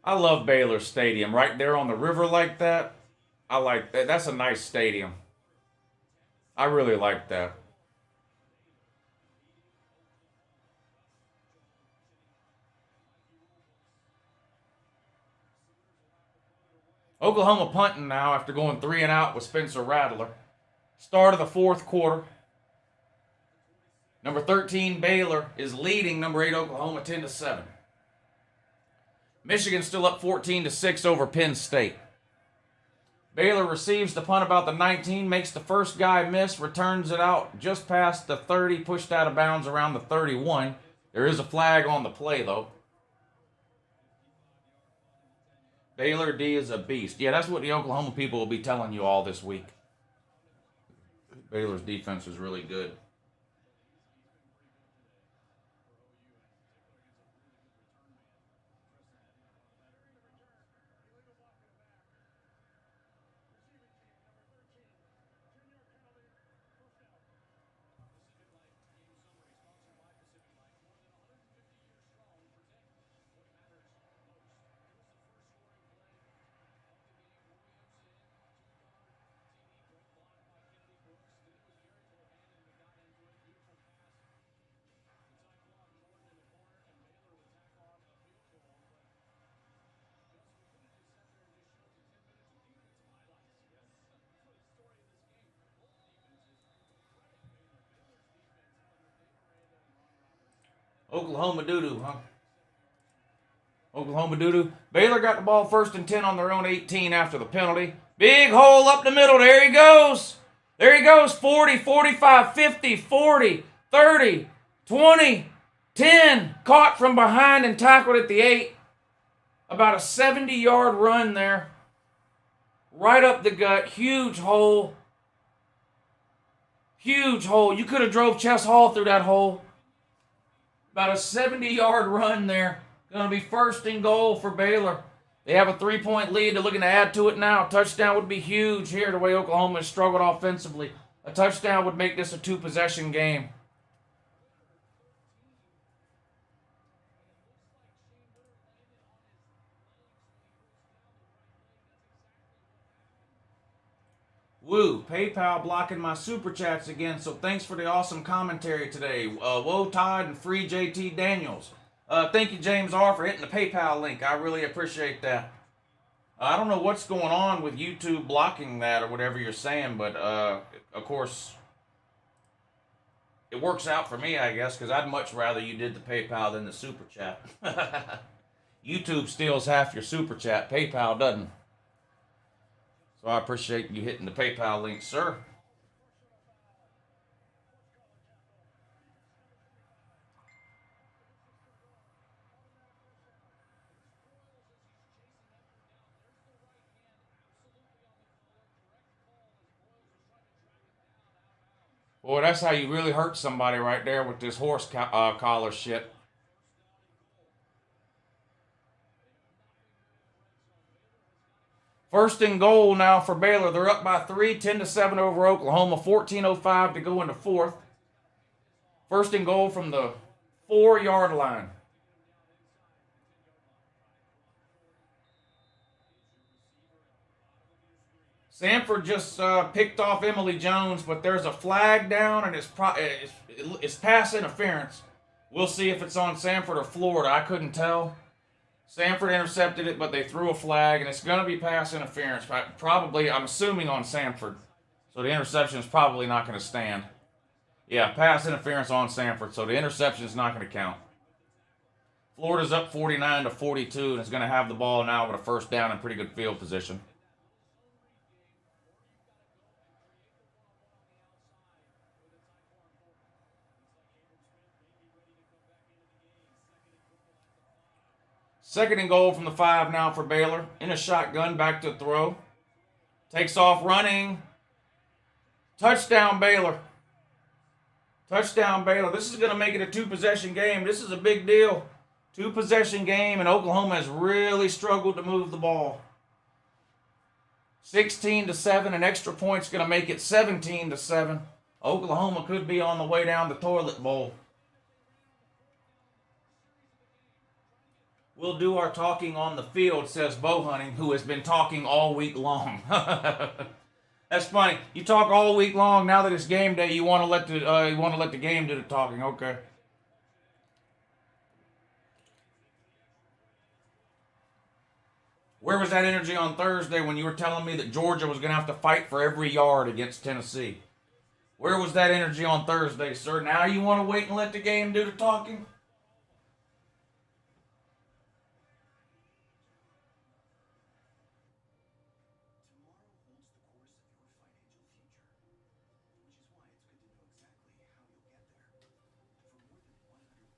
I love Baylor Stadium. Right there on the river like that. I like that. That's a nice stadium. I really like that. Oklahoma punting now after going 3 and out with Spencer Rattler. Start of the fourth quarter. Number 13 Baylor is leading number 8 Oklahoma 10-7. Michigan still up 14-6 over Penn State. Baylor receives the punt about the 19, makes the first guy miss, returns it out just past the 30, pushed out of bounds around the 31. There is a flag on the play, though. Baylor D is a beast. Yeah, that's what the Oklahoma people will be telling you all this week. Baylor's defense is really good. Oklahoma doo-doo, huh? Oklahoma doo-doo. Baylor got the ball 1st and 10 on their own 18 after the penalty. Big hole up the middle. There he goes. There he goes. 40, 45, 50, 40, 30, 20, 10. Caught from behind and tackled at the 8. About a 70-yard run there. Right up the gut. Huge hole. Huge hole. You could have drove Chess Hall through that hole. About a 70-yard run there. Going to be 1st and goal for Baylor. They have a 3-point lead. They're looking to add to it now. A touchdown would be huge here, the way Oklahoma has struggled offensively. A touchdown would make this a 2-possession game. Woo, PayPal blocking my super chats again, so thanks for the awesome commentary today. Woe Todd and Free JT Daniels. Thank you, James R., for hitting the PayPal link. I really appreciate that. I don't know what's going on with YouTube blocking that or whatever you're saying, but of course, it works out for me, I guess, because I'd much rather you did the PayPal than the super chat. YouTube steals half your super chat. PayPal doesn't. So I appreciate you hitting the PayPal link, sir. Boy, that's how you really hurt somebody right there with this horse collar shit. First and goal now for Baylor. They're up by 3, 10-7 over Oklahoma. 14:05 to go into fourth. First and goal from the 4-yard line. Samford just picked off Emily Jones, but there's a flag down, and it's pass interference. We'll see if it's on Samford or Florida. I couldn't tell. Samford intercepted it, but they threw a flag, and it's going to be pass interference. Probably, I'm assuming, on Samford. So the interception is probably not going to stand. Yeah, pass interference on Samford, so the interception is not going to count. Florida's up 49-42, and is going to have the ball now with a first down and pretty good field position. Second and goal from the 5 now for Baylor. In a shotgun, back to throw. Takes off running. Touchdown, Baylor. Touchdown, Baylor. This is going to make it a 2-possession game. This is a big deal. 2-possession game, and Oklahoma has really struggled to move the ball. 16-7, an extra point's going to make it 17-7. Oklahoma could be on the way down the toilet bowl. We'll do our talking on the field, says Bohunting, who has been talking all week long. That's funny. You talk all week long. Now that it's game day, you want to let the game do the talking. Okay. Where was that energy on Thursday when you were telling me that Georgia was going to have to fight for every yard against Tennessee? Where was that energy on Thursday, sir? Now you want to wait and let the game do the talking?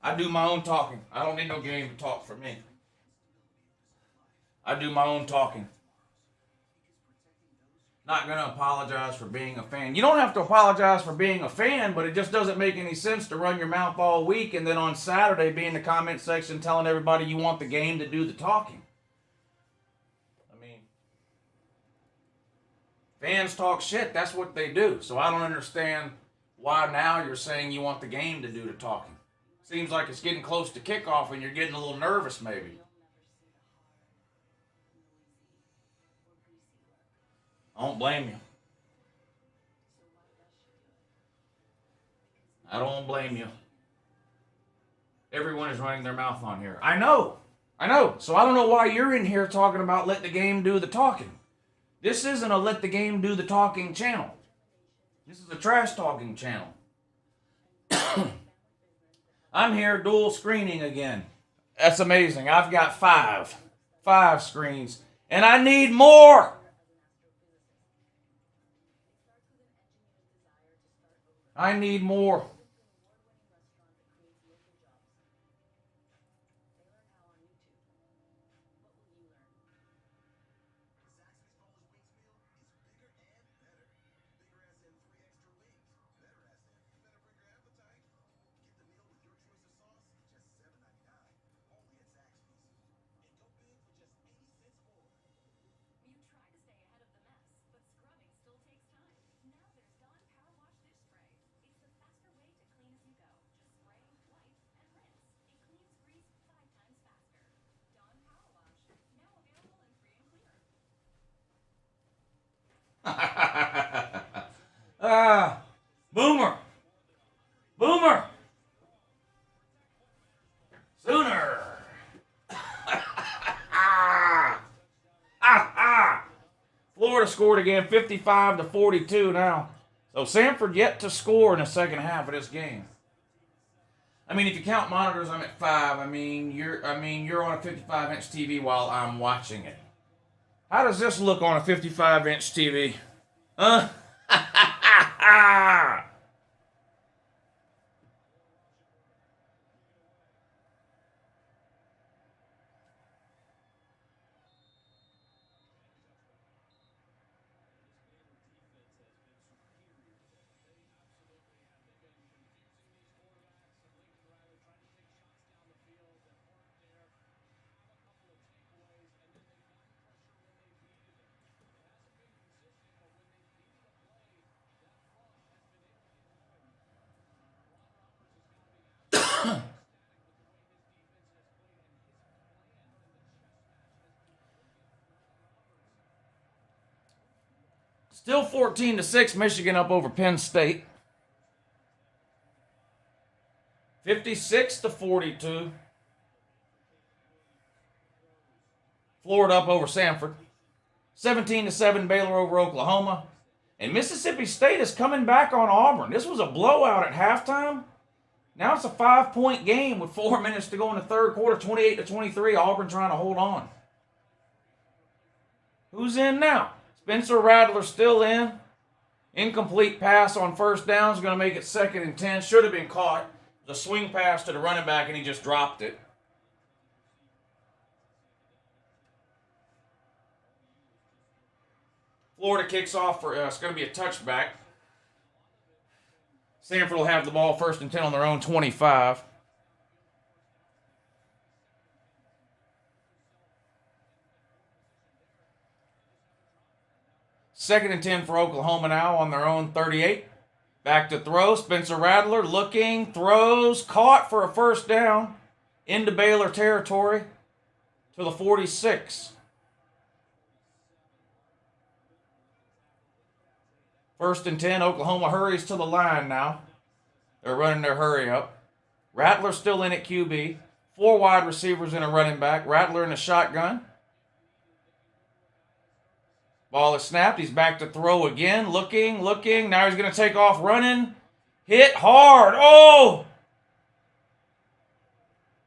I do my own talking. I don't need no game to talk for me. I do my own talking. Not going to apologize for being a fan. You don't have to apologize for being a fan, but it just doesn't make any sense to run your mouth all week and then on Saturday be in the comment section telling everybody you want the game to do the talking. I mean, fans talk shit. That's what they do. So I don't understand why now you're saying you want the game to do the talking. Seems like it's getting close to kickoff and you're getting a little nervous maybe. I don't blame you. I don't blame you. Everyone is running their mouth on here. I know. So I don't know why you're in here talking about let the game do the talking. This isn't a let the game do the talking channel. This is a trash talking channel. I'm here dual screening again. That's amazing. I've got 5 screens, and I need more. I need more. Boomer. Sooner. Florida scored again, 55-42 now. So Samford yet to score in the second half of this game. I mean, if you count monitors, I'm at 5. I mean, you're on a 55-inch TV while I'm watching it. How does this look on a 55-inch TV? Huh? Still 14-6, Michigan up over Penn State. 56-42. Florida up over Samford. 17-7, Baylor over Oklahoma. And Mississippi State is coming back on Auburn. This was a blowout at halftime. Now it's a 5-point game with 4 minutes to go in the third quarter, 28-23. Auburn trying to hold on. Who's in now? Spencer Rattler still in. Incomplete pass on first down is going to make it 2nd and 10. Should have been caught. The swing pass to the running back, and he just dropped it. Florida kicks off for, it's going to be a touchback. Samford will have the ball 1st and 10 on their own 25. Second and 10 for Oklahoma now on their own 38. Back to throw. Spencer Rattler looking, throws, caught for a first down into Baylor territory to the 46. 1st and 10, Oklahoma hurries to the line now. They're running their hurry up. Rattler still in at QB. 4 wide receivers and a running back. Rattler in a shotgun. Ball is snapped. He's back to throw again. Looking. Now he's going to take off running. Hit hard. Oh!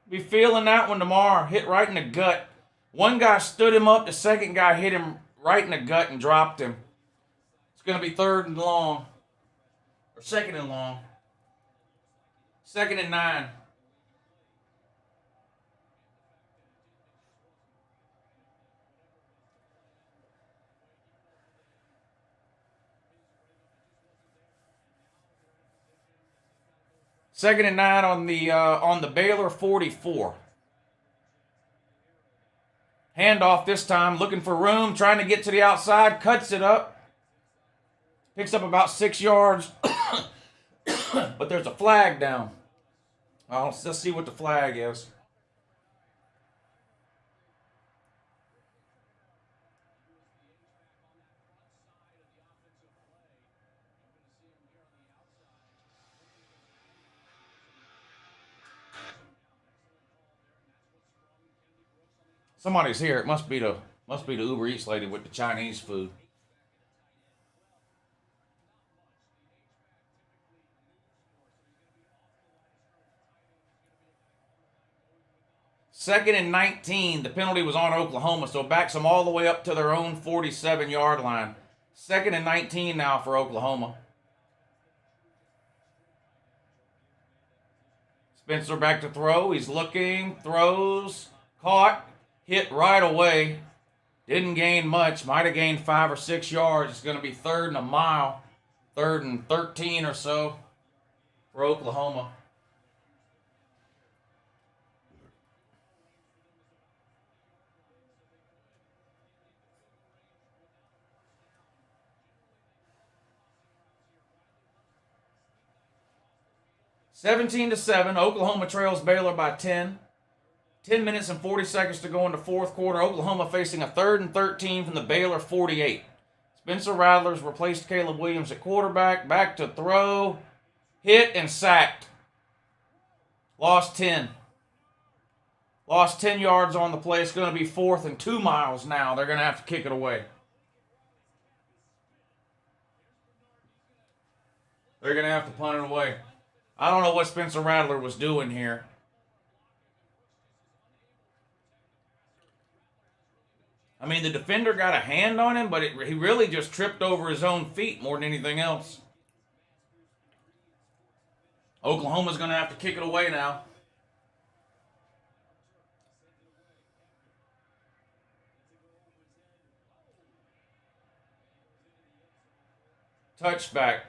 Be feeling that one tomorrow. Hit right in the gut. One guy stood him up. The second guy hit him right in the gut and dropped him. It's going to be 3rd and long. Or 2nd and long. 2nd and 9. Second and 9 on the Baylor 44. Handoff this time, looking for room, trying to get to the outside, cuts it up. Picks up about 6 yards, but there's a flag down. Let's see what the flag is. Somebody's here. It must be the Uber Eats lady with the Chinese food. Second and 19. The penalty was on Oklahoma, so backs them all the way up to their own 47-yard line. 2nd and 19 now for Oklahoma. Spencer back to throw. He's looking, throws, caught, hit right away. Didn't gain much. Might have gained 5 or 6 yards. It's going to be 3rd and a mile. 3rd and 13 or so for Oklahoma. (17-7). Oklahoma trails Baylor by 10. 10 minutes and 40 seconds to go in the fourth quarter. Oklahoma facing a 3rd and 13 from the Baylor 48. Spencer Rattler's replaced Caleb Williams at quarterback. Back to throw. Hit and sacked. Lost 10. Lost 10 yards on the play. It's going to be 4th and 2 miles now. They're going to have to kick it away. They're going to have to punt it away. I don't know what Spencer Rattler was doing here. I mean, the defender got a hand on him, but he really just tripped over his own feet more than anything else. Oklahoma's going to have to kick it away now. Touchback.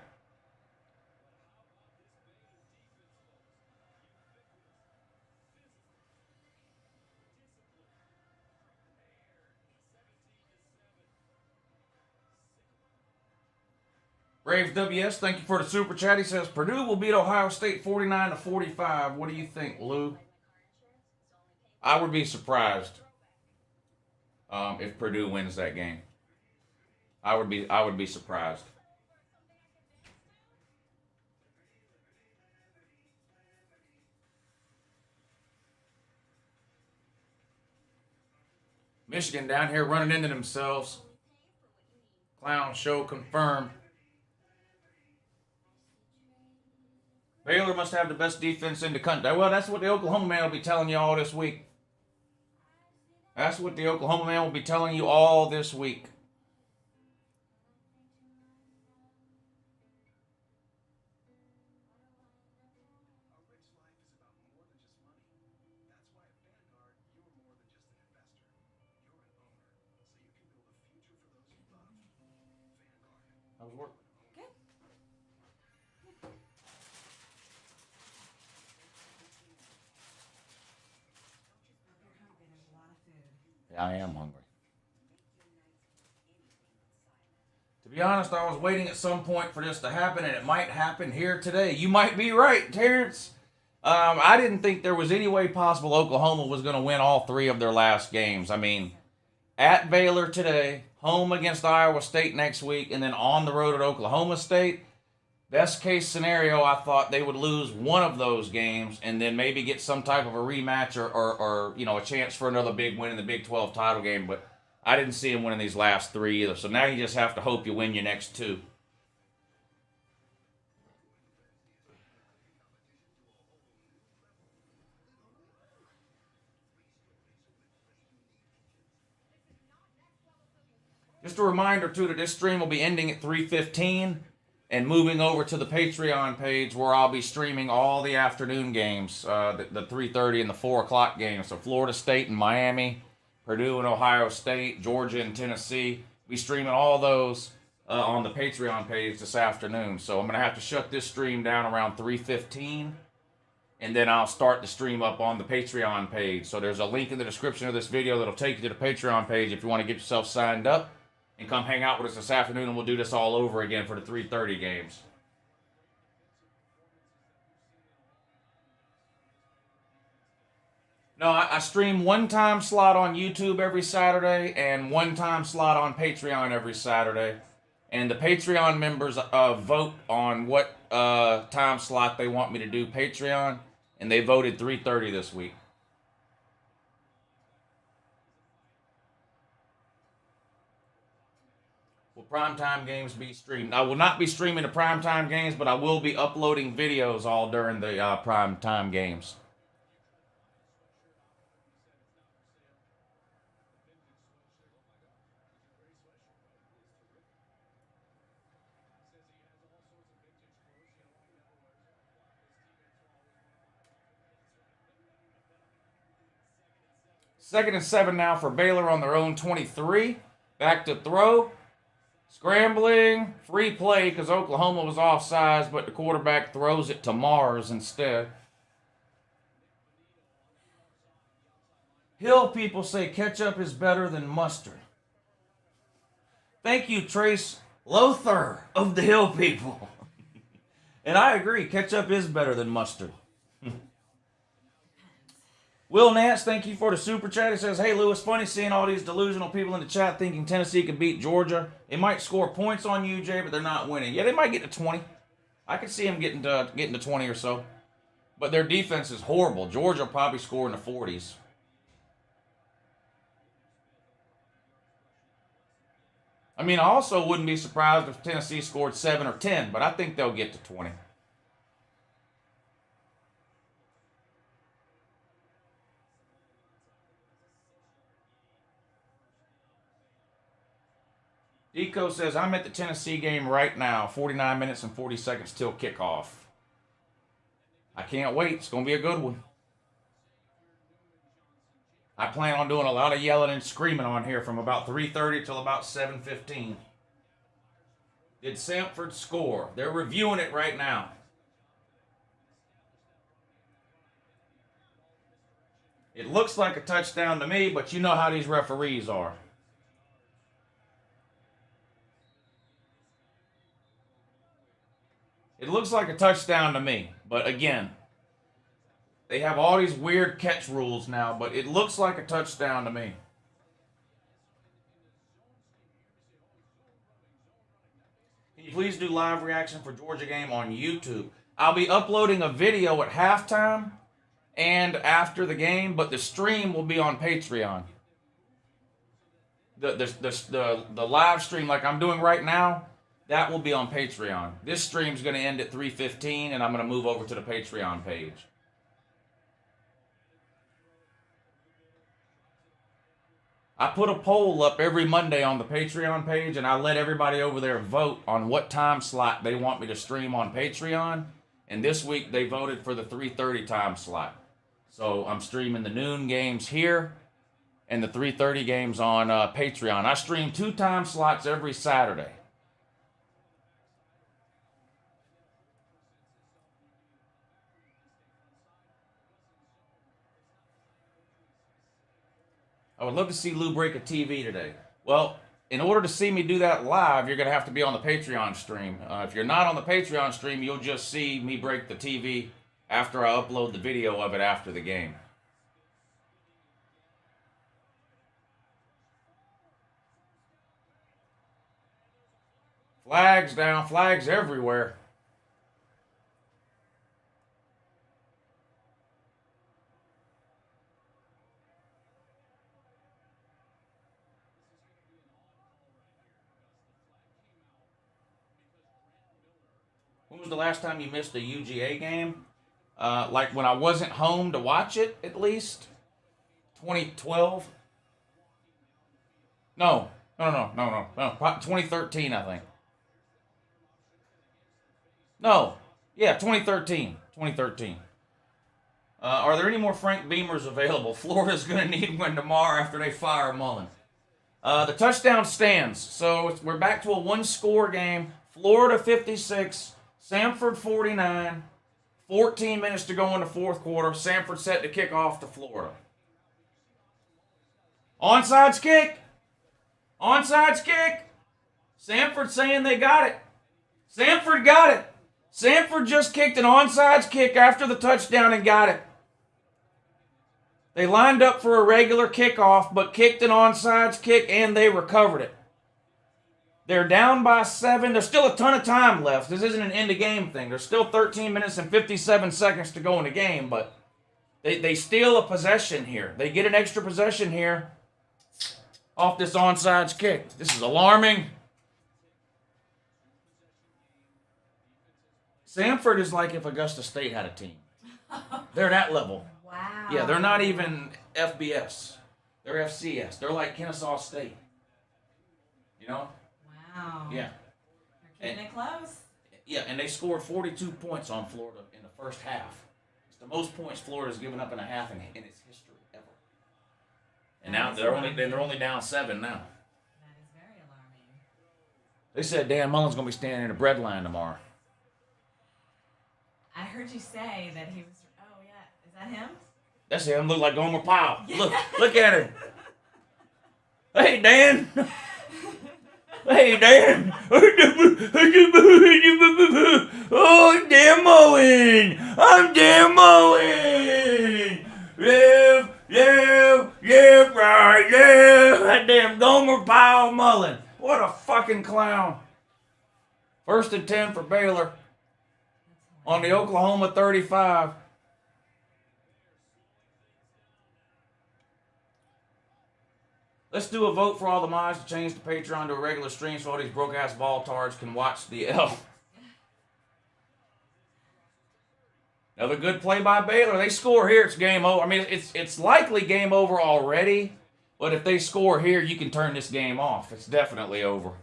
Braves WS, thank you for the super chat. He says Purdue will beat Ohio State 49-45. What do you think, Lou? I would be surprised if Purdue wins that game. I would be surprised. Michigan down here running into themselves. Clown show confirmed. Baylor must have the best defense in the country. Well, that's what the Oklahoma man will be telling you all this week. That's what the Oklahoma man will be telling you all this week. How's work? Good. Yeah, I am hungry. To be honest, I was waiting at some point for this to happen, and it might happen here today. You might be right, Terrence. I didn't think there was any way possible Oklahoma was going to win all three of their last games. I mean, at Baylor today, home against Iowa State next week, and then on the road at Oklahoma State. Best case scenario, I thought they would lose one of those games and then maybe get some type of a rematch or you know, a chance for another big win in the Big 12 title game. But I didn't see them winning these last three either. So now you just have to hope you win your next two. Just a reminder, too, that this stream will be ending at 3:15 and moving over to the Patreon page where I'll be streaming all the afternoon games, the 3:30 and the 4 o'clock games. So Florida State and Miami, Purdue and Ohio State, Georgia and Tennessee. We'll be streaming all those on the Patreon page this afternoon. So I'm going to have to shut this stream down around 3:15, and then I'll start the stream up on the Patreon page. So there's a link in the description of this video that'll take you to the Patreon page if you want to get yourself signed up. And come hang out with us this afternoon, and we'll do this all over again for the 3:30 games. No, I stream one time slot on YouTube every Saturday and one time slot on Patreon every Saturday. And the Patreon members vote on what time slot they want me to do Patreon, and they voted 3:30 this week. Primetime games be streamed. I will not be streaming the primetime games, but I will be uploading videos all during the primetime games. Second and 7 now for Baylor on their own 23. Back to throw. Scrambling, free play because Oklahoma was offsides, but the quarterback throws it to Mars instead. Hill people say ketchup is better than mustard. Thank you, Trace Lothar of the Hill people. And I agree, ketchup is better than mustard. Will Nance, thank you for the super chat. He says, hey, Lou, it's funny seeing all these delusional people in the chat thinking Tennessee can beat Georgia. They might score points on UJ, but they're not winning. Yeah, they might get to 20. I could see them getting to 20 or so. But their defense is horrible. Georgia will probably score in the 40s. I mean, I also wouldn't be surprised if Tennessee scored 7 or 10, but I think they'll get to 20. Deco says, I'm at the Tennessee game right now. 49 minutes and 40 seconds till kickoff. I can't wait. It's going to be a good one. I plan on doing a lot of yelling and screaming on here from about 3:30 till about 7:15. Did Samford score? They're reviewing it right now. It looks like a touchdown to me, but you know how these referees are. It looks like a touchdown to me, but again, they have all these weird catch rules now, but it looks like a touchdown to me. Can you please do live reaction for Georgia game on YouTube? I'll be uploading a video at halftime and after the game, but the stream will be on Patreon. The live stream like I'm doing right now, that will be on Patreon. This stream's going to end at 3:15, and I'm going to move over to the Patreon page. I put a poll up every Monday on the Patreon page, and I let everybody over there vote on what time slot they want me to stream on Patreon. And this week they voted for the 3:30 time slot. So I'm streaming the noon games here and the 3:30 games on Patreon. I stream 2 time slots every Saturday. I would love to see Lou break a TV today. Well, in order to see me do that live, you're going to have to be on the Patreon stream. If you're not on the Patreon stream, you'll just see me break the TV after I upload the video of it after the game. Flags down, flags everywhere. When was the last time you missed a UGA game? Like when I wasn't home to watch it, at least? 2012? No. 2013, I think. No. Yeah, 2013. 2013. Are there any more Frank Beamers available? Florida's going to need one tomorrow after they fire Mullen. The touchdown stands. So we're back to a one-score game. Florida 56, Samford 49. 14 minutes to go in the fourth quarter. Samford set to kick off to Florida. Onside kick. Onside kick. Samford saying they got it. Samford got it. Samford just kicked an onside kick after the touchdown and got it. They lined up for a regular kickoff, but kicked an onside kick and they recovered it. They're down by 7. There's still a ton of time left. This isn't an end-of-game thing. There's still 13 minutes and 57 seconds to go in the game, but they steal a possession here. They get an extra possession here off this onside kick. This is alarming. Samford is like if Augusta State had a team. They're that level. Wow. Yeah, they're not even FBS. They're FCS. They're like Kennesaw State. You know? Wow. Yeah. They're keeping it close. Yeah, and they scored 42 points on Florida in the first half. It's the most points Florida's given up in a half in its history ever. And now they're only down 7 now. That is very alarming. They said Dan Mullen's going to be standing in the bread line tomorrow. I heard you say that he was. Oh yeah, is that him? That's him. Look like Gomer Pyle. Look at him. Hey Dan. Hey Dan. Oh, I'm Dan Mullen. I'm Dan Mullen. Yeah, right, yeah. That damn Gomer Pyle Mullen. What a fucking clown. 1st and 10 for Baylor. On the Oklahoma 35. Let's do a vote for all the mods to change the Patreon to a regular stream so all these broke-ass Voltards can watch the L. Another good play by Baylor. They score here, it's game over. I mean, it's likely game over already, but if they score here, you can turn this game off. It's definitely over.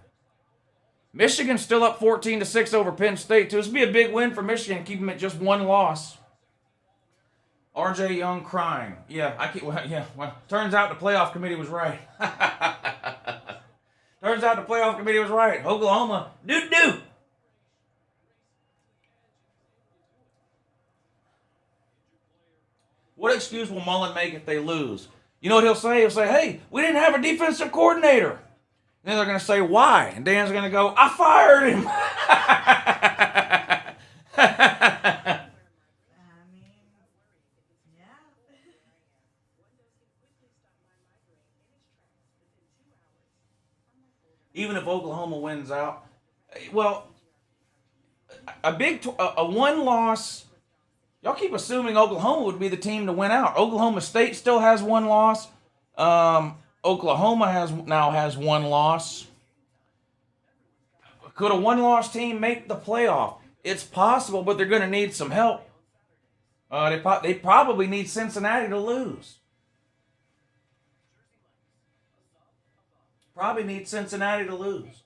Michigan's still up 14-6 over Penn State, too. This would be a big win for Michigan, keep them at just 1 loss. RJ Young crying. Turns out the playoff committee was right. Turns out the playoff committee was right. Oklahoma, doo-doo. What excuse will Mullen make if they lose? You know what he'll say? He'll say, hey, we didn't have a defensive coordinator. Then they're going to say, why? And Dan's going to go, I fired him. I mean, yeah. Even if Oklahoma wins out, Well, a one loss. Y'all keep assuming Oklahoma would be the team to win out. Oklahoma State still has one loss. Oklahoma now has one loss. Could a one-loss team make the playoff? It's possible, but they're going to need some help. They probably need Cincinnati to lose. Probably need Cincinnati to lose.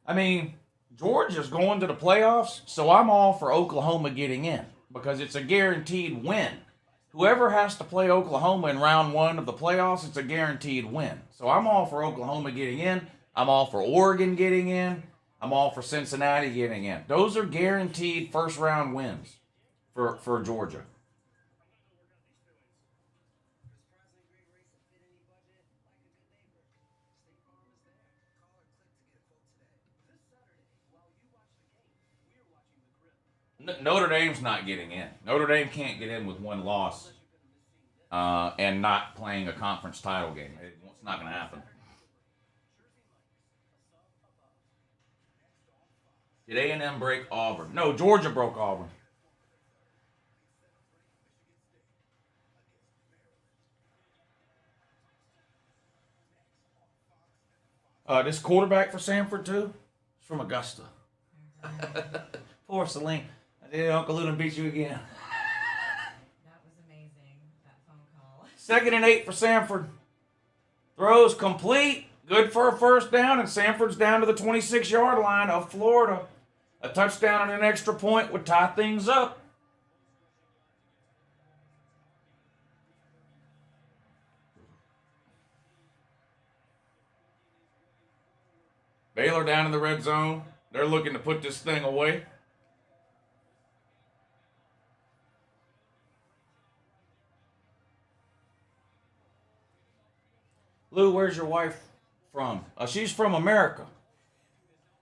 I mean, Georgia's going to the playoffs, so I'm all for Oklahoma getting in because it's a guaranteed win. Whoever has to play Oklahoma in round one of the playoffs, it's a guaranteed win. So I'm all for Oklahoma getting in. I'm all for Oregon getting in. I'm all for Cincinnati getting in. Those are guaranteed first round wins for Georgia. Notre Dame's not getting in. Notre Dame can't get in with one loss and not playing a conference title game. It's not going to happen. Did A&M break Auburn? No, Georgia broke Auburn. This quarterback for Samford, too, is from Augusta. Poor Celine. I did UNCLELOU beat you again. That was amazing, that phone call. 2nd and 8 for Samford. Throws complete. Good for a first down, and Samford's down to the 26-yard line of Florida. A touchdown and an extra point would tie things up. Baylor down in the red zone. They're looking to put this thing away. Lou, where's your wife from? She's from America.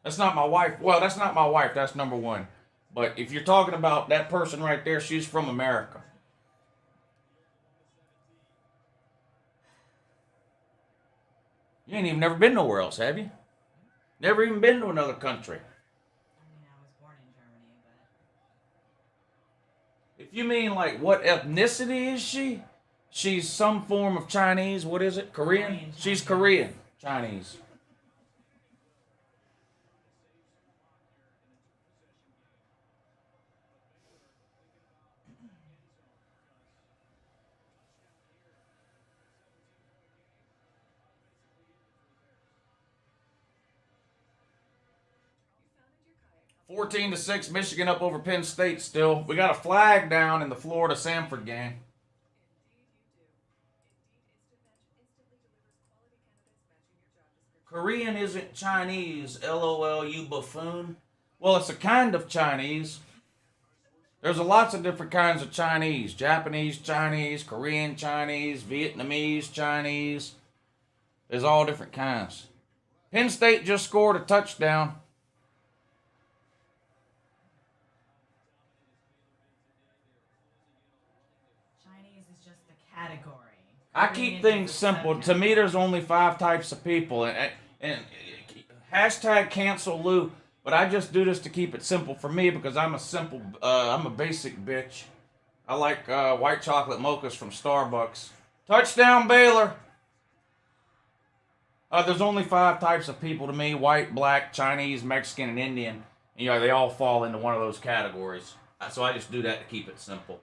That's not my wife. Well, that's not my wife. That's number one. But if you're talking about that person right there, she's from America. You ain't even never been nowhere else, have you? Never even been to another country. I mean, I was born in Germany, but If you mean like what ethnicity is she? She's some form of Chinese. What is it? Korean? Korean She's Chinese. Korean Chinese. Fourteen to 6, Michigan up over Penn State still. We got a flag down in the Florida Samford game. Korean isn't Chinese, LOL, you buffoon. Well, it's a kind of Chinese. There's lots of different kinds of Chinese. Japanese Chinese, Korean Chinese, Vietnamese Chinese. There's all different kinds. Penn State just scored a touchdown. Chinese is just a category. I Korean keep is things a simple. To subcategory. me, there's only 5 types of people. And hashtag cancel Lou. But I just do this to keep it simple for me because I'm a basic bitch. I like white chocolate mochas from Starbucks. Touchdown Baylor. There's only 5 types of people to me: white, black, Chinese, Mexican, and Indian. And, they all fall into one of those categories. So I just do that to keep it simple.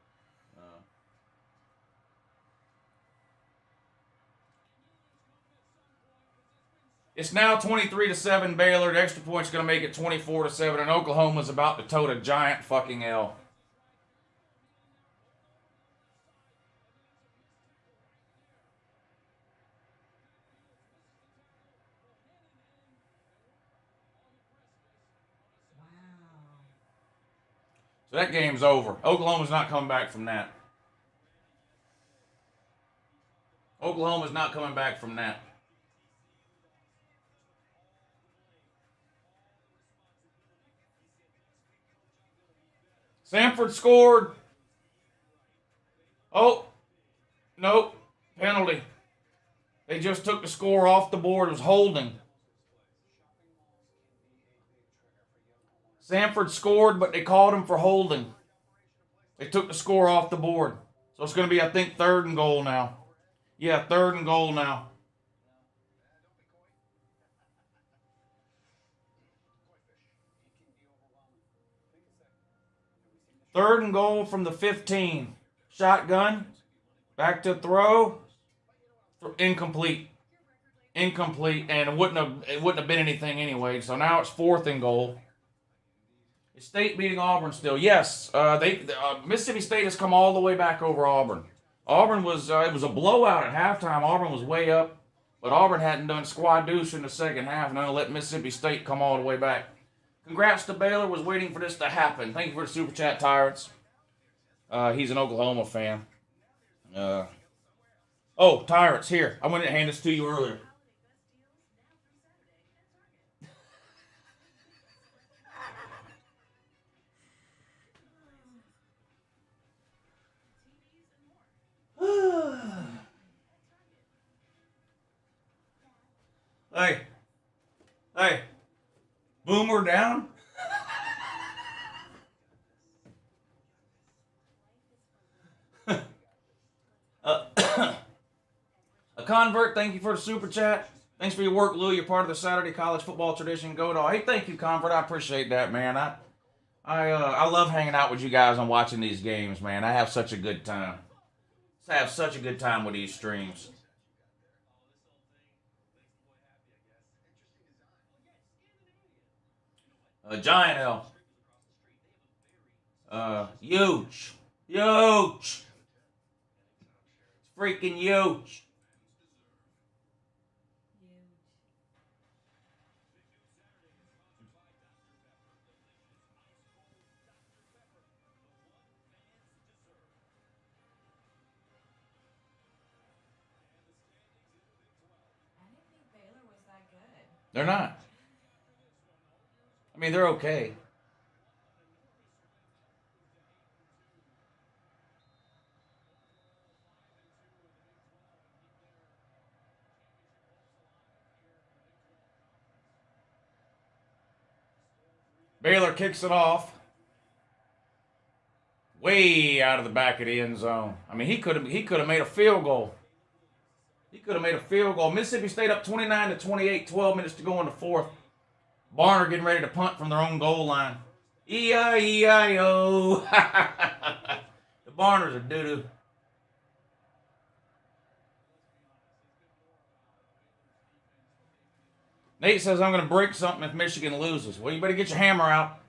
It's now 23 to 7 Baylor. The extra point's going to make it 24 to 7, and Oklahoma's about to tote a giant fucking L. Wow. So that game's over. Oklahoma's not coming back from that. Oklahoma's not coming back from that. Samford scored. Oh, nope. Penalty. They just took the score off the board. It was holding. Samford scored, but they called him for holding. They took the score off the board. So it's going to be, I think, 3rd and goal now. Yeah, 3rd and goal now. Third and goal from the 15. Shotgun. Back to throw. Incomplete. Incomplete. And it wouldn't have been anything anyway. So now it's 4th and goal. Is State beating Auburn still? Yes. Mississippi State has come all the way back over Auburn. Auburn was it was a blowout at halftime. Auburn was way up. But Auburn hadn't done squad deuce in the second half. And then let Mississippi State come all the way back. Congrats to Baylor. Was waiting for this to happen. Thank you for the Super Chat, Tyrants. He's an Oklahoma fan. Oh, Tyrants, here. I wanted to hand this to you earlier. Hey. Boomer down? A convert, thank you for the super chat. Thanks for your work, Lou. You're part of the Saturday college football tradition. Go Dog. Hey, thank you, convert. I appreciate that, man. I love hanging out with you guys and watching these games, man. I have such a good time. I have such a good time with these streams. Giant L. Huge. Huge. It's freaking huge. They're not. I mean, they're okay. Baylor kicks it off. Way out of the back of the end zone. I mean, he could have made a field goal. He could have made a field goal. Mississippi State up 29-28, 12 minutes to go in the 4th. Barner getting ready to punt from their own goal line. E-I-E-I-O. The Barners are doo-doo. Nate says, I'm going to break something if Michigan loses. Well, you better get your hammer out.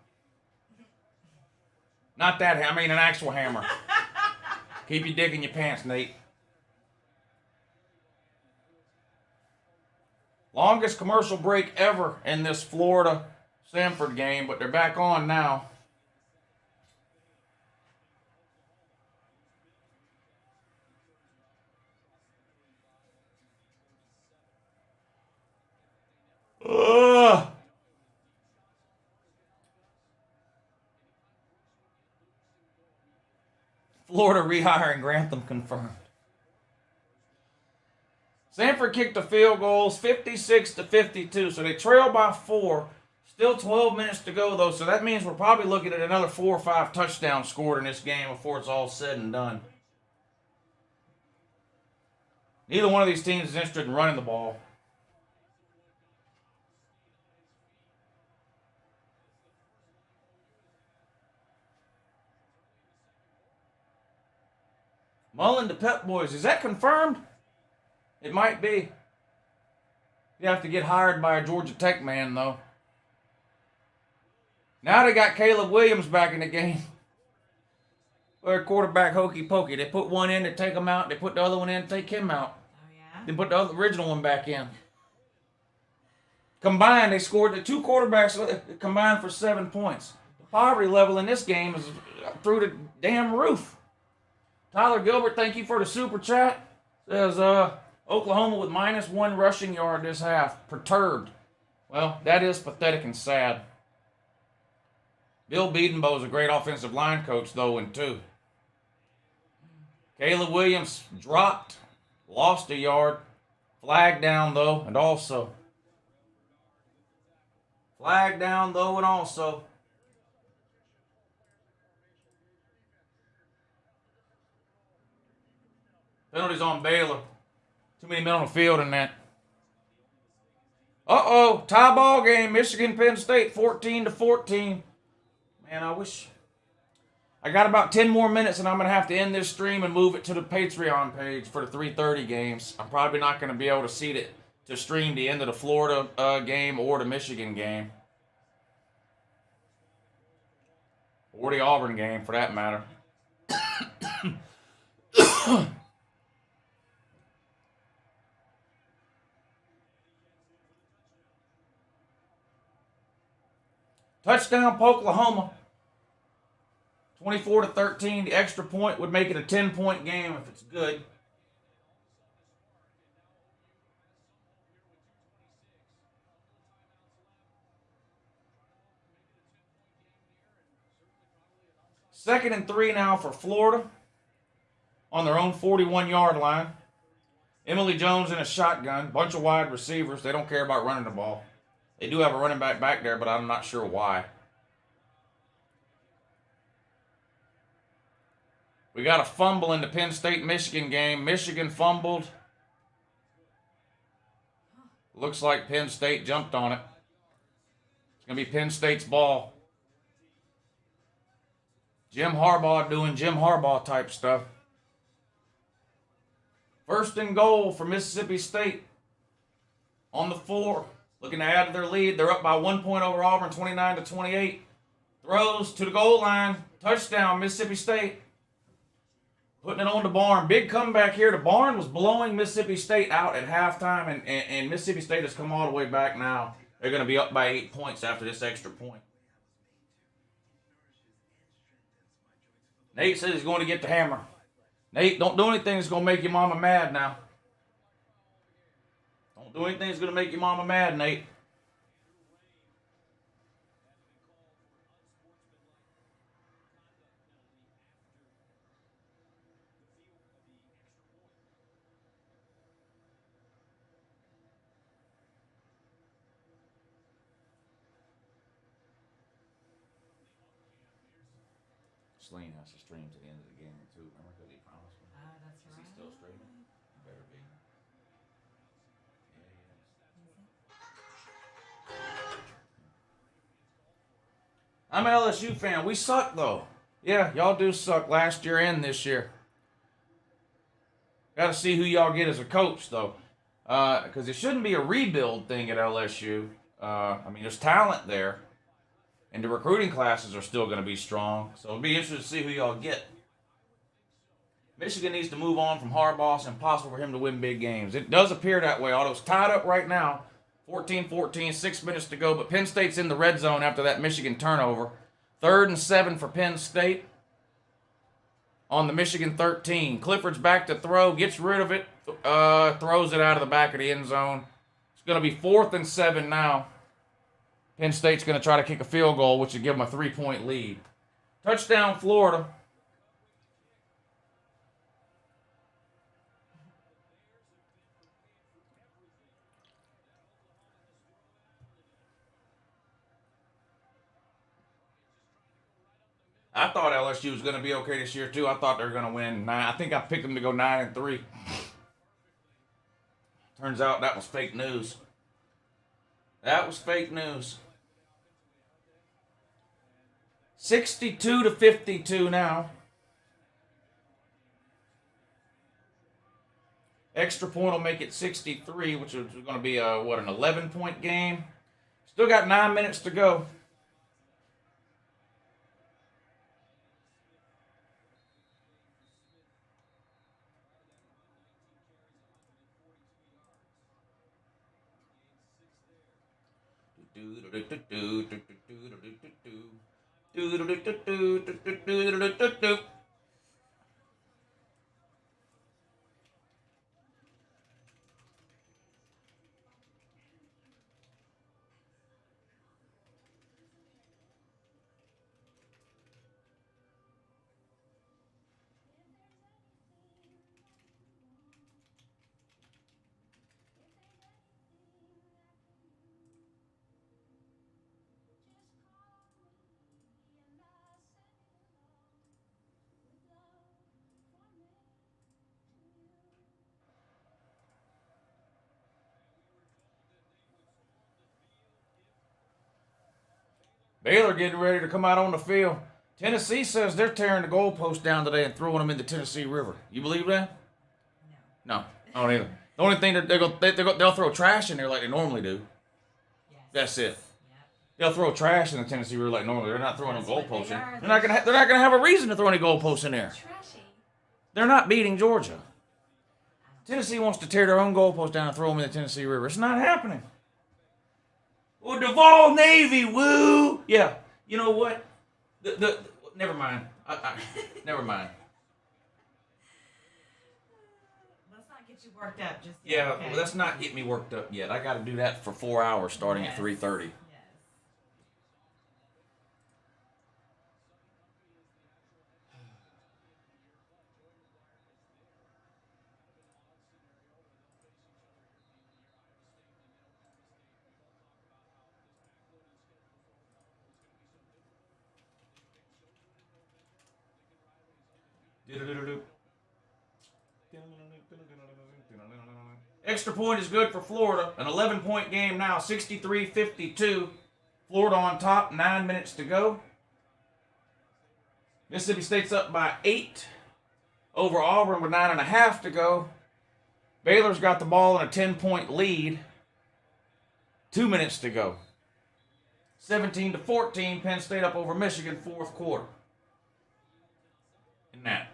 Not that hammer. I mean an actual hammer. Keep your dick in your pants, Nate. Longest commercial break ever in this Florida Samford game, but they're back on now. Ugh. Florida rehiring Grantham confirmed. Samford kicked the field goals 56-52, so they trail by 4. Still 12 minutes to go, though, so that means we're probably looking at another 4 or 5 touchdowns scored in this game before it's all said and done. Neither one of these teams is interested in running the ball. Mullen to Pep Boys. Is that confirmed? It might be. You have to get hired by a Georgia Tech man, though. Now they got Caleb Williams back in the game. Or quarterback hokey pokey. They put one in to take him out. They put the other one in to take him out. Oh, yeah? Then put the original one back in. Combined, they scored the 2 quarterbacks combined for 7 points. poverty level in this game is through the damn roof. Tyler Gilbert, thank you for the super chat. Says Oklahoma with -1 rushing yard this half. Perturbed. Well, that is pathetic and sad. Bill Bedenbow is a great offensive line coach, though, in 2. Caleb Williams dropped, lost a yard. Flag down, though, and also. Flag down, though, and also. Penalties on Baylor. Too many men on the field in that. Uh-oh, tie ball game. Michigan, Penn State, 14-14. Man, I wish. I got about 10 more minutes, and I'm going to have to end this stream and move it to the Patreon page for the 3:30 games. I'm probably not going to be able to see it to stream the end of the Florida game or the Michigan game. Or the Auburn game, for that matter. Touchdown, Oklahoma. 24-13. The extra point would make it a 10-point game if it's good. Second and 3 now for Florida on their own 41-yard line. Emily Jones in a shotgun. Bunch of wide receivers. They don't care about running the ball. They do have a running back there, but I'm not sure why. We got a fumble in the Penn State-Michigan game. Michigan fumbled. Looks like Penn State jumped on it. It's going to be Penn State's ball. Jim Harbaugh doing Jim Harbaugh type stuff. First and goal for Mississippi State on the 4. Looking to add to their lead. They're up by 1 point over Auburn, 29-28. Throws to the goal line. Touchdown, Mississippi State. Putting it on the Barn. Big comeback here. The Barn was blowing Mississippi State out at halftime, and Mississippi State has come all the way back now. They're going to be up by 8 points after this extra point. Nate says he's going to get the hammer. Nate, don't do anything that's going to make your mama mad now. Don't do anything that's going to make your mama mad, Nate. Sleen has to stream to the end of the game, too. Remember because he promised me? That's Is he right. still streaming? He better be. Yeah, I'm an LSU fan. We suck, though. Yeah, y'all do suck last year and this year. Got to see who y'all get as a coach, though. Because it shouldn't be a rebuild thing at LSU. I mean, there's talent there. And the recruiting classes are still going to be strong. So it'll be interesting to see who y'all get. Michigan needs to move on from Harbaugh. It's impossible for him to win big games. It does appear that way, although it's tied up right now. 14-14, 6 minutes to go. But Penn State's in the red zone after that Michigan turnover. 3rd and 7 for Penn State on the Michigan 13. Clifford's back to throw, gets rid of it, throws it out of the back of the end zone. It's going to be 4th and 7 now. Penn State's going to try to kick a field goal, which would give them a 3-point lead. Touchdown, Florida. I thought LSU was going to be okay this year, too. I thought they were going to win 9. I think I picked them to go 9-3. Turns out that was fake news. That was fake news. 62-52 now. Extra point will make it 63, which is going to be an 11-point game. Still got 9 minutes to go. Baylor getting ready to come out on the field. Tennessee says they're tearing the goalpost down today and throwing them in the Tennessee River. You believe that? No, I don't either. The only thing that they'll throw trash in there like they normally do. Yes. That's it. Yep. They'll throw trash in the Tennessee River like normally. They're not throwing That's them what goalposts they in. are. They're not gonna have a reason to throw any goalposts in there. Trashy. They're not beating Georgia. Tennessee wants to tear their own goalposts down and throw them in the Tennessee River. It's not happening. Well, Duval Navy, woo! Yeah, you know what? Never mind. Never mind. Let's not get you worked up just yet. Yeah, Okay? well, let's not get me worked up yet. I got to do that for 4 hours starting at 3:30. Yes. Extra point is good for Florida. An 11-point game now, 63-52. Florida on top, 9 minutes to go. Mississippi State's up by 8 over Auburn with 9.5 to go. Baylor's got the ball in a 10-point lead. 2 minutes to go. 17-14, Penn State up over Michigan, fourth quarter. In that.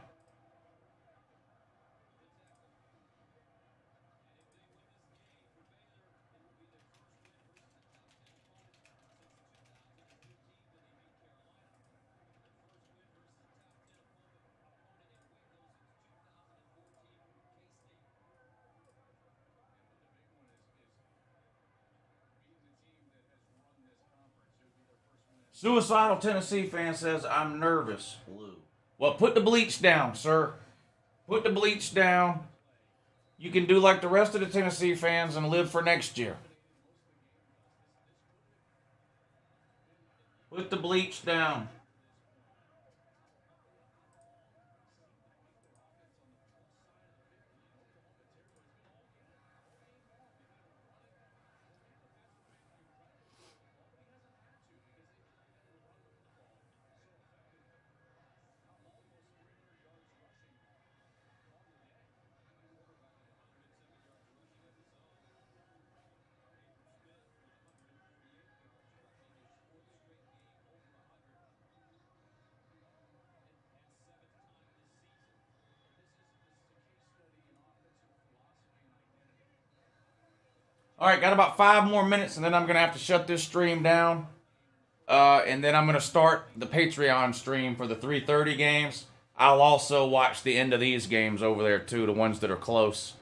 Suicidal Tennessee fan says, I'm nervous, Lou. Well, put the bleach down, sir. Put the bleach down. You can do like the rest of the Tennessee fans and live for next year. Put the bleach down. All right, got about 5 more minutes, and then I'm going to have to shut this stream down. And then I'm going to start the Patreon stream for the 3:30 games. I'll also watch the end of these games over there, too, the ones that are close.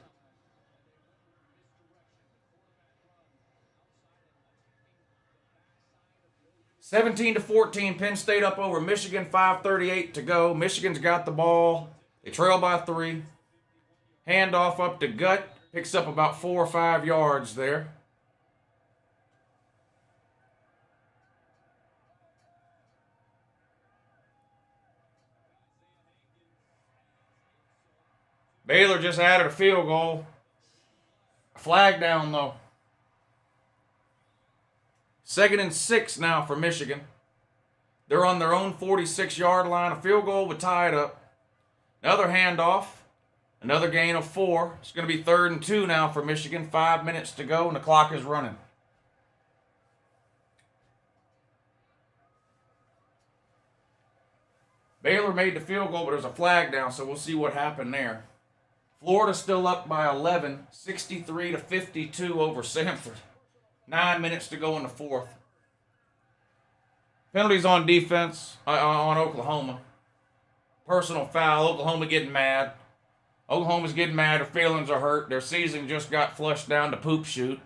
(17-14), Penn State up over Michigan, 5:38 to go. Michigan's got the ball. They trail by 3. Handoff up to Gut. Picks up about 4 or 5 yards there. Baylor just added a field goal. Flag down, though. 2nd and 6 now for Michigan. They're on their own 46-yard line. A field goal would tie it up. Another handoff. Another gain of 4. It's going to be 3rd and 2 now for Michigan. 5 minutes to go, and the clock is running. Baylor made the field goal, but there's a flag down, so we'll see what happened there. Florida still up by 11, 63-52 over Samford. 9 minutes to go in the 4th. Penalties on defense on Oklahoma. Personal foul. Oklahoma getting mad. Oklahoma's getting mad. Their feelings are hurt. Their season just got flushed down to poop shoot.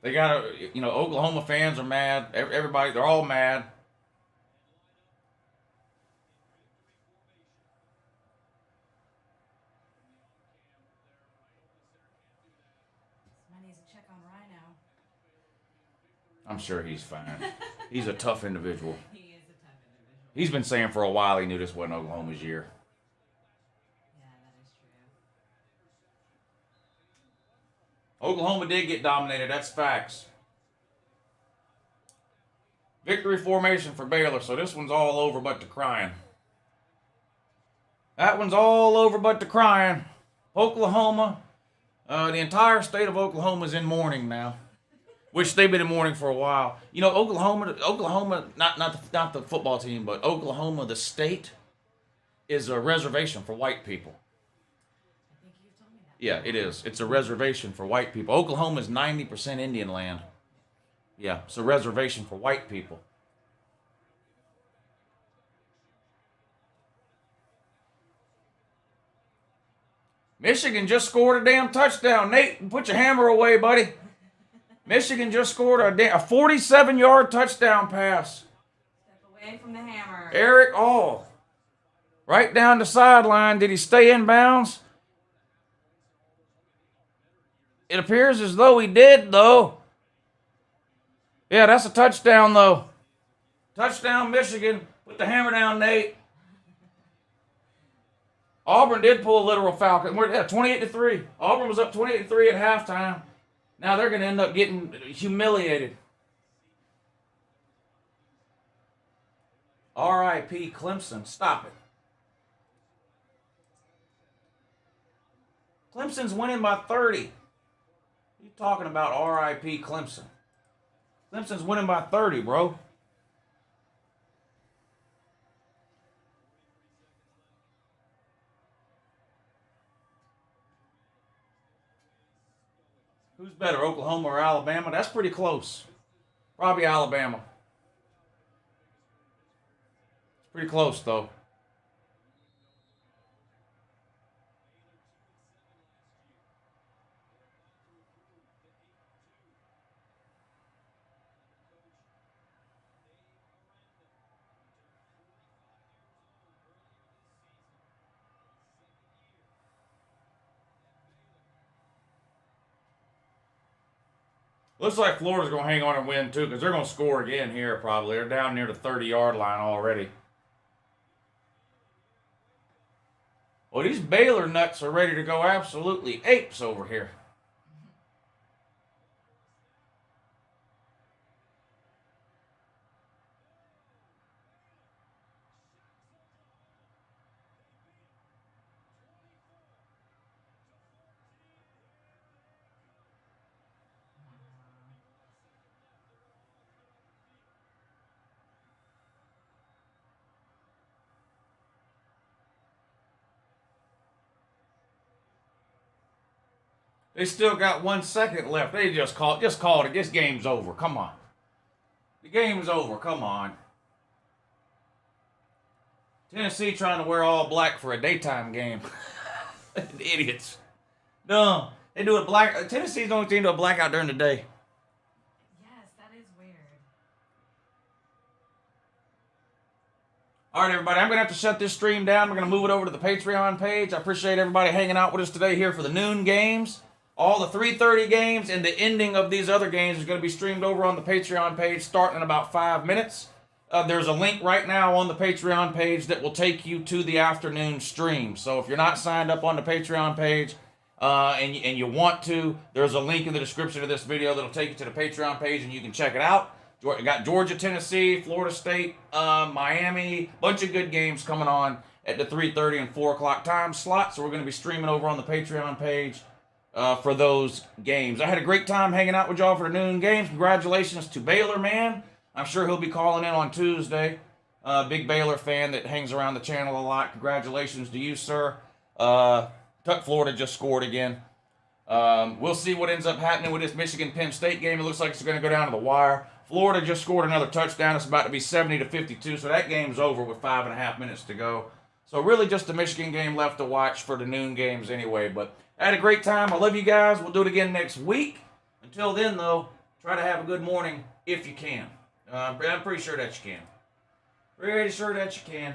They got Oklahoma fans are mad. Everybody, they're all mad. Somebody needs to check on Rhino. I'm sure he's fine. He's a tough individual. He is a tough individual. He's been saying for a while he knew this wasn't Oklahoma's year. Yeah, that is true. Oklahoma did get dominated. That's facts. Victory formation for Baylor, so this one's all over but the crying. That one's all over but the crying. Oklahoma, the entire state of Oklahoma is in mourning now, which they've been in mourning for a while. You know, Oklahoma, not the football team, but Oklahoma, the state, is a reservation for white people. I think you've told me that. Yeah, it is. It's a reservation for white people. Oklahoma is 90% Indian land. Yeah, it's a reservation for white people. Michigan just scored a damn touchdown. Nate, put your hammer away, buddy. Michigan just scored a 47-yard touchdown pass. Step away from the hammer. Eric All. Right down the sideline. Did he stay in bounds? It appears as though he did, though. Yeah, that's a touchdown, though. Touchdown, Michigan. Put the hammer down, Nate. Auburn did pull a literal Falcon. We're at 28-3. Auburn was up 28-3 at halftime. Now they're going to end up getting humiliated. R.I.P. Clemson. Stop it. Clemson's winning by 30. What are you talking about, R.I.P. Clemson? Clemson's winning by 30, bro. Who's better, Oklahoma or Alabama? That's pretty close. Probably Alabama. It's pretty close, though. Looks like Florida's going to hang on and win, too, because they're going to score again here, probably. They're down near the 30-yard line already. Well, these Baylor nuts are ready to go absolutely apes over here. They still got 1 second left. They just called it. This game's over. Come on. The game's over. Come on. Tennessee trying to wear all black for a daytime game. Idiots. No. They do it black. Tennessee's the only team to do a blackout during the day. Yes, that is weird. All right, everybody. I'm going to have to shut this stream down. We're going to move it over to the Patreon page. I appreciate everybody hanging out with us today here for the noon games. All the 3:30 games and the ending of these other games is going to be streamed over on the Patreon page starting in about 5 minutes. There's a link right now on the Patreon page that will take you to the afternoon stream. So if you're not signed up on the Patreon page and you want to, there's a link in the description of this video that'll take you to the Patreon page and you can check it out. We got Georgia, Tennessee, Florida State, Miami, bunch of good games coming on at the 3:30 and 4 o'clock time slot. So we're going to be streaming over on the Patreon page for those games. I had a great time hanging out with y'all for the noon games. Congratulations to Baylor, man. I'm sure he'll be calling in on Tuesday. Big Baylor fan that hangs around the channel a lot. Congratulations to you, sir. Florida just scored again. We'll see what ends up happening with this Michigan-Penn State game. It looks like it's going to go down to the wire. Florida just scored another touchdown. It's about to be 70-52, so that game's over with 5.5 minutes to go. So really just the Michigan game left to watch for the noon games anyway. But I had a great time. I love you guys. We'll do it again next week. Until then, though, try to have a good morning if you can. I'm pretty sure that you can. Pretty sure that you can.